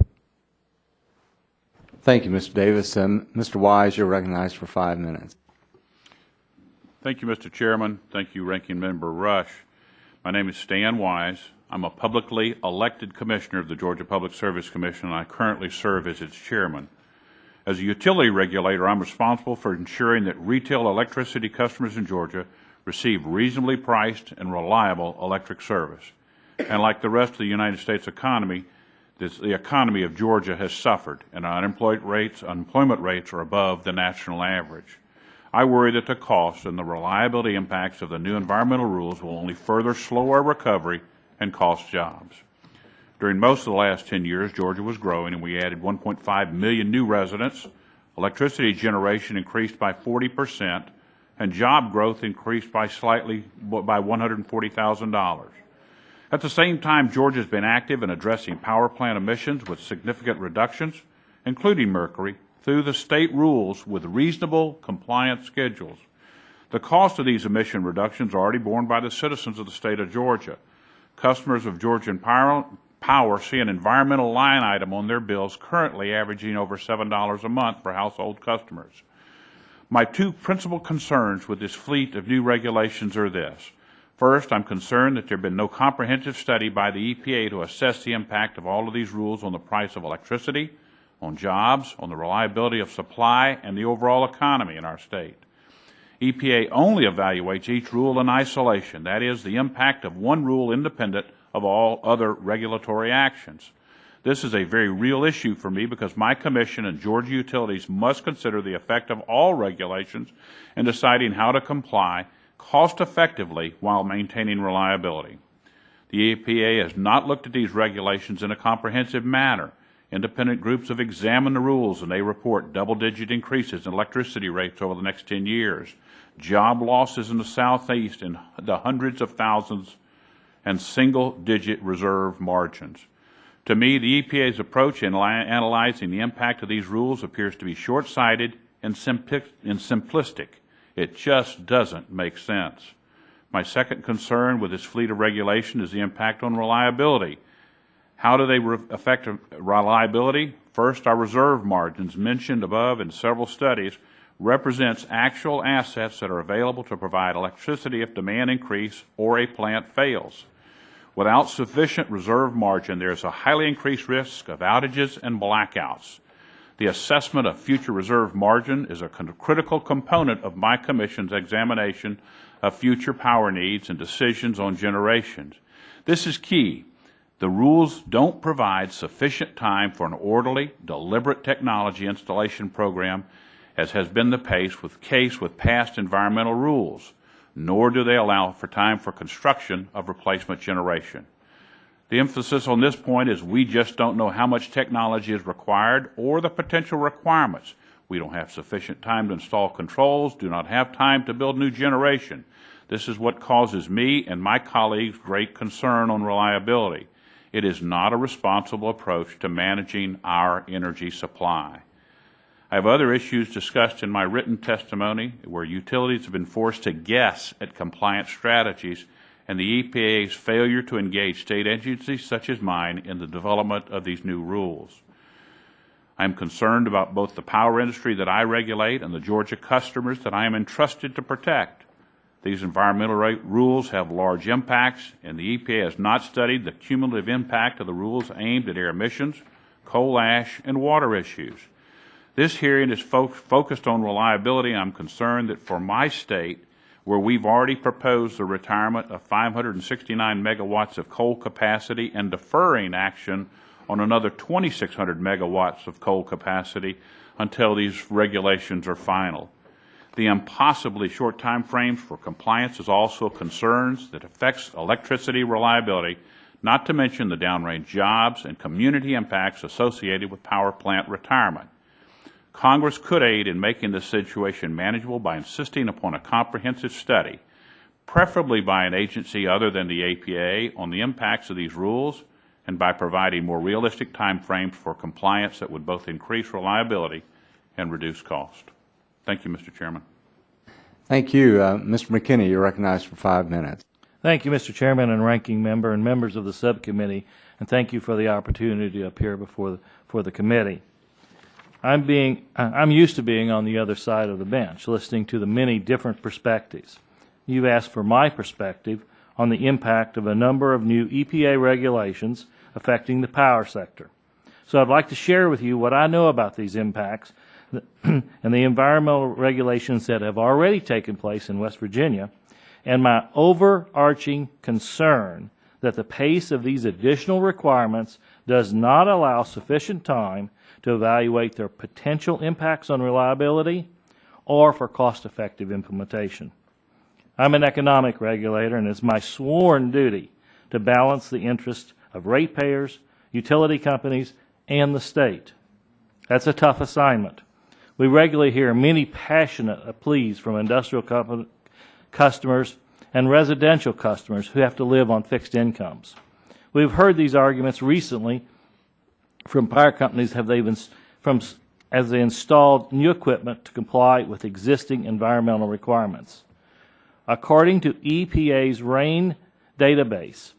Thank you, Mr. Davis. Mr. Wise, you're recognized for 5 minutes. Thank you, Mr. Chairman. Thank you, Ranking Member Rush. My name is Stan Wise. I'm a publicly elected commissioner of the Georgia Public Service Commission, and I currently serve as its chairman. As a utility regulator, I'm responsible for ensuring that retail electricity customers in Georgia receive reasonably priced and reliable electric service. And like the rest of the United States economy, the economy of Georgia has suffered, and unemployment rates are above the national average. I worry that the cost and the reliability impacts of the new environmental rules will only further slow our recovery and cost jobs. During most of the last 10 years, Georgia was growing, and we added 1.5 million new residents. Electricity generation increased by 40%, and job growth increased by $140,000. At the same time, Georgia has been active in addressing power plant emissions with significant reductions, including mercury, through the state rules with reasonable compliance schedules. The cost of these emission reductions are already borne by the citizens of the state of Georgia. Customers of Georgian Power see an environmental line item on their bills currently averaging over $7 a month for household customers. My two principal concerns with this fleet of new regulations are this. First, I'm concerned that there has been no comprehensive study by the EPA to assess the impact of all of these rules on the price of electricity, on jobs, on the reliability of supply, and the overall economy in our state. EPA only evaluates each rule in isolation, that is, the impact of one rule independent of all other regulatory actions. This is a very real issue for me because my commission and Georgia utilities must consider the effect of all regulations in deciding how to comply cost effectively while maintaining reliability. The EPA has not looked at these regulations in a comprehensive manner. Independent groups have examined the rules, and they report double-digit increases in electricity rates over the next 10 years, job losses in the Southeast in the hundreds of thousands, and single-digit reserve margins. To me, the EPA's approach in analyzing the impact of these rules appears to be short-sighted and simplistic. It just doesn't make sense. My second concern with this fleet of regulation is the impact on reliability. How do they affect reliability? First, our reserve margins mentioned above in several studies represents actual assets that are available to provide electricity if demand increases or a plant fails. Without sufficient reserve margin, there is a highly increased risk of outages and blackouts. The assessment of future reserve margin is a critical component of my Commission's examination of future power needs and decisions on generations. This is key. The rules don't provide sufficient time for an orderly, deliberate technology installation program, as has been the case with past environmental rules, nor do they allow for time for construction of replacement generation. The emphasis on this point is we just don't know how much technology is required or the potential requirements. We don't have sufficient time to install controls, do not have time to build new generation. This is what causes me and my colleagues great concern on reliability. It is not a responsible approach to managing our energy supply. I have other issues discussed in my written testimony where utilities have been forced to guess at compliance strategies and the EPA's failure to engage state agencies such as mine in the development of these new rules. I am concerned about both the power industry that I regulate and the Georgia customers that I am entrusted to protect. These environmental rules have large impacts, and the EPA has not studied the cumulative impact of the rules aimed at air emissions, coal ash, and water issues. This hearing is focused on reliability. I'm concerned that for my state, where we've already proposed the retirement of 569 megawatts of coal capacity and deferring action on another 2,600 megawatts of coal capacity until these regulations are final. The impossibly short time frames for compliance is also concerns that affects electricity reliability, not to mention the downrange jobs and community impacts associated with power plant retirement. Congress could aid in making this situation manageable by insisting upon a comprehensive study, preferably by an agency other than the EPA, on the impacts of these rules and by providing more realistic time frames for compliance that would both increase reliability and reduce cost. Thank you, Mr. Chairman. Thank you. Mr. McKinney, you're recognized for 5 minutes. Thank you, Mr. Chairman and Ranking Member and members of the subcommittee, and thank you for the opportunity to appear before the committee. I'm used to being on the other side of the bench, listening to the many different perspectives. You've asked for my perspective on the impact of a number of new EPA regulations affecting the power sector. So I'd like to share with you what I know about these impacts and the environmental regulations that have already taken place in West Virginia, and my overarching concern that the pace of these additional requirements does not allow sufficient time to evaluate their potential impacts on reliability or for cost-effective implementation. I'm an economic regulator, and it's my sworn duty to balance the interests of ratepayers, utility companies, and the state. That's a tough assignment. We regularly hear many passionate pleas from industrial customers and residential customers who have to live on fixed incomes. We've heard these arguments recently from power companies as they installed new equipment to comply with existing environmental requirements. According to EPA's RAIN database,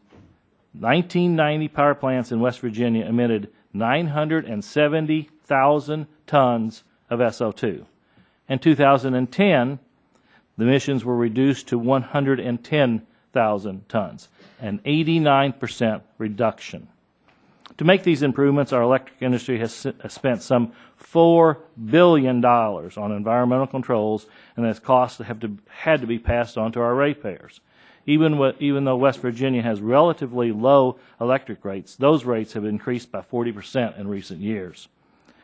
1990 power plants in West Virginia emitted 970,000 tons of SO2. In 2010, the emissions were reduced to 110,000 tons, an 89% reduction. To make these improvements, our electric industry has spent some $4 billion on environmental controls, and those costs had to be passed on to our ratepayers. Even though West Virginia has relatively low electric rates, those rates have increased by 40% in recent years.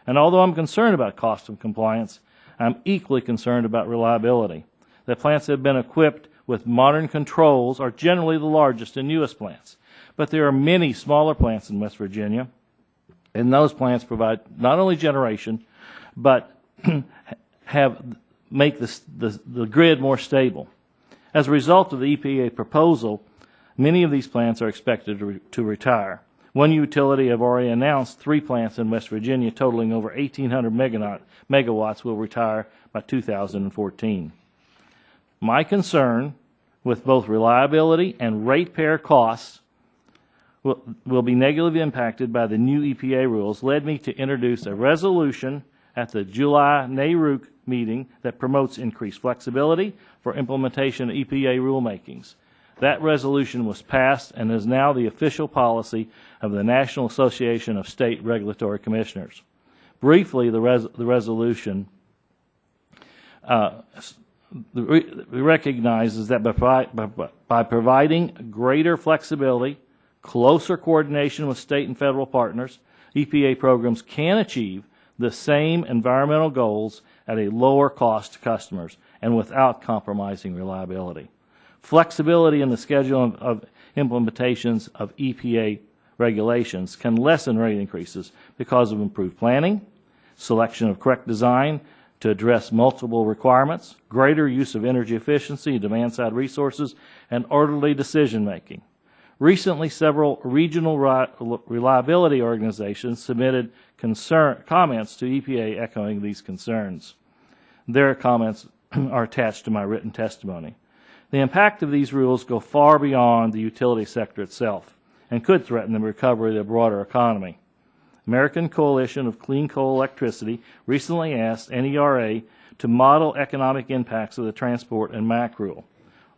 And although I'm concerned about cost of compliance, I'm equally concerned about reliability. The plants that have been equipped with modern controls are generally the largest and newest plants. But there are many smaller plants in West Virginia, and those plants provide not only generation, but make the grid more stable. As a result of the EPA proposal, many of these plants are expected to retire. One utility have already announced 3 plants in West Virginia totaling over 1,800 megawatts will retire by 2014. My concern with both reliability and ratepayer costs will be negatively impacted by the new EPA rules led me to introduce a resolution at the July NARUC meeting that promotes increased flexibility for implementation of EPA rulemakings. That resolution was passed and is now the official policy of the National Association of State Regulatory Commissioners. Briefly, the resolution recognizes that by providing greater flexibility, closer coordination with state and federal partners, EPA programs can achieve the same environmental goals at a lower cost to customers and without compromising reliability. Flexibility in the schedule of implementations of EPA regulations can lessen rate increases because of improved planning, selection of correct design to address multiple requirements, greater use of energy efficiency, demand-side resources, and orderly decision-making. Recently, several regional reliability organizations submitted comments to EPA echoing these concerns. Their comments are attached to my written testimony. The impact of these rules go far beyond the utility sector itself and could threaten the recovery of the broader economy. American Coalition of Clean Coal Electricity recently asked NERA to model economic impacts of the transport and MAC rule.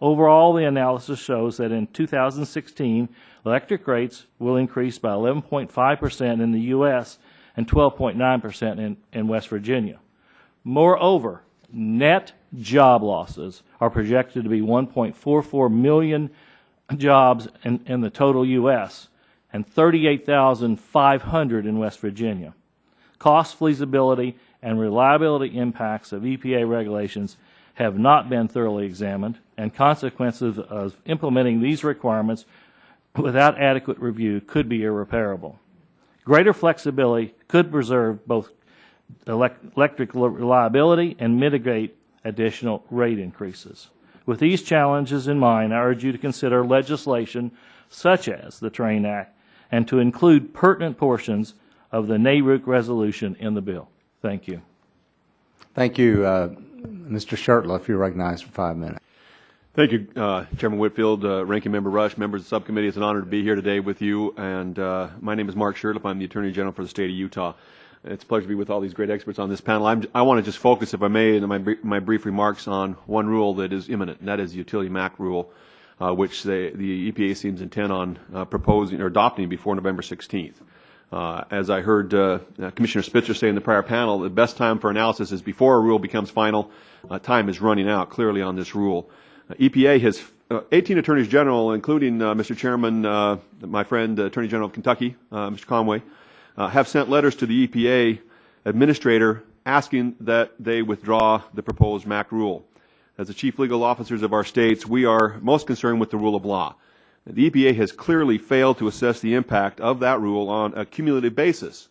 Overall, the analysis shows that in 2016, electric rates will increase by 11.5% in the U.S. and 12.9% in West Virginia. Moreover, net job losses are projected to be 1.44 million jobs in the total U.S. and 38,500 in West Virginia. Cost, feasibility, and reliability impacts of EPA regulations have not been thoroughly examined, and consequences of implementing these requirements without adequate review could be irreparable. Greater flexibility could preserve both electric reliability and mitigate additional rate increases. With these challenges in mind, I urge you to consider legislation such as the Train Act and to include pertinent portions of the NARUC resolution in the bill. Thank you. Thank you. Mr. Shurtleff, if you're recognized for 5 minutes. Thank you, Chairman Whitfield, Ranking Member Rush, members of the subcommittee. It's an honor to be here today with you. And my name is Mark Shurtleff. I'm the Attorney General for the state of Utah. It's a pleasure to be with all these great experts on this panel. I want to just focus, if I may, in my brief remarks on one rule that is imminent, and that is the utility MAC rule, which the EPA seems intent on proposing or adopting before November 16th. As I heard Commissioner Spitzer say in the prior panel, the best time for analysis is before a rule becomes final. Time is running out clearly on this rule. EPA has 18 Attorneys General, including, Mr. Chairman, my friend, Attorney General of Kentucky, Mr. Conway, have sent letters to the EPA administrator asking that they withdraw the proposed MAC rule. As the chief legal officers of our states, we are most concerned with the rule of law. The EPA has clearly failed to assess the impact of that rule on a cumulative basis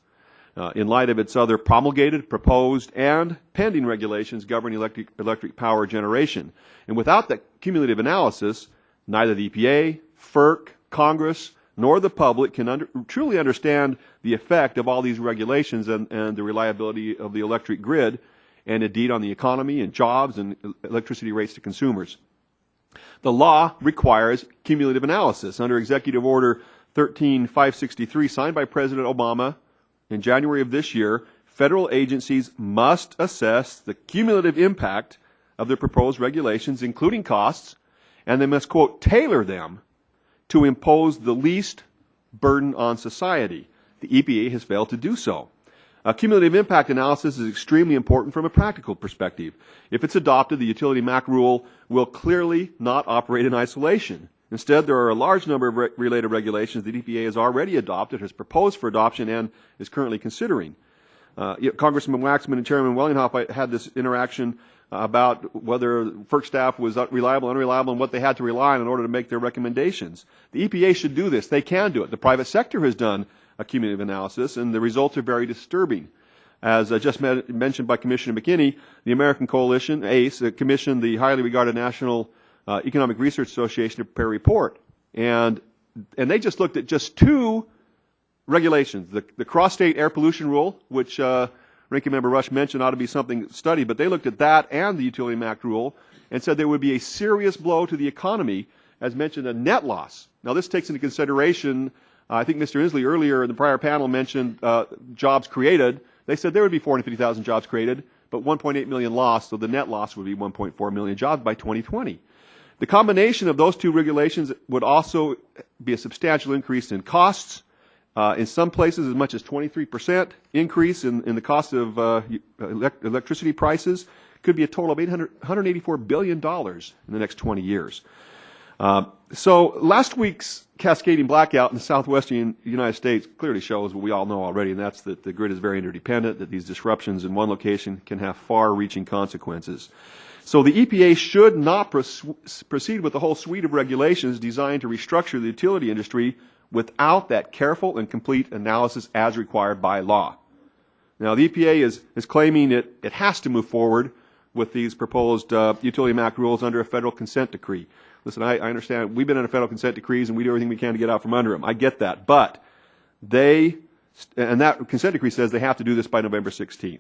in light of its other promulgated, proposed, and pending regulations governing electric power generation. And without that cumulative analysis, neither the EPA, FERC, Congress, nor the public can truly understand the effect of all these regulations and the reliability of the electric grid, and indeed on the economy and jobs and electricity rates to consumers. The law requires cumulative analysis. Under Executive Order 13563, signed by President Obama in January of this year, federal agencies must assess the cumulative impact of their proposed regulations, including costs, and they must, quote, tailor them to impose the least burden on society. The EPA has failed to do so. A cumulative impact analysis is extremely important from a practical perspective. If it's adopted, the utility MAC rule will clearly not operate in isolation. Instead, there are a large number of related regulations that EPA has already adopted, has proposed for adoption, and is currently considering. Congressman Waxman and Chairman Wellinghoff had this interaction about whether FERC staff was reliable, unreliable, and what they had to rely on in order to make their recommendations. The EPA should do this. They can do it. The private sector has done a cumulative analysis, and the results are very disturbing. As just mentioned by Commissioner McKinney, the American Coalition, ACE, commissioned the highly regarded National Economic Research Association to prepare a report. And they just looked at just 2 regulations. The cross-state air pollution rule, which Ranking Member Rush mentioned ought to be something studied, but they looked at that and the Utility Act rule and said there would be a serious blow to the economy, as mentioned, a net loss. Now, this takes into consideration, I think Mr. Inslee earlier in the prior panel mentioned jobs created. They said there would be 450,000 jobs created, but 1.8 million lost, so the net loss would be 1.4 million jobs by 2020. The combination of those two regulations would also be a substantial increase in costs. In some places, as much as 23% increase in the cost of electricity prices. Could be a total of $184 billion in the next 20 years. So last week's cascading blackout in the southwestern United States clearly shows what we all know already, and that's that the grid is very interdependent, that these disruptions in one location can have far-reaching consequences. So the EPA should not proceed with the whole suite of regulations designed to restructure the utility industry without that careful and complete analysis as required by law. Now, the EPA is claiming it has to move forward with these proposed Utility Act rules under a federal consent decree. Listen, I understand we've been under federal consent decrees and we do everything we can to get out from under them. I get that. But and that consent decree says they have to do this by November 16th,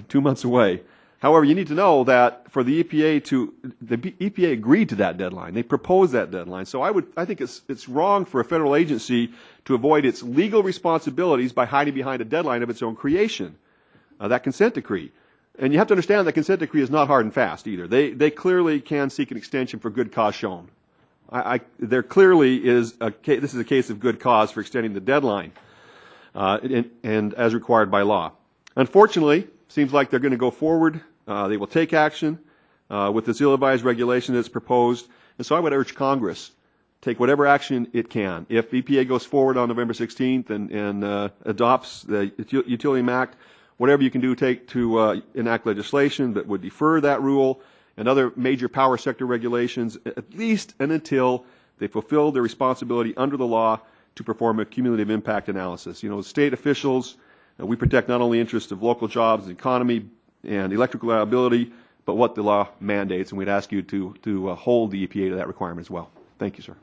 2 months away. However, you need to know that for the EPA agreed to that deadline. They proposed that deadline. So I think it's wrong for a federal agency to avoid its legal responsibilities by hiding behind a deadline of its own creation, that consent decree. And you have to understand that consent decree is not hard and fast either. They clearly can seek an extension for good cause shown. There clearly is this is a case of good cause for extending the deadline, and as required by law. Unfortunately, seems like they're going to go forward. They will take action with this ill-advised regulation that's proposed. And so I would urge Congress, take whatever action it can. If EPA goes forward on November 16th and adopts the Utility Act, whatever you can do to enact legislation that would defer that rule and other major power sector regulations, at least and until they fulfill their responsibility under the law to perform a cumulative impact analysis. You know, state officials, we protect not only interests of local jobs, the economy, and electric reliability, but what the law mandates, and we'd ask you to hold the EPA to that requirement as well. Thank you, sir.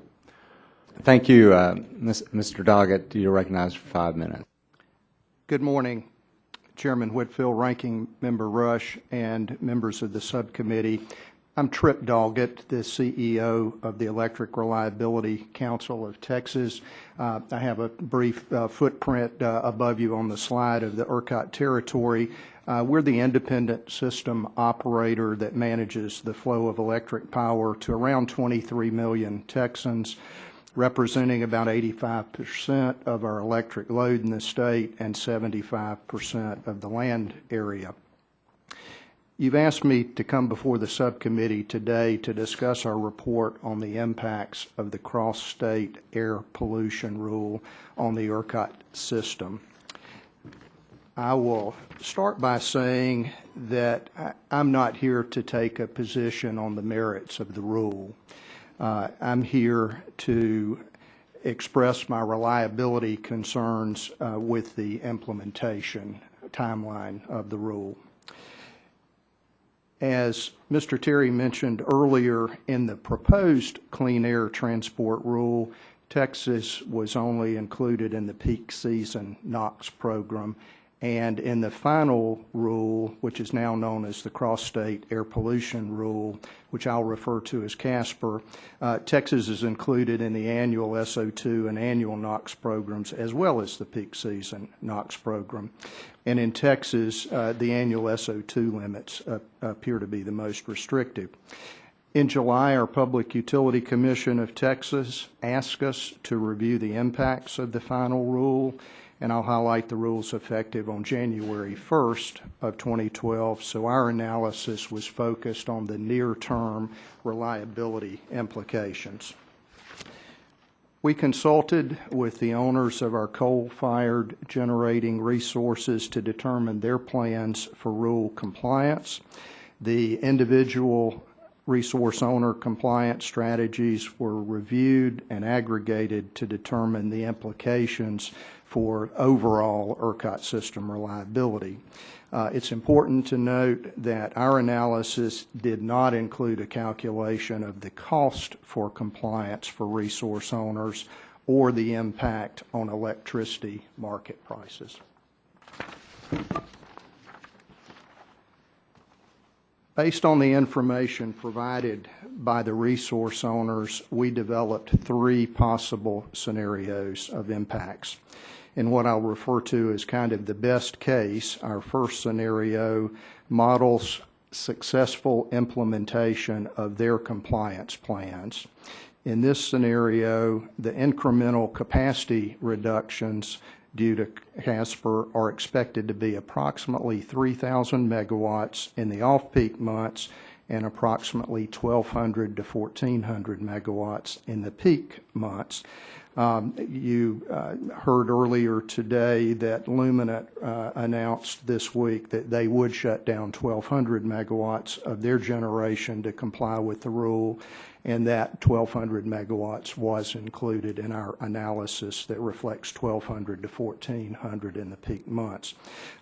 Thank you, Mr. Doggett. You're recognized for 5 minutes. Good morning, Chairman Whitfield, Ranking Member Rush, and members of the subcommittee. I'm Trip Doggett, the CEO of the Electric Reliability Council of Texas. I have a brief footprint above you on the slide of the ERCOT territory. We're the independent system operator that manages the flow of electric power to around 23 million Texans, representing about 85% of our electric load in the state and 75% of the land area. You've asked me to come before the subcommittee today to discuss our report on the impacts of the cross-state air pollution rule on the ERCOT system. I will start by saying that I'm not here to take a position on the merits of the rule. I'm here to express my reliability concerns with the implementation timeline of the rule. As Mr. Terry mentioned earlier, in the proposed Clean Air Transport Rule, Texas was only included in the peak season NOx program, and in the final rule, which is now known as the Cross-State Air Pollution Rule, which I'll refer to as CASPR, Texas is included in the annual SO2 and annual NOx programs, as well as the peak season NOx program. And in Texas, the annual SO2 limits appear to be the most restrictive. In July, our Public Utility Commission of Texas asked us to review the impacts of the final rule, and I'll highlight the rules effective on January 1st of 2012. So our analysis was focused on the near-term reliability implications. We consulted with the owners of our coal-fired generating resources to determine their plans for rule compliance. The individual resource owner compliance strategies were reviewed and aggregated to determine the implications for overall ERCOT system reliability. It's important to note that our analysis did not include a calculation of the cost for compliance for resource owners or the impact on electricity market prices. Based on the information provided by the resource owners, we developed 3 possible scenarios of impacts. In what I'll refer to as kind of the best case, our first scenario models successful implementation of their compliance plans. In this scenario, the incremental capacity reductions due to CASPR are expected to be approximately 3,000 megawatts in the off-peak months and approximately 1,200 to 1,400 megawatts in the peak months. You heard earlier today that Luminant announced this week that they would shut down 1,200 megawatts of their generation to comply with the rule, and that 1,200 megawatts was included in our analysis that reflects 1,200 to 1,400 in the peak months.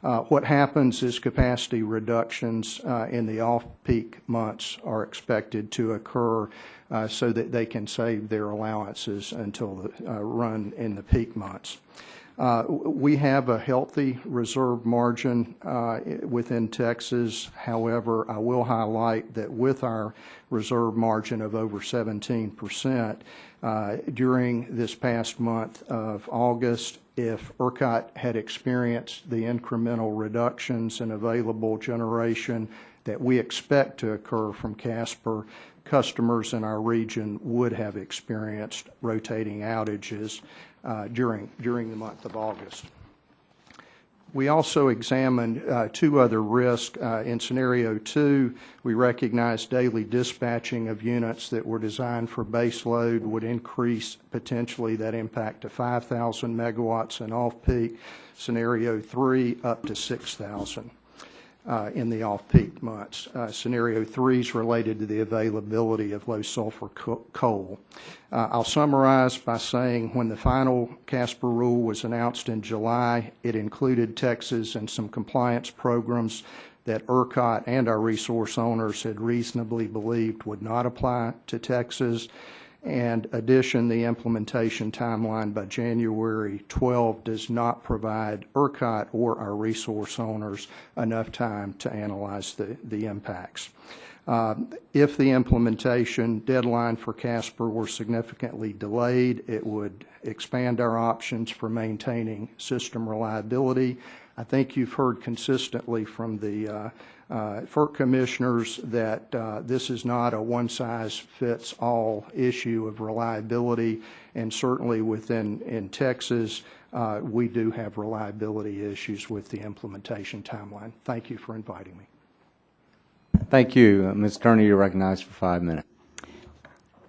What happens is capacity reductions in the off-peak months are expected to occur so that they can save their allowances until the run in the peak months. We have a healthy reserve margin within Texas. However, I will highlight that with our reserve margin of over 17%, during this past month of August, if ERCOT had experienced the incremental reductions in available generation that we expect to occur from CASPR, customers in our region would have experienced rotating outages during the month of August. We also examined 2 other risks. In scenario 2, we recognized daily dispatching of units that were designed for base load would increase potentially that impact to 5,000 megawatts in off-peak. Scenario 3, up to 6,000. In the off-peak months. Scenario 3 is related to the availability of low-sulfur coal. I'll summarize by saying when the final CASPR rule was announced in July, it included Texas and some compliance programs that ERCOT and our resource owners had reasonably believed would not apply to Texas. And addition, the implementation timeline by January 12 does not provide ERCOT or our resource owners enough time to analyze the impacts. If the implementation deadline for CASPR were significantly delayed, it would expand our options for maintaining system reliability. I think you've heard consistently from the FERC commissioners that this is not a one-size-fits-all issue of reliability, and certainly in Texas, we do have reliability issues with the implementation timeline. Thank you for inviting me. Thank you. Ms. Turner, you're recognized for 5 minutes.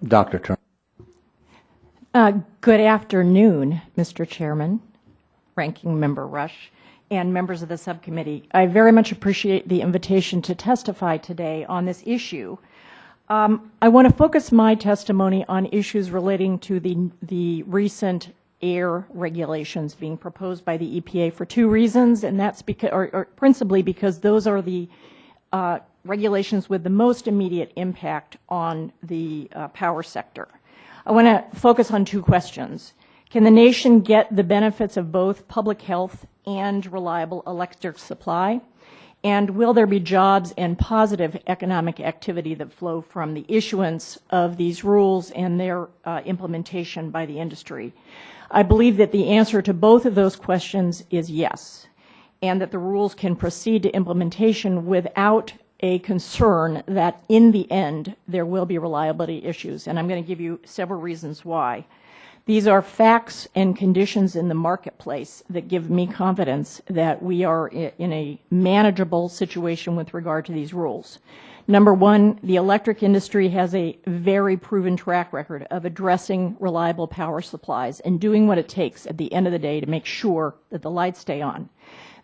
Dr. Turner. Good afternoon, Mr. Chairman, Ranking Member Rush, and members of the subcommittee. I very much appreciate the invitation to testify today on this issue. I want to focus my testimony on issues relating to the recent air regulations being proposed by the EPA for 2 reasons, and that's because, or principally because those are the regulations with the most immediate impact on the power sector. I want to focus on 2 questions. Can the nation get the benefits of both public health and reliable electric supply? And will there be jobs and positive economic activity that flow from the issuance of these rules and their implementation by the industry? I believe that the answer to both of those questions is yes, and that the rules can proceed to implementation without a concern that in the end there will be reliability issues. And I'm going to give you several reasons why. These are facts and conditions in the marketplace that give me confidence that we are in a manageable situation with regard to these rules. Number one, the electric industry has a very proven track record of addressing reliable power supplies and doing what it takes at the end of the day to make sure that the lights stay on.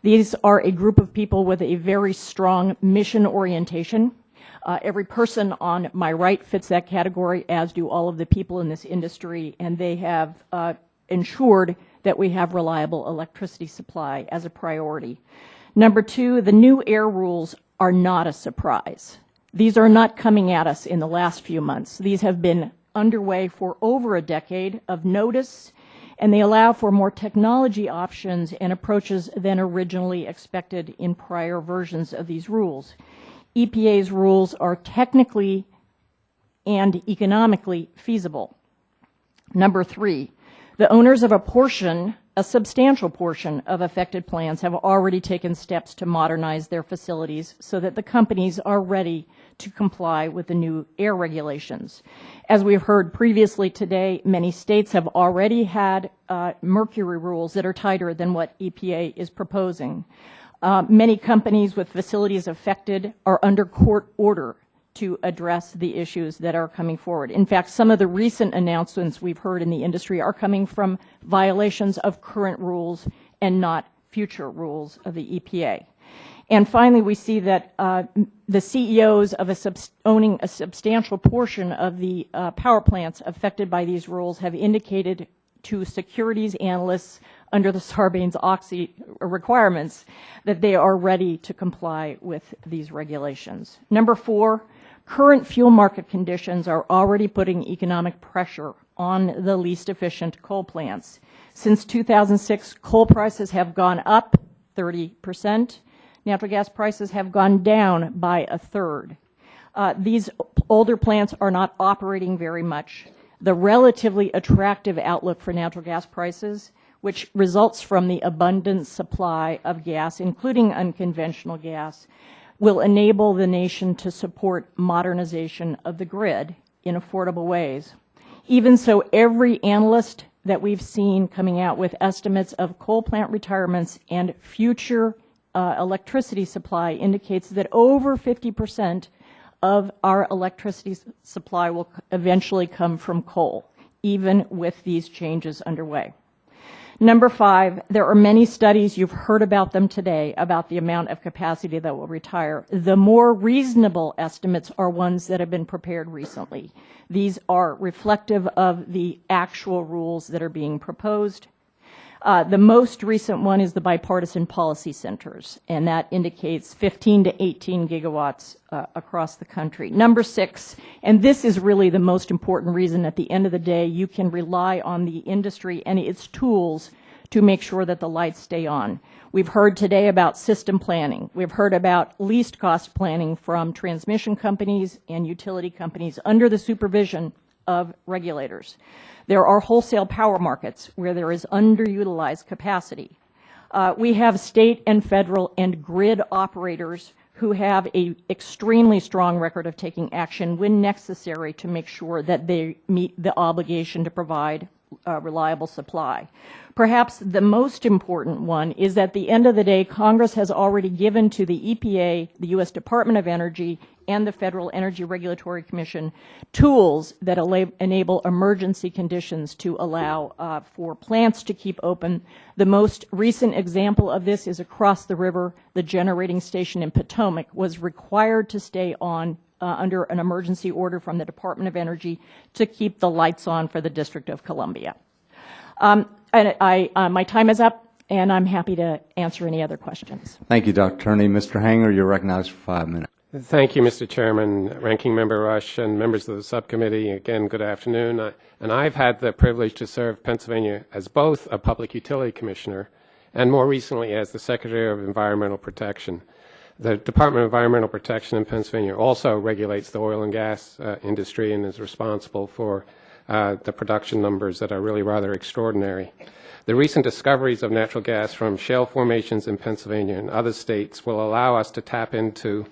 These are a group of people with a very strong mission orientation. Every person on my right fits that category, as do all of the people in this industry, and they have ensured that we have reliable electricity supply as a priority. Number two, the new air rules are not a surprise. These are not coming at us in the last few months. These have been underway for over a decade of notice and they allow for more technology options and approaches than originally expected in prior versions of these rules. EPA's rules are technically and economically feasible. Number 3, the owners of a substantial portion of affected plants have already taken steps to modernize their facilities so that the companies are ready to comply with the new air regulations. As we've heard previously today, many states have already had mercury rules that are tighter than what EPA is proposing. Many companies with facilities affected are under court order to address the issues that are coming forward. In fact, some of the recent announcements we've heard in the industry are coming from violations of current rules and not future rules of the EPA. And finally, we see that the CEOs of owning a substantial portion of the power plants affected by these rules have indicated to securities analysts under the Sarbanes-Oxley requirements that they are ready to comply with these regulations. Number 4, current fuel market conditions are already putting economic pressure on the least efficient coal plants. Since 2006, coal prices have gone up 30%. Natural gas prices have gone down by a third. These older plants are not operating very much. The relatively attractive outlook for natural gas prices, which results from the abundant supply of gas, including unconventional gas, will enable the nation to support modernization of the grid in affordable ways. Even so, every analyst that we've seen coming out with estimates of coal plant retirements and future electricity supply indicates that over 50% of our electricity supply will eventually come from coal, even with these changes underway. Number 5, there are many studies, you've heard about them today, about the amount of capacity that will retire. The more reasonable estimates are ones that have been prepared recently. These are reflective of the actual rules that are being proposed. The most recent one is the Bipartisan Policy Centers, and that indicates 15 to 18 gigawatts across the country. Number 6, and this is really the most important reason at the end of the day, you can rely on the industry and its tools to make sure that the lights stay on. We've heard today about system planning. We've heard about least cost planning from transmission companies and utility companies under the supervision of regulators. There are wholesale power markets where there is underutilized capacity. We have state and federal and grid operators who have an extremely strong record of taking action when necessary to make sure that they meet the obligation to provide reliable supply. Perhaps the most important one is that at the end of the day, Congress has already given to the EPA, the U.S. Department of Energy, and the Federal Energy Regulatory Commission tools that enable emergency conditions to allow for plants to keep open. The most recent example of this is across the river. The generating station in Potomac was required to stay on under an emergency order from the Department of Energy to keep the lights on for the District of Columbia. My time is up, and I'm happy to answer any other questions. Thank you, Dr. Turney. Mr. Hanger, you're recognized for 5 minutes. Thank you, Mr. Chairman, Ranking Member Rush, and members of the subcommittee. Again, good afternoon. And I've had the privilege to serve Pennsylvania as both a Public Utility Commissioner and more recently as the Secretary of Environmental Protection. The Department of Environmental Protection in Pennsylvania also regulates the oil and gas industry and is responsible for the production numbers that are really rather extraordinary. The recent discoveries of natural gas from shale formations in Pennsylvania and other states will allow us to tap into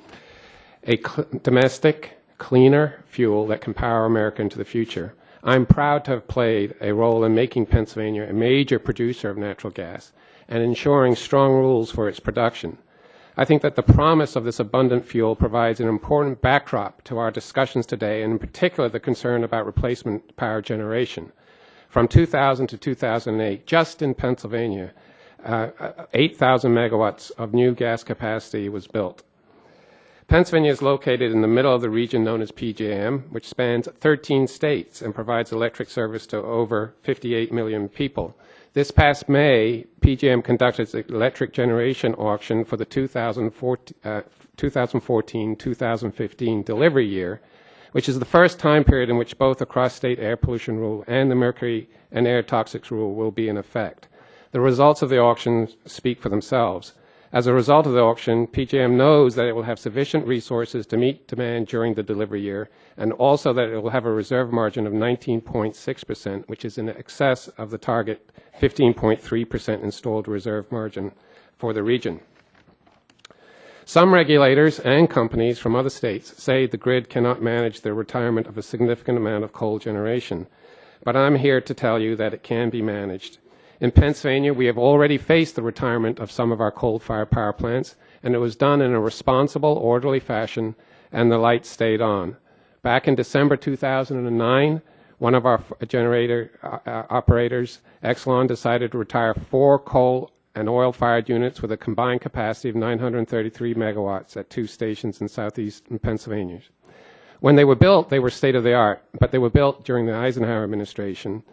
a domestic, cleaner fuel that can power America into the future. I'm proud to have played a role in making Pennsylvania a major producer of natural gas and ensuring strong rules for its production. I think that the promise of this abundant fuel provides an important backdrop to our discussions today, and in particular the concern about replacement power generation. From 2000 to 2008, just in Pennsylvania, 8,000 megawatts of new gas capacity was built. Pennsylvania is located in the middle of the region known as PJM, which spans 13 states and provides electric service to over 58 million people. This past May, PJM conducted its electric generation auction for the 2014-2015 delivery year, which is the first time period in which both the cross-state air pollution rule and the mercury and air toxics rule will be in effect. The results of the auction speak for themselves. As a result of the auction, PJM knows that it will have sufficient resources to meet demand during the delivery year, and also that it will have a reserve margin of 19.6%, which is in excess of the target 15.3% installed reserve margin for the region. Some regulators and companies from other states say the grid cannot manage the retirement of a significant amount of coal generation, but I'm here to tell you that it can be managed. In Pennsylvania, we have already faced the retirement of some of our coal-fired power plants, and it was done in a responsible, orderly fashion, and the lights stayed on. Back in December 2009, one of our generator operators, Exelon, decided to retire 4 coal and oil-fired units with a combined capacity of 933 megawatts at 2 stations in southeastern Pennsylvania. When they were built, they were state-of-the-art, but they were built during the Eisenhower administration.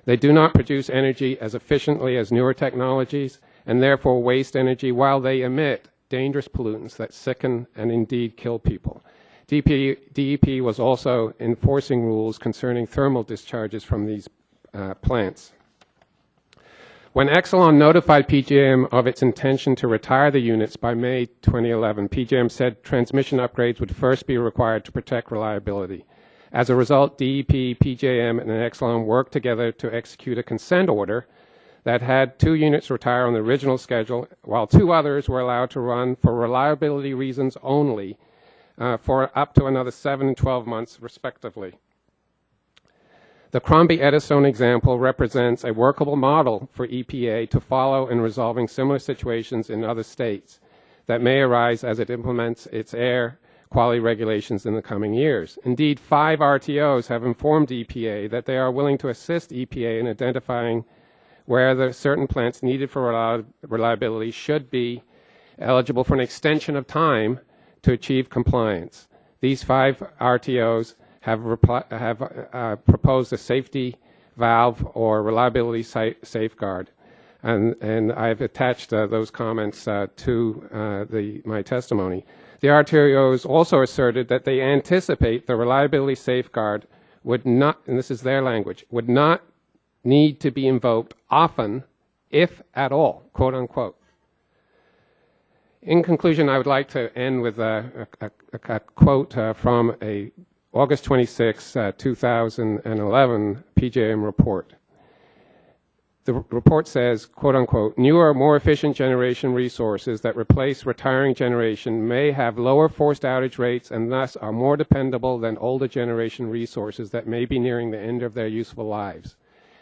They do not produce energy as efficiently as newer technologies and therefore waste energy while they emit dangerous pollutants that sicken and indeed kill people. DEP was also enforcing rules concerning thermal discharges from these plants. When Exelon notified PJM of its intention to retire the units by May 2011, PJM said transmission upgrades would first be required to protect reliability. As a result, DEP, PJM, and Exelon worked together to execute a consent order that had 2 units retire on the original schedule, while 2 others were allowed to run for reliability reasons only for up to another 7 and 12 months, respectively. The Crombie-Eddystone example represents a workable model for EPA to follow in resolving similar situations in other states that may arise as it implements its air quality regulations in the coming years. Indeed, 5 RTOs have informed EPA that they are willing to assist EPA in identifying where the certain plants needed for reliability should be eligible for an extension of time to achieve compliance. These 5 RTOs have proposed a safety valve or reliability safeguard, and I've attached those comments to my testimony. The RTOs also asserted that they anticipate the reliability safeguard would not, and this is their language, would not need to be invoked often, if at all, quote unquote. In conclusion, I would like to end with a quote from a August 26, 2011 PJM report. The report says, quote unquote, newer, more efficient generation resources that replace retiring generation may have lower forced outage rates and thus are more dependable than older generation resources that may be nearing the end of their useful lives.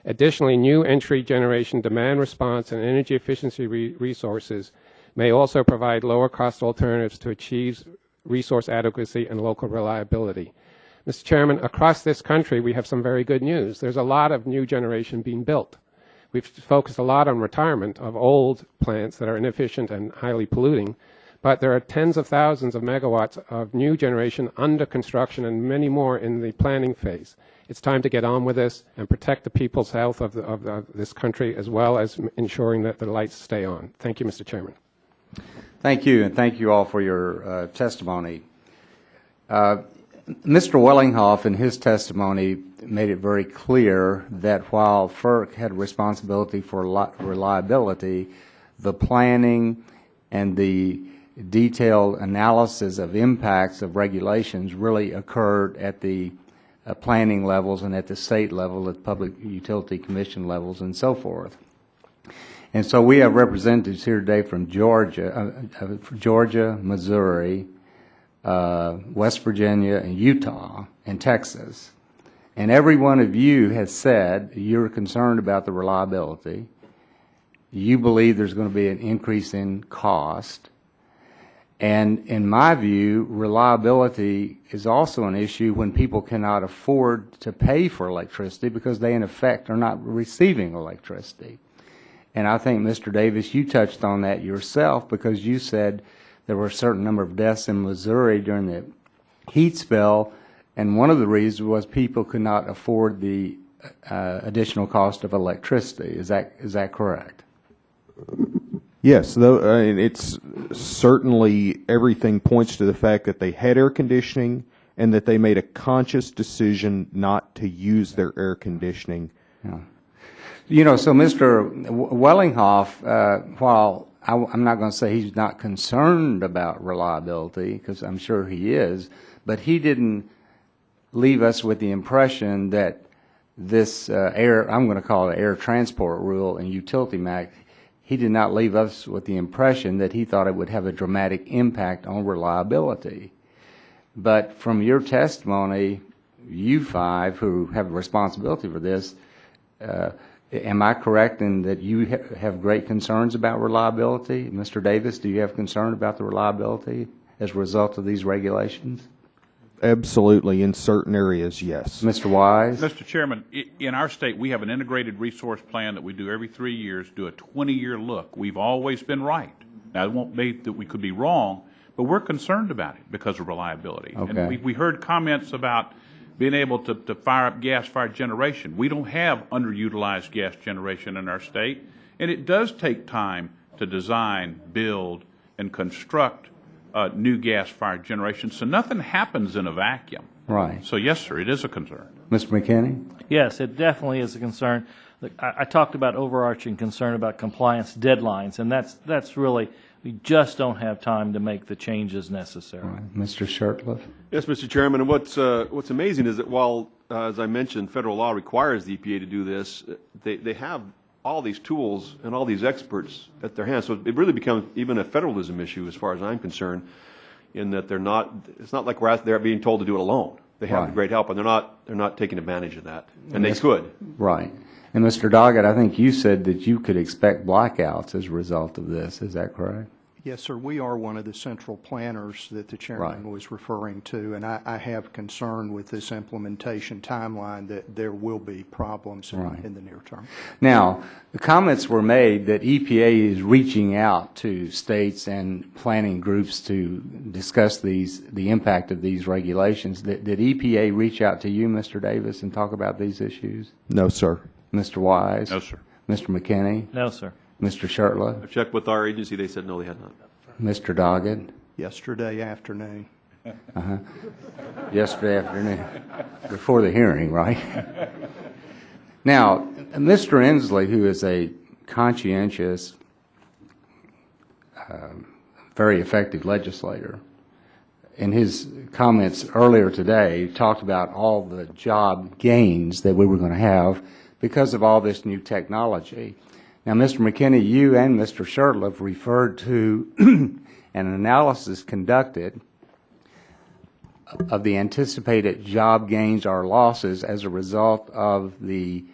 Additionally, new entry generation demand response and energy efficiency resources may also provide lower cost alternatives to achieve resource adequacy and local reliability. Mr. Chairman, across this country we have some very good news. There's a lot of new generation being built. We've focused a lot on retirement of old plants that are inefficient and highly polluting, but there are tens of thousands of megawatts of new generation under construction and many more in the planning phase. It's time to get on with this and protect the people's health of this country as well as ensuring that the lights stay on. Thank you, Mr. Chairman. Thank you, and thank you all for your testimony. Mr. Wellinghoff, in his testimony, made it very clear that while FERC had responsibility for reliability, the planning and the detailed analysis of impacts of regulations really occurred at the planning levels and at the state level, at Public Utility Commission levels, and so forth. And so we have representatives here today from Georgia, Missouri, West Virginia, and Utah, and Texas. And every one of you has said you're concerned about the reliability. You believe there's going to be an increase in cost. And in my view, reliability is also an issue when people cannot afford to pay for electricity because they, in effect, are not receiving electricity. And I think, Mr. Davis, you touched on that yourself because you said there were a certain number of deaths in Missouri during the heat spell, and one of the reasons was people could not afford the additional cost of electricity. Is that correct? Yes, though it's certainly everything points to the fact that they had air conditioning and that they made a conscious decision not to use their air conditioning. Yeah. You know, so Mr. Wellinghoff, while I'm not going to say he's not concerned about reliability, because I'm sure he is, but he didn't leave us with the impression that this I'm going to call it air transport rule and utility act, he did not leave us with the impression that he thought it would have a dramatic impact on reliability. But from your testimony, you five who have responsibility for this, am I correct in that you have great concerns about reliability? Mr. Davis, do you have concern about the reliability as a result of these regulations? Absolutely. In certain areas, yes. Mr. Wise? Mr. Chairman, in our state, we have an integrated resource plan that we do every 3 years, do a 20-year look. We've always been right. Now, it won't be that we could be wrong, but we're concerned about it because of reliability. Okay. And we heard comments about being able to fire up gas-fired generation. We don't have underutilized gas generation in our state, and it does take time to design, build, and construct new gas-fired generation. So nothing happens in a vacuum. Right. So yes, sir, it is a concern. Mr. McKinney? Yes, it definitely is a concern. Look, I talked about overarching concern about compliance deadlines, and that's really, we just don't have time to make the changes necessary. Right. Mr. Shurtleff? Yes, Mr. Chairman. And what's amazing is that while, as I mentioned, federal law requires the EPA to do this, they have all these tools and all these experts at their hands. So it really becomes even a federalism issue as far as I'm concerned, in that it's not like they're being told to do it alone. They have Right. great help, and they're not taking advantage of that. And they could. Right. And Mr. Doggett, I think you said that you could expect blackouts as a result of this. Is that correct? Yes, sir. We are one of the central planners that the chairman was referring to, and I have concern with this implementation timeline that there will be problems in the near term. Now, the comments were made that EPA is reaching out to states and planning groups to discuss the impact of these regulations. Did EPA reach out to you, Mr. Davis, and talk about these issues? No, sir. Mr. Wise? No, sir. Mr. McKinney? No, sir. Mr. Shurtleff? I've checked with our agency. They said no, they had not. Mr. Doggett? Yesterday afternoon. Yesterday afternoon, before the hearing, right? Now, Mr. Inslee, who is a conscientious, very effective legislator, in his comments earlier today, talked about all the job gains that we were going to have because of all this new technology. Now, Mr. McKinney, you and Mr. Shurtleff referred to an analysis conducted of the anticipated job gains or losses as a result of the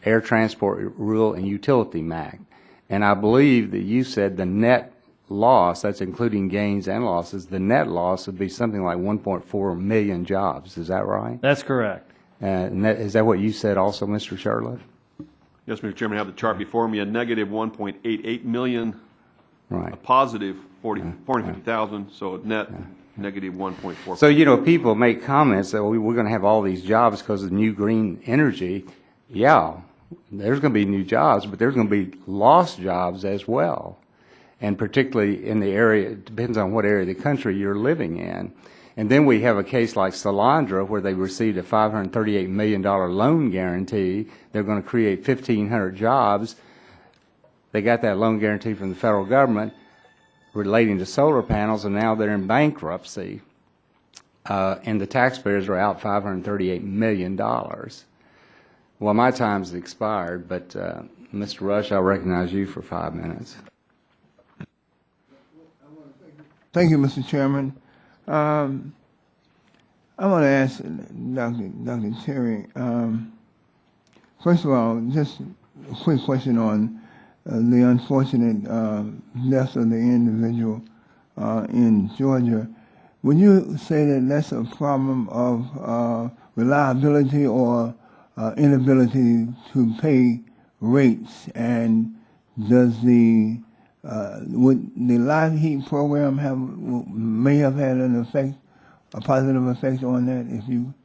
Air Transport Rule and Utility Act. And I believe that you said the net loss, that's including gains and losses, the net loss would be something like 1.4 million jobs. Is that right? That's correct. Is that what you said also, Mr. Shurtleff? Yes, Mr. Chairman, I have the chart before me. A negative 1.88 million, right. A positive 450,000, so a net negative 1.4. So, you know, people make comments that we're going to have all these jobs because of new green energy. Yeah, there's going to be new jobs, but there's going to be lost jobs as well. And particularly in the area, it depends on what area of the country you're living in. And then we have a case like Solandra where they received a $538 million loan guarantee. They're going to create 1,500 jobs. They got that loan guarantee from the federal government relating to solar panels, and now they're in bankruptcy. And the taxpayers are out $538 million. Well, my time's expired, but Mr. Rush, I'll recognize you for 5 minutes. Thank you, Mr. Chairman. I want to ask Dr. Terry, first of all, just a quick question on the unfortunate death of the individual in Georgia. Would you say that that's a problem of reliability or inability to pay rates? And does would the live heat program may have had a positive effect on that? If you,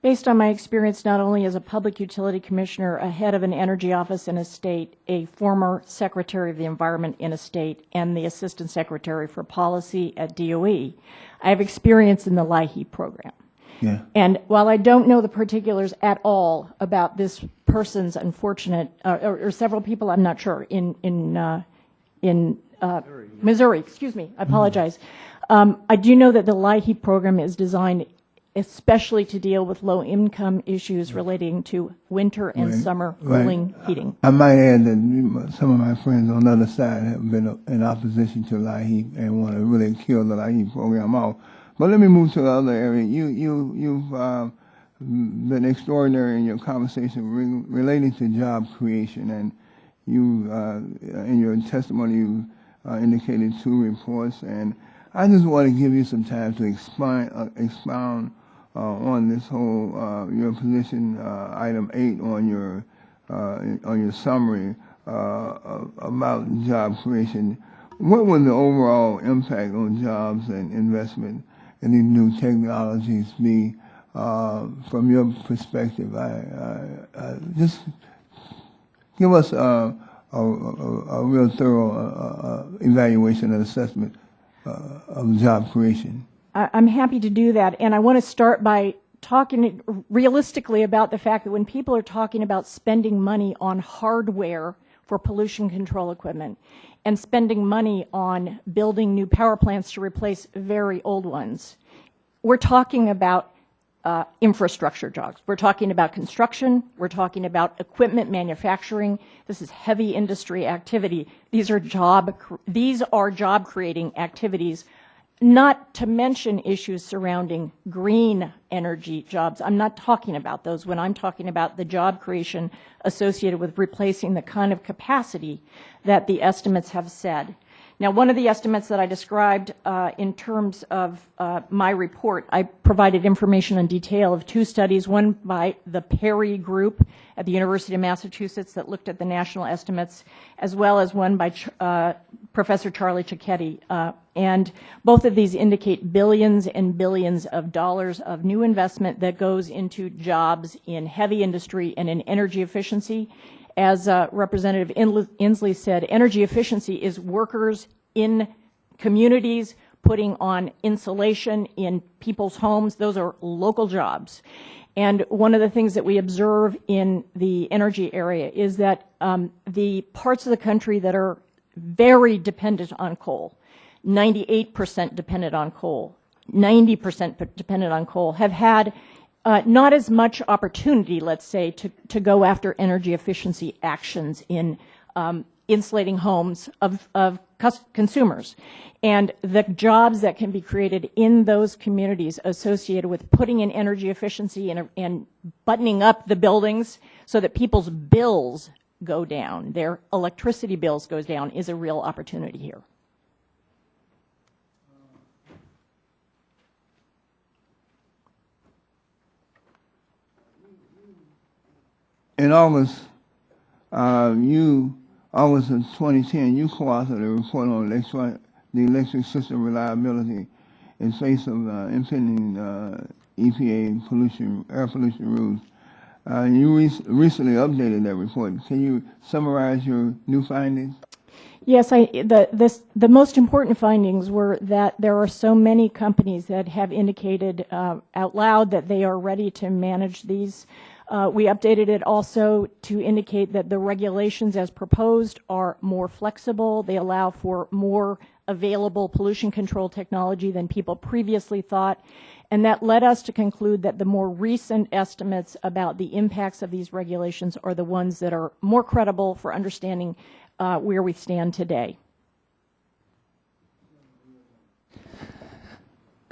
based on my experience, not only as a public utility commissioner, a head of an energy office in a state, a former secretary of the environment in a state, and the assistant secretary for policy at DOE, I have experience in the live heat program. Yeah. And while I don't know the particulars at all about this person's unfortunate, or several people, I'm not sure, in Missouri, excuse me, I apologize. I do know that the LIHEAP program is designed especially to deal with low-income issues relating to winter and summer cooling heating. I might add that some of my friends on the other side have been in opposition to LIHEAP and want to really kill the LIHEAP program off. But let me move to the other area. You've been extraordinary in your conversation relating to job creation, and you, in your testimony, you indicated 2 reports, and I just want to give you some time to expound on this whole your position, item 8 on your summary about job creation. What would the overall impact on jobs and investment in these new technologies be from your perspective? Just give us a real thorough evaluation and assessment of job creation. I'm happy to do that, and I want to start by talking realistically about the fact that when people are talking about spending money on hardware for pollution control equipment and spending money on building new power plants to replace very old ones, we're talking about infrastructure jobs. We're talking about construction. We're talking about equipment manufacturing. This is heavy industry activity. These are job creating activities, not to mention issues surrounding green energy jobs. I'm not talking about those when I'm talking about the job creation associated with replacing the kind of capacity that the estimates have said. Now, one of the estimates that I described in terms of my report, I provided information in detail of 2 studies, one by the Perry Group at the University of Massachusetts that looked at the national estimates, as well as one by Professor Charlie Cicchetti. And both of these indicate billions and billions of dollars of new investment that goes into jobs in heavy industry and in energy efficiency. As Representative Inslee said, energy efficiency is workers in communities putting on insulation in people's homes. Those are local jobs. And one of the things that we observe in the energy area is that the parts of the country that are very dependent on coal, 98% dependent on coal, 90% dependent on coal, have had not as much opportunity, let's say, to go after energy efficiency actions in insulating homes of consumers. And the jobs that can be created in those communities associated with putting in energy efficiency and buttoning up the buildings so that people's bills go down, their electricity bills goes down, is a real opportunity here. In August of 2010, you co-authored a report on the electric system reliability in face of impending EPA air pollution rules. You recently updated that report. Can you summarize your new findings? Yes, the most important findings were that there are so many companies that have indicated out loud that they are ready to manage these. We updated it also to indicate that the regulations as proposed are more flexible. They allow for more available pollution control technology than people previously thought. And that led us to conclude that the more recent estimates about the impacts of these regulations are the ones that are more credible for understanding where we stand today.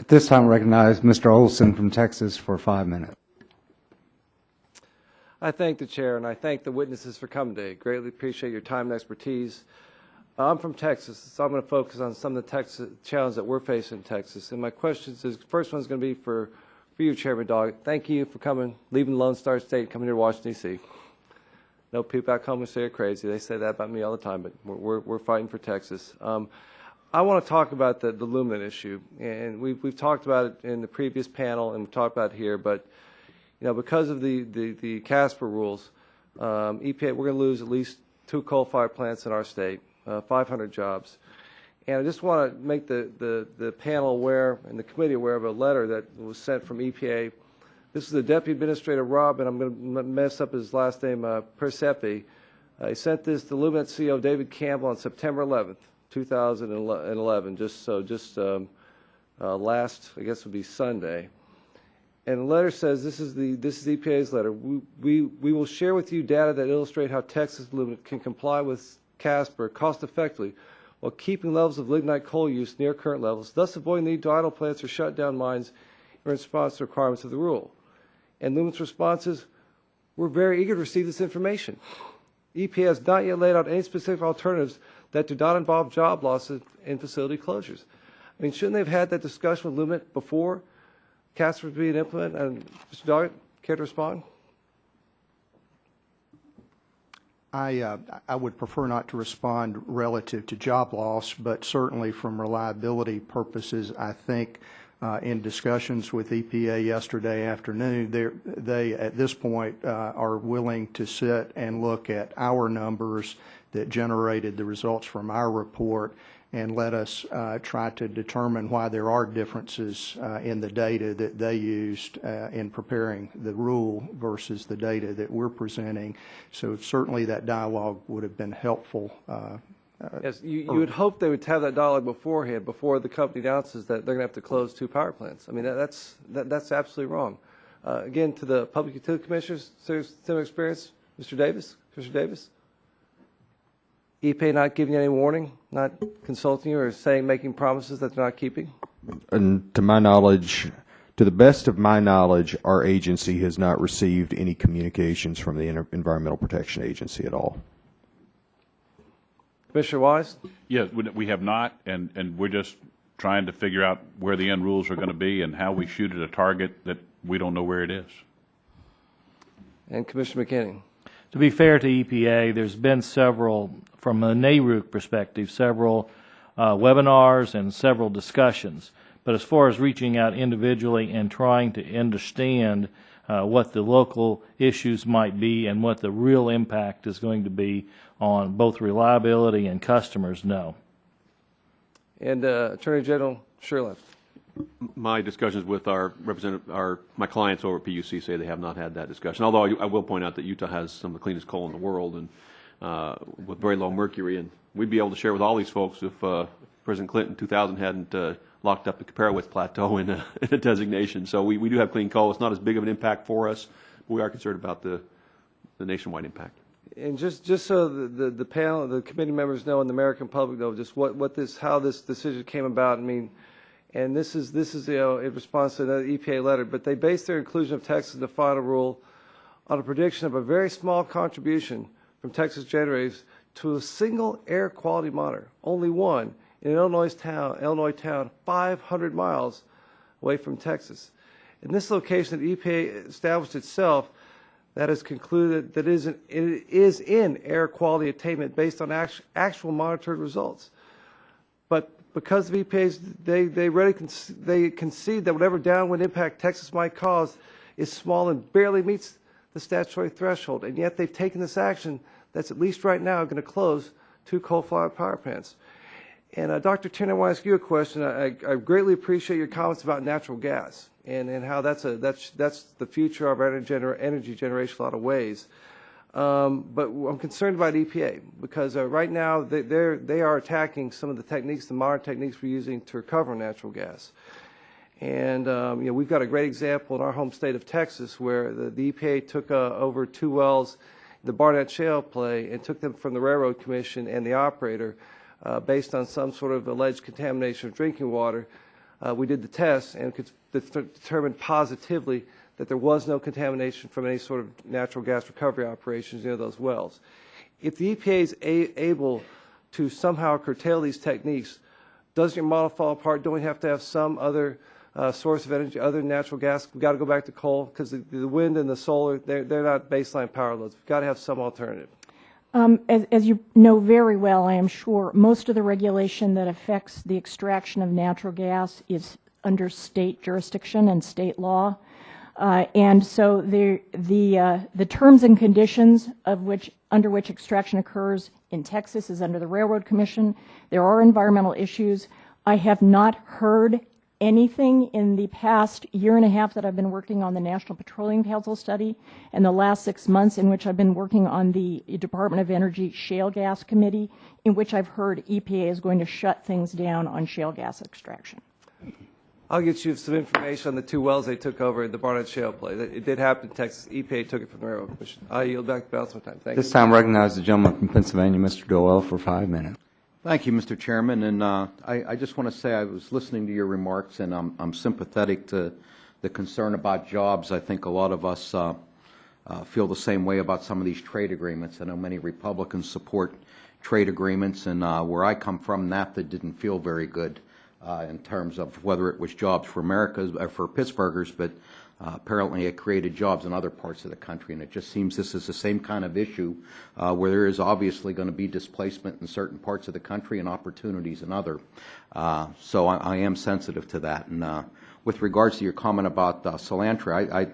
At this time, I recognize Mr. Olson from Texas for 5 minutes. I thank the chair and I thank the witnesses for coming today. Greatly appreciate your time and expertise. I'm from Texas, so I'm going to focus on some of the Texas challenges that we're facing in Texas. And my questions is, first one's going to be for you, Chairman Doggett. Thank you for coming, leaving Lone Star State, coming here to Washington, D.C. No people back home who say you're crazy. They say that about me all the time, but we're fighting for Texas. I want to talk about the lumen issue, and we've talked about it in the previous panel, and we've talked about it here, but because of the CASPER rules, EPA, we're going to lose at least 2 coal-fired plants in our state, 500 jobs. And I just want to make the panel aware and the committee aware of a letter that was sent from EPA. This is the Deputy Administrator Rob, and I'm going to mess up his last name, Persepi. He sent this to Lumet CEO David Campbell on September 11th, 2011, just last, I guess would be Sunday. And the letter says, this is EPA's letter. We will share with you data that illustrate how Texas Lumet can comply with CSAPR cost effectively while keeping levels of lignite coal use near current levels, thus avoiding the need to idle plants or shut down mines in response to requirements of the rule. And Lumet's response is, we're very eager to receive this information. EPA has not yet laid out any specific alternatives that do not involve job losses and facility closures. I mean, shouldn't they have had that discussion with Lumet before CSAPR was being implemented? And Mr. Doggett, care to respond? I would prefer not to respond relative to job loss, but certainly from reliability purposes, I think in discussions with EPA yesterday afternoon, they at this point are willing to sit and look at our numbers that generated the results from our report and let us try to determine why there are differences in the data that they used in preparing the rule versus the data that we're presenting. So certainly that dialogue would have been helpful. Yes, you would hope they would have that dialogue beforehand, before the company announces that they're going to have to close 2 power plants. I mean, that's absolutely wrong. Again, to the Public Utility Commissioners, similar experience, Mr. Davis, Commissioner Davis? EPA not giving you any warning, not consulting you, or making promises that they're not keeping? And to my knowledge, to the best of my knowledge, our agency has not received any communications from the Environmental Protection Agency at all. Commissioner Wise? Yes, we have not, and we're just trying to figure out where the end rules are going to be and how we shoot at a target that we don't know where it is. And Commissioner McKinney? To be fair to EPA, there's been several, from a NARUC perspective, several webinars and several discussions. But as far as reaching out individually and trying to understand what the local issues might be and what the real impact is going to be on both reliability and customers, no. And Attorney General Sherleth? My discussions with my clients over at PUC say they have not had that discussion. Although I will point out that Utah has some of the cleanest coal in the world, and with very low mercury, and we'd be able to share with all these folks if President Clinton in 2000 hadn't locked up the Comparawith Plateau in a designation. So we do have clean coal. It's not as big of an impact for us, but we are concerned about the nationwide impact. And just so the panel, the committee members know, and the American public know, just how this decision came about. I mean. And this is in response to another EPA letter, but they based their inclusion of Texas in the final rule on a prediction of a very small contribution from Texas generators to a single air quality monitor, only one, in an Illinois town 500 miles away from Texas. In this location that EPA established itself, that has concluded that it is in air quality attainment based on actual monitored results. But because of EPA's, they concede that whatever downwind impact Texas might cause is small and barely meets the statutory threshold, and yet they've taken this action that's at least right now going to close 2 coal-fired power plants. And Dr. Tierney, I want to ask you a question. I greatly appreciate your comments about natural gas and how that's the future of our energy generation in a lot of ways. But I'm concerned about EPA because right now they are attacking some of the techniques, the modern techniques we're using to recover natural gas. And we've got a great example in our home state of Texas where the EPA took over 2 wells, the Barnett Shale play, and took them from the Railroad Commission and the operator based on some sort of alleged contamination of drinking water. We did the tests and could determine positively that there was no contamination from any sort of natural gas recovery operations near those wells. If the EPA is able to somehow curtail these techniques, doesn't your model fall apart? Don't we have to have some other source of energy, other than natural gas? We've got to go back to coal because the wind and the solar, they're not baseline power loads. We've got to have some alternative. As you know very well, I am sure, most of the regulation that affects the extraction of natural gas is under state jurisdiction and state law. And so the terms and conditions of which under which extraction occurs in Texas is under the Railroad Commission. There are environmental issues. I have not heard anything in the past year and a half that I've been working on the National Petroleum Council study and the last 6 months in which I've been working on the Department of Energy Shale Gas Committee, in which I've heard EPA is going to shut things down on shale gas extraction. I'll get you some information on the 2 wells they took over in the Barnett Shale play. It did happen in Texas. EPA took it from the Railroad Commission. I yield back the balance of my time. Thank you. This time recognize the gentleman from Pennsylvania, Mr. Doyle, for 5 minutes. Thank you, Mr. Chairman. And I just want to say I was listening to your remarks, and I'm sympathetic to the concern about jobs. I think a lot of us feel the same way about some of these trade agreements. I know many Republicans support trade agreements, and where I come from, NAFTA didn't feel very good in terms of whether it was jobs for for Pittsburghers, but apparently it created jobs in other parts of the country. And it just seems this is the same kind of issue where there is obviously going to be displacement in certain parts of the country and opportunities in other. So I am sensitive to that. And with regards to your comment about cilantro,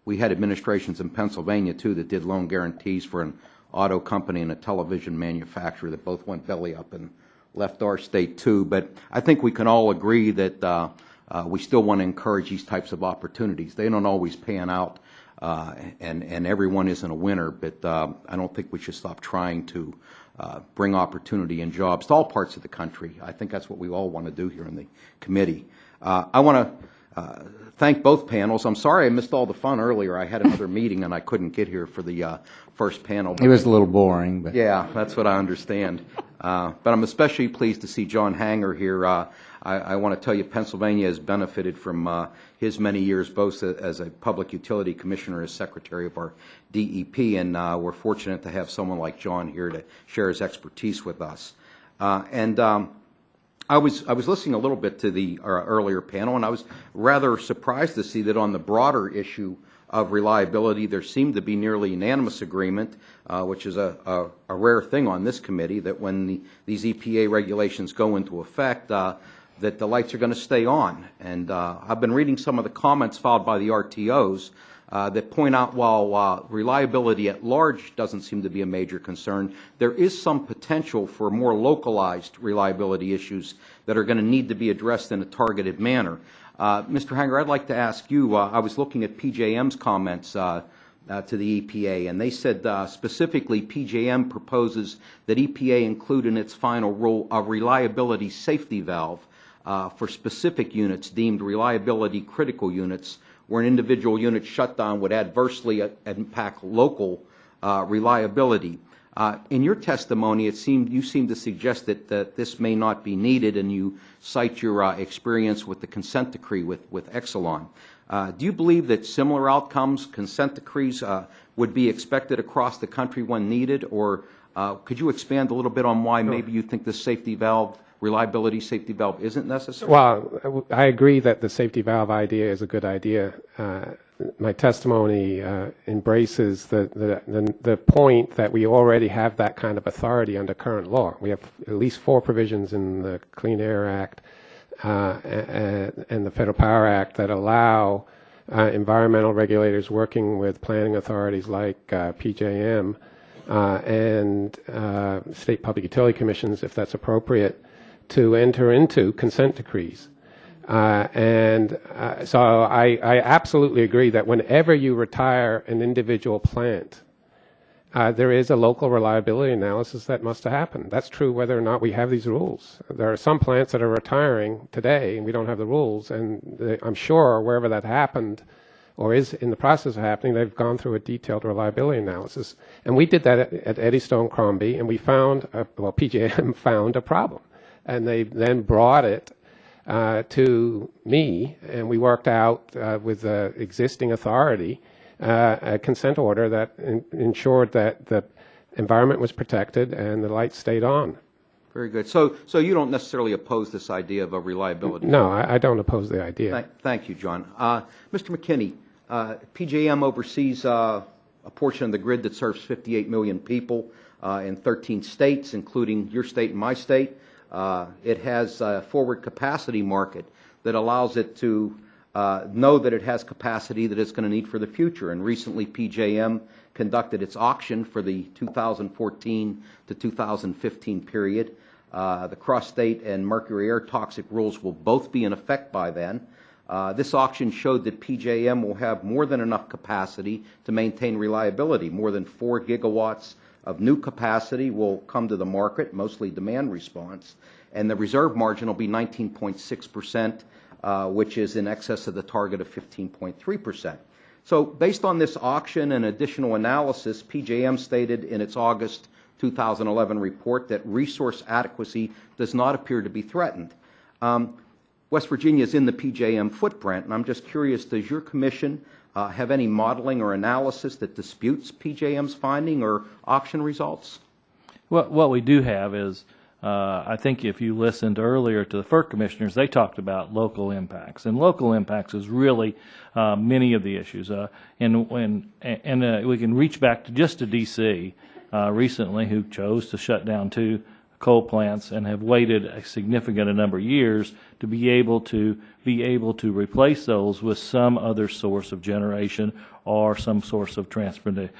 we had administrations in Pennsylvania, too, that did loan guarantees for an auto company and a television manufacturer that both went belly up and left our state, too. But I think we can all agree that we still want to encourage these types of opportunities. They don't always pan out, and everyone isn't a winner, but I don't think we should stop trying to bring opportunity and jobs to all parts of the country. I think that's what we all want to do here in the committee. I want to thank both panels. I'm sorry I missed all the fun earlier. I had another meeting and I couldn't get here for the first panel. It was a little boring. But yeah, that's what I understand. But I'm especially pleased to see John Hanger here. I want to tell you Pennsylvania has benefited from his many years both as a public utility commissioner as secretary of our DEP, and we're fortunate to have someone like John here to share his expertise with us. I was listening a little bit to the earlier panel, and I was rather surprised to see that on the broader issue of reliability, there seemed to be nearly unanimous agreement, which is a rare thing on this committee, that when these EPA regulations go into effect, that the lights are going to stay on. And I've been reading some of the comments filed by the RTOs that point out while reliability at large doesn't seem to be a major concern, there is some potential for more localized reliability issues that are going to need to be addressed in a targeted manner. Mr. Hanger, I'd like to ask you, I was looking at PJM's comments to the EPA, and they said specifically PJM proposes that EPA include in its final rule a reliability safety valve for specific units deemed reliability critical units, where an individual unit shutdown would adversely impact local reliability. In your testimony, you seem to suggest that this may not be needed, and you cite your experience with the consent decree with Exelon. Do you believe that similar outcomes, consent decrees, would be expected across the country when needed, or could you expand a little bit on why maybe you think this safety valve, reliability safety valve, isn't necessary? Well, I agree that the safety valve idea is a good idea. My testimony embraces the point that we already have that kind of authority under current law. We have at least 4 provisions in the Clean Air Act and the Federal Power Act that allow environmental regulators working with planning authorities like PJM and state public utility commissions, if that's appropriate, to enter into consent decrees. So I absolutely agree that whenever you retire an individual plant, there is a local reliability analysis that must happen. That's true whether or not we have these rules. There are some plants that are retiring today and we don't have the rules, and I'm sure wherever that happened or is in the process of happening, they've gone through a detailed reliability analysis. And we did that at Eddystone Crombie, and we found, PJM found a problem. And they then brought it to me, and we worked out with the existing authority a consent order that ensured that the environment was protected and the lights stayed on. Very good. So you don't necessarily oppose this idea of a reliability? No, I don't oppose the idea. Thank you, John. Mr. McKinney, PJM oversees a portion of the grid that serves 58 million people in 13 states, including your state and my state. It has a forward capacity market that allows it to know that it has capacity that it's going to need for the future. And recently, PJM conducted its auction for the 2014 to 2015 period. The cross-state and mercury air toxic rules will both be in effect by then. This auction showed that PJM will have more than enough capacity to maintain reliability. More than 4 gigawatts of new capacity will come to the market, mostly demand response, and the reserve margin will be 19.6%, which is in excess of the target of 15.3%. So based on this auction and additional analysis, PJM stated in its August 2011 report that resource adequacy does not appear to be threatened. West Virginia is in the PJM footprint, and I'm just curious, does your commission have any modeling or analysis that disputes PJM's finding or auction results? What we do have is, I think if you listened earlier to the FERC commissioners, they talked about local impacts, and local impacts is really many of the issues. And we can reach back to just to D.C. Recently, who chose to shut down 2 coal plants and have waited a significant number of years to be able to replace those with some other source of generation or some source of transmission.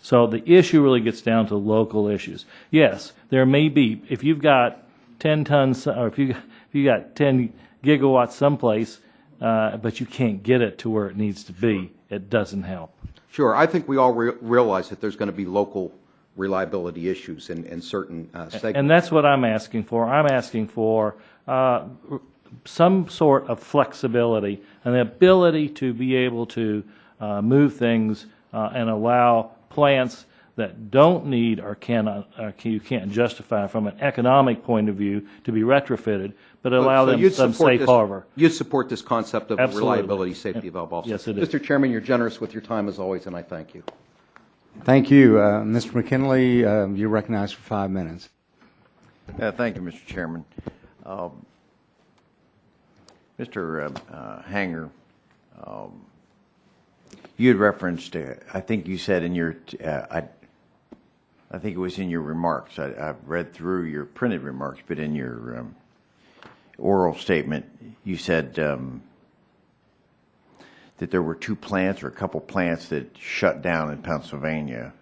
So the issue really gets down to local issues. Yes, there may be, if you've got 10 tons, or if you got 10 gigawatts someplace, but you can't get it to where it needs to be, it doesn't help. Sure. I think we all realize that there's going to be local reliability issues in certain segments. And that's what I'm asking for. I'm asking for some sort of flexibility and the ability to be able to move things and allow plants that don't need or cannot, you can't justify from an economic point of view to be retrofitted, but allow them some safe harbor. You'd support this concept of Absolutely. reliability, safety valve also. Yes, it is. Mr. Chairman, you're generous with your time as always, and I thank you. Thank you. Mr. McKinley, you're recognized for 5 minutes. Thank you, Mr. Chairman. Mr. Hanger, you had referenced, I think you said in your, I think it was in your remarks. I've read through your printed remarks, but in your oral statement, you said that there were 2 plants or a couple plants that shut down in Pennsylvania.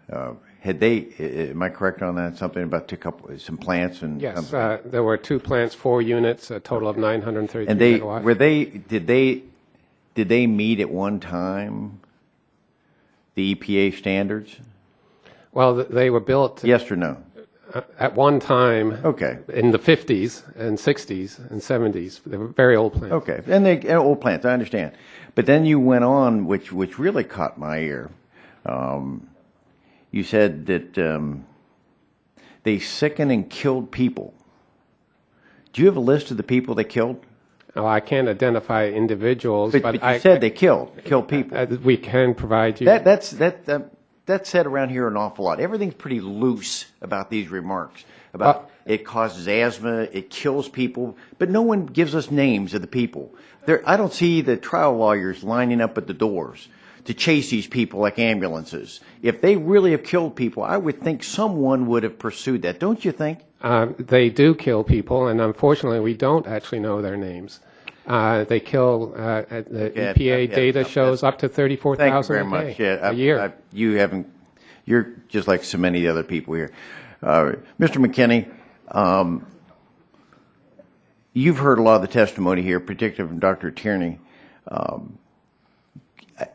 Had they? Am I correct on that? Something about some plants and yes, there were 2 plants, 4 units, a total of 933 and megawatts. Were they? Did they meet at one time the EPA standards? Well, they were built. Yes or no? At one time. Okay. In the 50s and 60s and 70s, they were very old plants. Okay, and they're old plants. I understand, but then you went on, which really caught my ear. You said that they sickened and killed people. Do you have a list of the people they killed? Oh, I can't identify individuals, but you said they killed people. We can provide you. That's said around here an awful lot. Everything's pretty loose about these remarks. About it causes asthma, it kills people, but no one gives us names of the people. I don't see the trial lawyers lining up at the doors to chase these people like ambulances. If they really have killed people, I would think someone would have pursued that. Don't you think? They do kill people, and unfortunately, we don't actually know their names. They kill. The EPA data shows up to 34,000 a year. You haven't. You're just like so many other people here, Mr. McKinney. You've heard a lot of the testimony here, particularly from Dr. Tierney.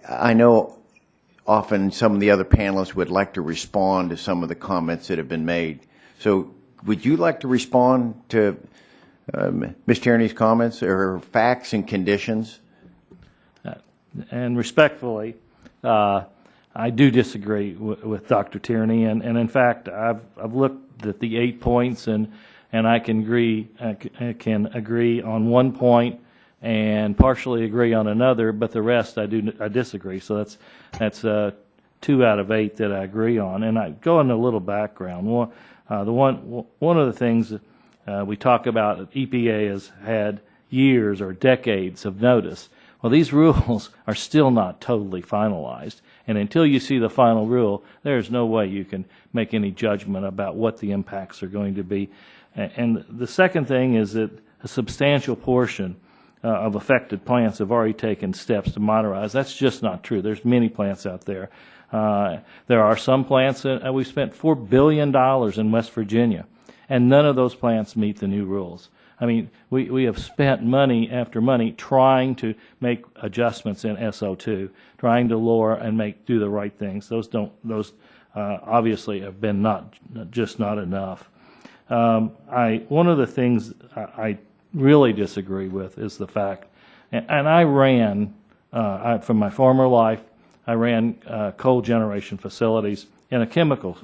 I know often some of the other panelists would like to respond to some of the comments that have been made. So would you like to respond to Ms. Tierney's comments or her facts and conditions? And respectfully, I do disagree with Dr. Tierney, and in fact, I've looked at the 8 points, and I can agree on 1 point and partially agree on another, but the rest I disagree. So that's 2 out of 8 that I agree on. And I go into a little background. One of the things we talk about, EPA has had years or decades of notice. Well, these rules are still not totally finalized, and until you see the final rule, there's no way you can make any judgment about what the impacts are going to be. And the second thing is that a substantial portion of affected plants have already taken steps to modernize. That's just not true. There's many plants out there. There are some plants that we spent $4 billion in West Virginia, and none of those plants meet the new rules. I mean, we have spent money after money trying to make adjustments in SO2, trying to lower and do the right things. Those obviously have been not enough. One of the things I really disagree with is the fact, and I ran, from my former life, I ran coal generation facilities in a chemical.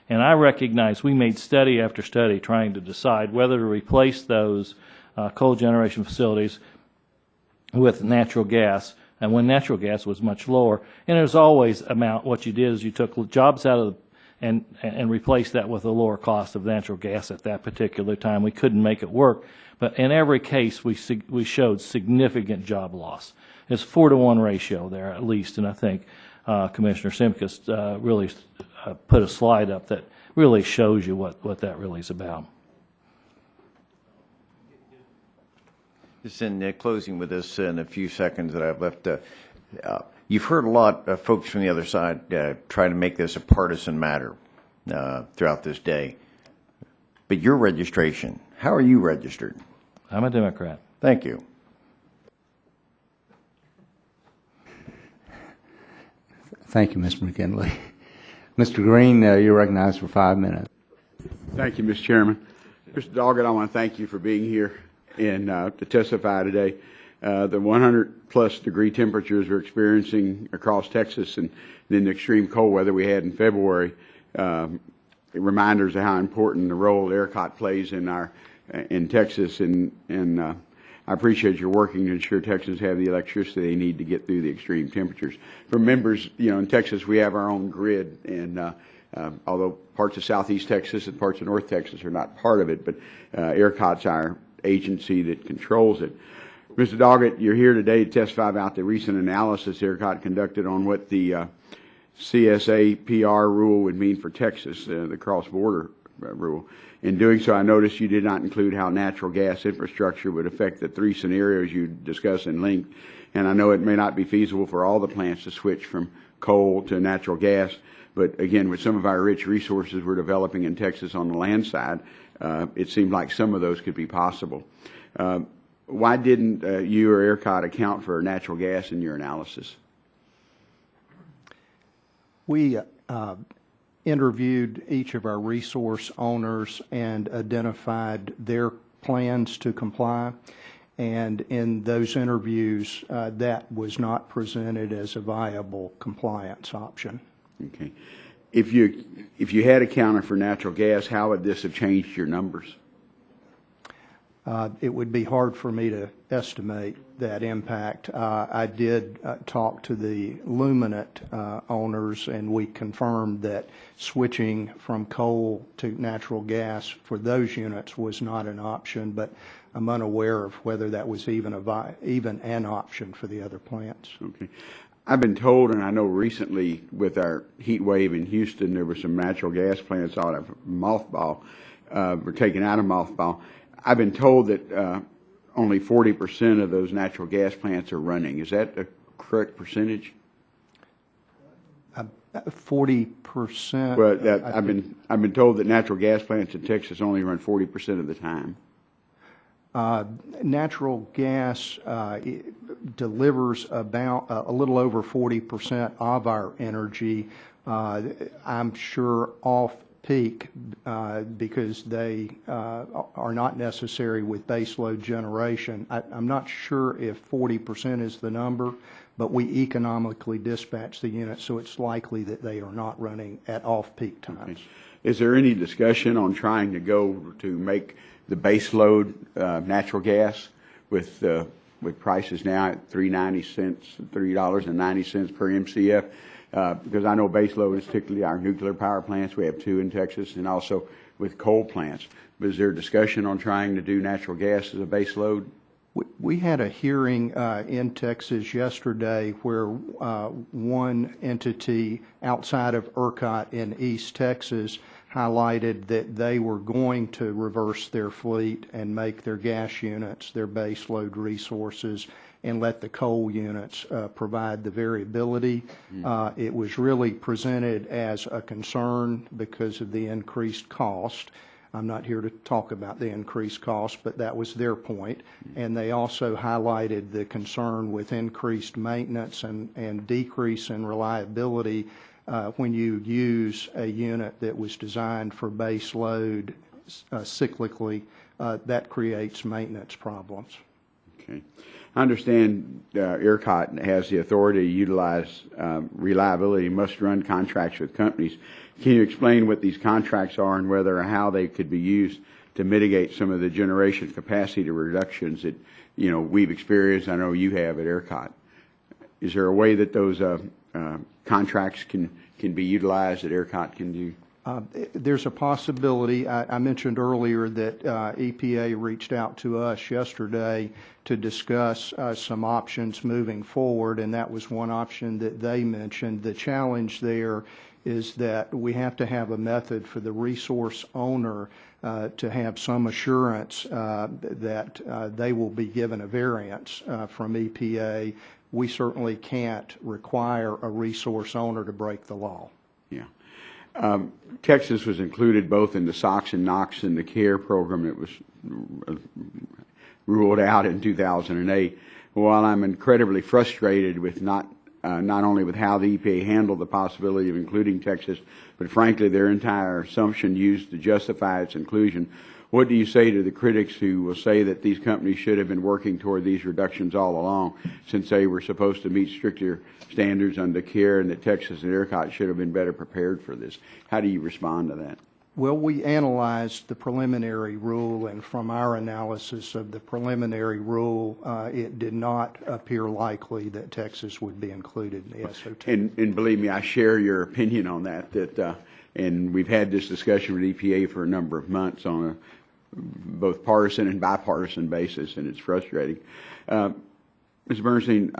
And I recognize we made study after study trying to decide whether to replace those coal generation facilities with natural gas, and when natural gas was much lower. And there's always what you did is you took jobs out of and replaced that with a lower cost of natural gas at that particular time. We couldn't make it work. But in every case, we showed significant job loss. It's 4-to-1 ratio there at least, and I think Commissioner Simkus really put a slide up that really shows you what that really is about. Just in closing with this in a few seconds that I've left, you've heard a lot of folks from the other side try to make this a partisan matter throughout this day. But your registration, how are you registered? I'm a Democrat. Thank you. Thank you, Mr. McKinley. Mr. Green, you're recognized for 5 minutes. Thank you, Mr. Chairman. Mr. Doggett, I want to thank you for being here and to testify today. The 100-plus degree temperatures we're experiencing across Texas and then the extreme cold weather we had in February, reminders of how important the role ERCOT plays in Texas, and I appreciate your working to ensure Texans have the electricity they need to get through the extreme temperatures. For members, in Texas we have our own grid, and although parts of southeast Texas and parts of north Texas are not part of it, but ERCOT's our agency that controls it. Mr. Doggett, you're here today to testify about the recent analysis ERCOT conducted on what the CSA PR rule would mean for Texas, the cross-border rule. In doing so, I noticed you did not include how natural gas infrastructure would affect the 3 scenarios you discussed in length. And I know it may not be feasible for all the plants to switch from coal to natural gas, but again, with some of our rich resources we're developing in Texas on the land side, it seemed like some of those could be possible. Why didn't you or ERCOT account for natural gas in your analysis? We interviewed each of our resource owners and identified their plans to comply. And in those interviews, that was not presented as a viable compliance option. Okay. If you had accounted for natural gas, how would this have changed your numbers? It would be hard for me to estimate that impact. I did talk to the Luminant owners, and we confirmed that switching from coal to natural gas for those units was not an option, but I'm unaware of whether that was even an option for the other plants. Okay. I've been told, and I know recently with our heat wave in Houston, there were some natural gas plants out of mothball, were taken out of mothball. I've been told that only 40% of those natural gas plants are running. Is that a correct percentage? 40%. Well, I've been told that natural gas plants in Texas only run 40% of the time. Natural gas delivers about a little over 40% of our energy. I'm sure off peak because they are not necessary with baseload generation. I'm not sure if 40% is the number, but we economically dispatch the units, so it's likely that they are not running at off-peak times. Okay. Is there any discussion on trying to go to make the baseload natural gas with prices now at $3.90 per MCF? Because I know baseload is particularly our nuclear power plants. We have 2 in Texas, and also with coal plants. But is there discussion on trying to do natural gas as a baseload? We had a hearing in Texas yesterday where one entity outside of ERCOT in East Texas highlighted that they were going to reverse their fleet and make their gas units their base load resources and let the coal units provide the variability. It was really presented as a concern because of the increased cost. I'm not here to talk about the increased cost, but that was their point. And they also highlighted the concern with increased maintenance and decrease in reliability when you use a unit that was designed for base load cyclically. That creates maintenance problems. Okay. I understand ERCOT has the authority to utilize reliability must-run contracts with companies. Can you explain what these contracts are and whether or how they could be used to mitigate some of the generation capacity reductions that we've experienced? I know you have at ERCOT. Is there a way that those contracts can be utilized that ERCOT can do? There's a possibility. I mentioned earlier that EPA reached out to us yesterday to discuss some options moving forward, and that was one option that they mentioned. The challenge there is that we have to have a method for the resource owner to have some assurance that they will be given a variance from EPA. We certainly can't require a resource owner to break the law. Yeah. Texas was included both in the SOX and NOx and the CARE program that was ruled out in 2008. While I'm incredibly frustrated with not only with how the EPA handled the possibility of including Texas, but frankly their entire assumption used to justify its inclusion, what do you say to the critics who will say that these companies should have been working toward these reductions all along, since they were supposed to meet stricter standards under CARE, and that Texas and ERCOT should have been better prepared for this? How do you respond to that? Well, we analyzed the preliminary rule, and from our analysis of the preliminary rule, it did not appear likely that Texas would be included in the SOT. And believe me, I share your opinion on that, and we've had this discussion with EPA for a number of months on a both partisan and bipartisan basis, and it's frustrating. Mr. Bernstein,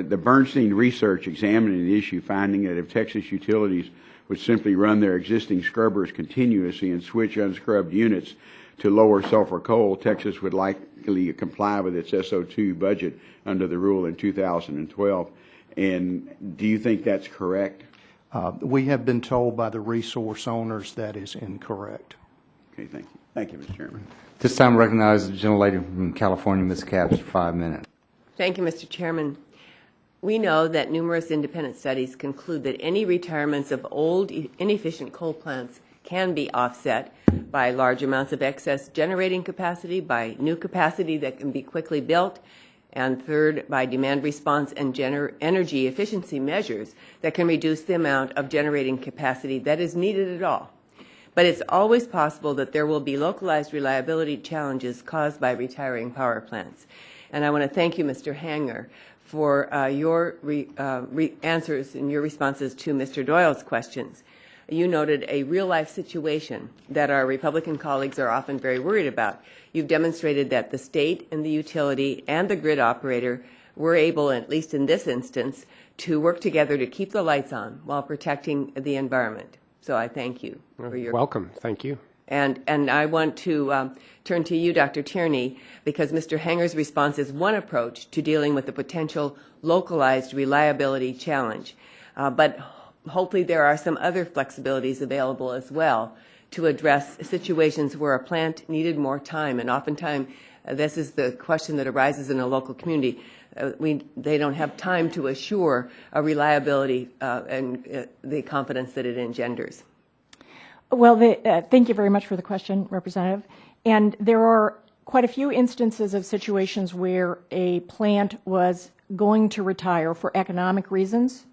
the Bernstein research examining the issue, finding that if Texas utilities would simply run their existing scrubbers continuously and switch unscrubbed units to lower sulfur coal, Texas would likely comply with its SO2 budget under the rule in 2012. And do you think that's correct? We have been told by the resource owners that is incorrect. Okay, thank you. Thank you, Mr. Chairman. This time recognize the gentlelady from California, Ms. Capps, for 5 minutes. Thank you, Mr. Chairman. We know that numerous independent studies conclude that any retirements of old, inefficient coal plants can be offset by large amounts of excess generating capacity, by new capacity that can be quickly built, and third, by demand response and energy efficiency measures that can reduce the amount of generating capacity that is needed at all. But it's always possible that there will be localized reliability challenges caused by retiring power plants. And I want to thank you, Mr. Hanger, for your answers and your responses to Mr. Doyle's questions. You noted a real-life situation that our Republican colleagues are often very worried about. You've demonstrated that the state and the utility and the grid operator were able, at least in this instance, to work together to keep the lights on while protecting the environment. So I thank you for your... Welcome. Thank you. And I want to turn to you, Dr. Tierney, because Mr. Hanger's response is one approach to dealing with the potential localized reliability challenge. But hopefully there are some other flexibilities available as well to address situations where a plant needed more time. And oftentimes, this is the question that arises in a local community. They don't have time to assure a reliability and the confidence that it engenders. Well, thank you very much for the question, Representative. And there are quite a few instances of situations where a plant was going to retire for economic reasons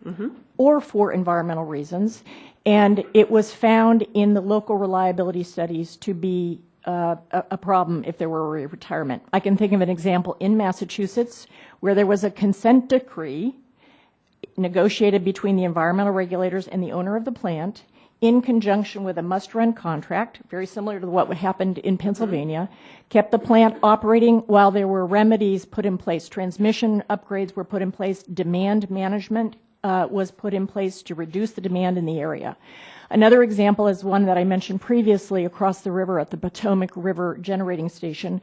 or for environmental reasons, and it was found in the local reliability studies to be a problem if there were a retirement. I can think of an example in Massachusetts where there was a consent decree negotiated between the environmental regulators and the owner of the plant in conjunction with a must-run contract, very similar to what happened in Pennsylvania, kept the plant operating while there were remedies put in place. Transmission upgrades were put in place, demand management was put in place to reduce the demand in the area. Another example is one that I mentioned previously across the river at the Potomac River Generating Station,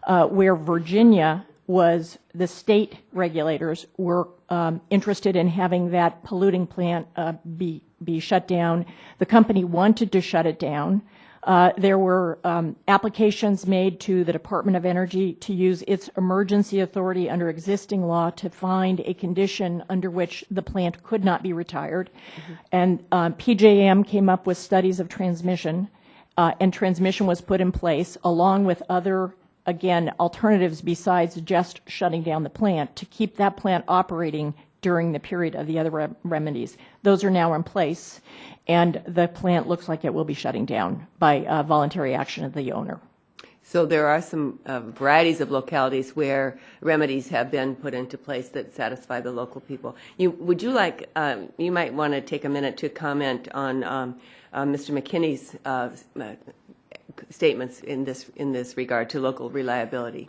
where Virginia was, the state regulators were interested in having that polluting plant be shut down. The company wanted to shut it down. There were applications made to the Department of Energy to use its emergency authority under existing law to find a condition under which the plant could not be retired. And PJM came up with studies of transmission, and transmission was put in place along with other, again, alternatives besides just shutting down the plant to keep that plant operating during the period of the other remedies. Those are now in place, and the plant looks like it will be shutting down by voluntary action of the owner. So there are some varieties of localities where remedies have been put into place that satisfy the local people. Would you like, you might want to take a minute to comment on Mr. McKinney's statements in this regard to local reliability.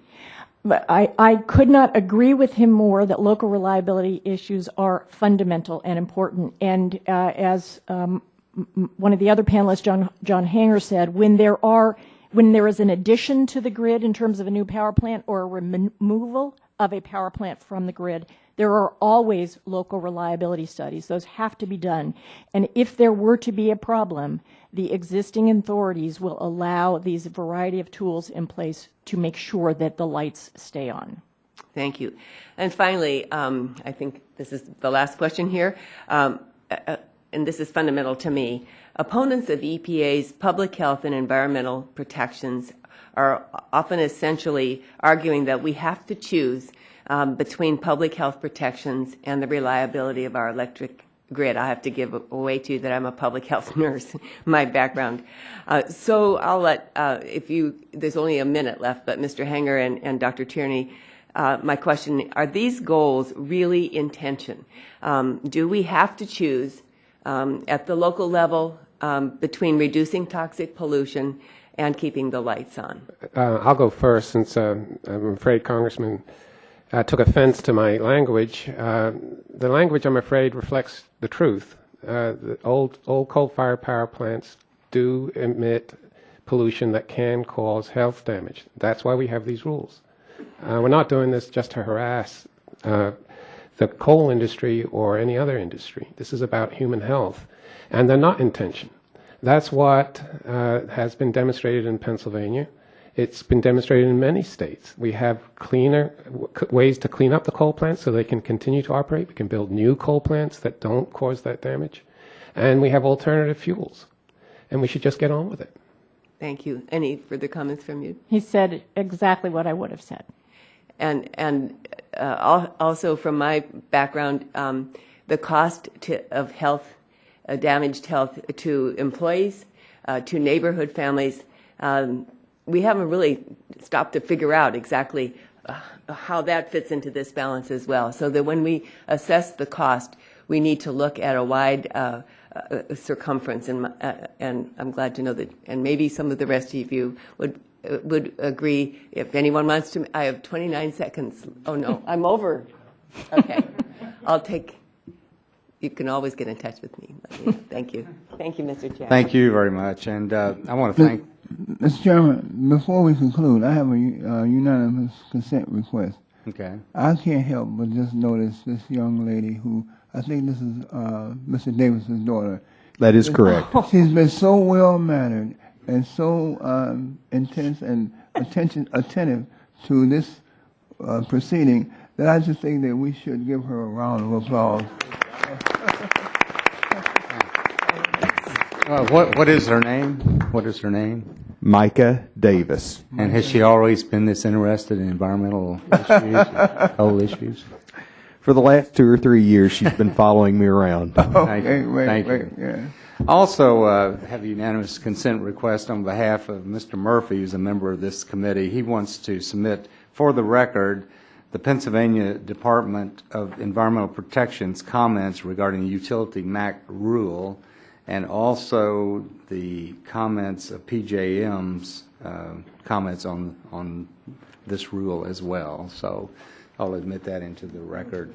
But I could not agree with him more that local reliability issues are fundamental and important. And as one of the other panelists, John Hanger, said, when there is an addition to the grid in terms of a new power plant or a removal of a power plant from the grid, there are always local reliability studies. Those have to be done. And if there were to be a problem, the existing authorities will allow these variety of tools in place to make sure that the lights stay on. Thank you. And finally, I think this is the last question here, and this is fundamental to me. Opponents of EPA's public health and environmental protections are often essentially arguing that we have to choose between public health protections and the reliability of our electric grid. I have to give away to you that I'm a public health nurse, my background. So I'll let, there's only a minute left, but Mr. Hanger and Dr. Tierney, my question, are these goals really in tension? Do we have to choose at the local level between reducing toxic pollution and keeping the lights on? I'll go first, since I'm afraid Congressman took offense to my language. The language, I'm afraid, reflects the truth. The old coal-fired power plants do emit pollution that can cause health damage. That's why we have these rules. We're not doing this just to harass the coal industry or any other industry. This is about human health, and they're not in tension. That's what has been demonstrated in Pennsylvania. It's been demonstrated in many states. We have cleaner ways to clean up the coal plants so they can continue to operate. We can build new coal plants that don't cause that damage. And we have alternative fuels. And we should just get on with it. Thank you. Any further comments from you? He said exactly what I would have said. And also from my background, the cost of health, damaged health to employees, to neighborhood families, we haven't really stopped to figure out exactly how that fits into this balance as well. So that when we assess the cost, we need to look at a wide circumference. And I'm glad to know that, and maybe some of the rest of you would agree. If anyone wants to, I have 29 seconds. Oh no, I'm over. Okay, I'll take. You can always get in touch with me. Thank you. Thank you, Mr. Chairman. Thank you very much. And I want to thank. Mr. Chairman, before we conclude, I have a unanimous consent request. Okay. I can't help but just notice this young lady who, I think this is Mr. Davis's daughter. That is correct. She's been so well-mannered and so intense and attentive to this proceeding that I just think that we should give her a round of applause. What is her name? What is her name? Micah Davis. And has she always been this interested in environmental issues, coal issues? For the last 2 or 3 years, she's been following me around. Thank you. Yeah. Also, have a unanimous consent request on behalf of Mr. Murphy, who's a member of this committee. He wants to submit for the record the Pennsylvania Department of Environmental Protection's comments regarding the utility MAC rule, and also the comments of PJM's comments on this rule as well. So I'll admit that into the record.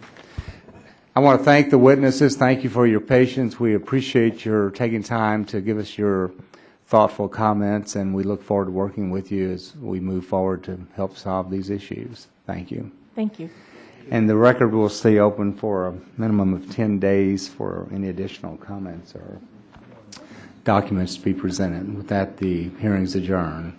I want to thank the witnesses. Thank you for your patience. We appreciate your taking time to give us your thoughtful comments, and we look forward to working with you as we move forward to help solve these issues. Thank you. Thank you. And the record will stay open for a minimum of 10 days for any additional comments or documents to be presented. With that, the hearing is adjourned.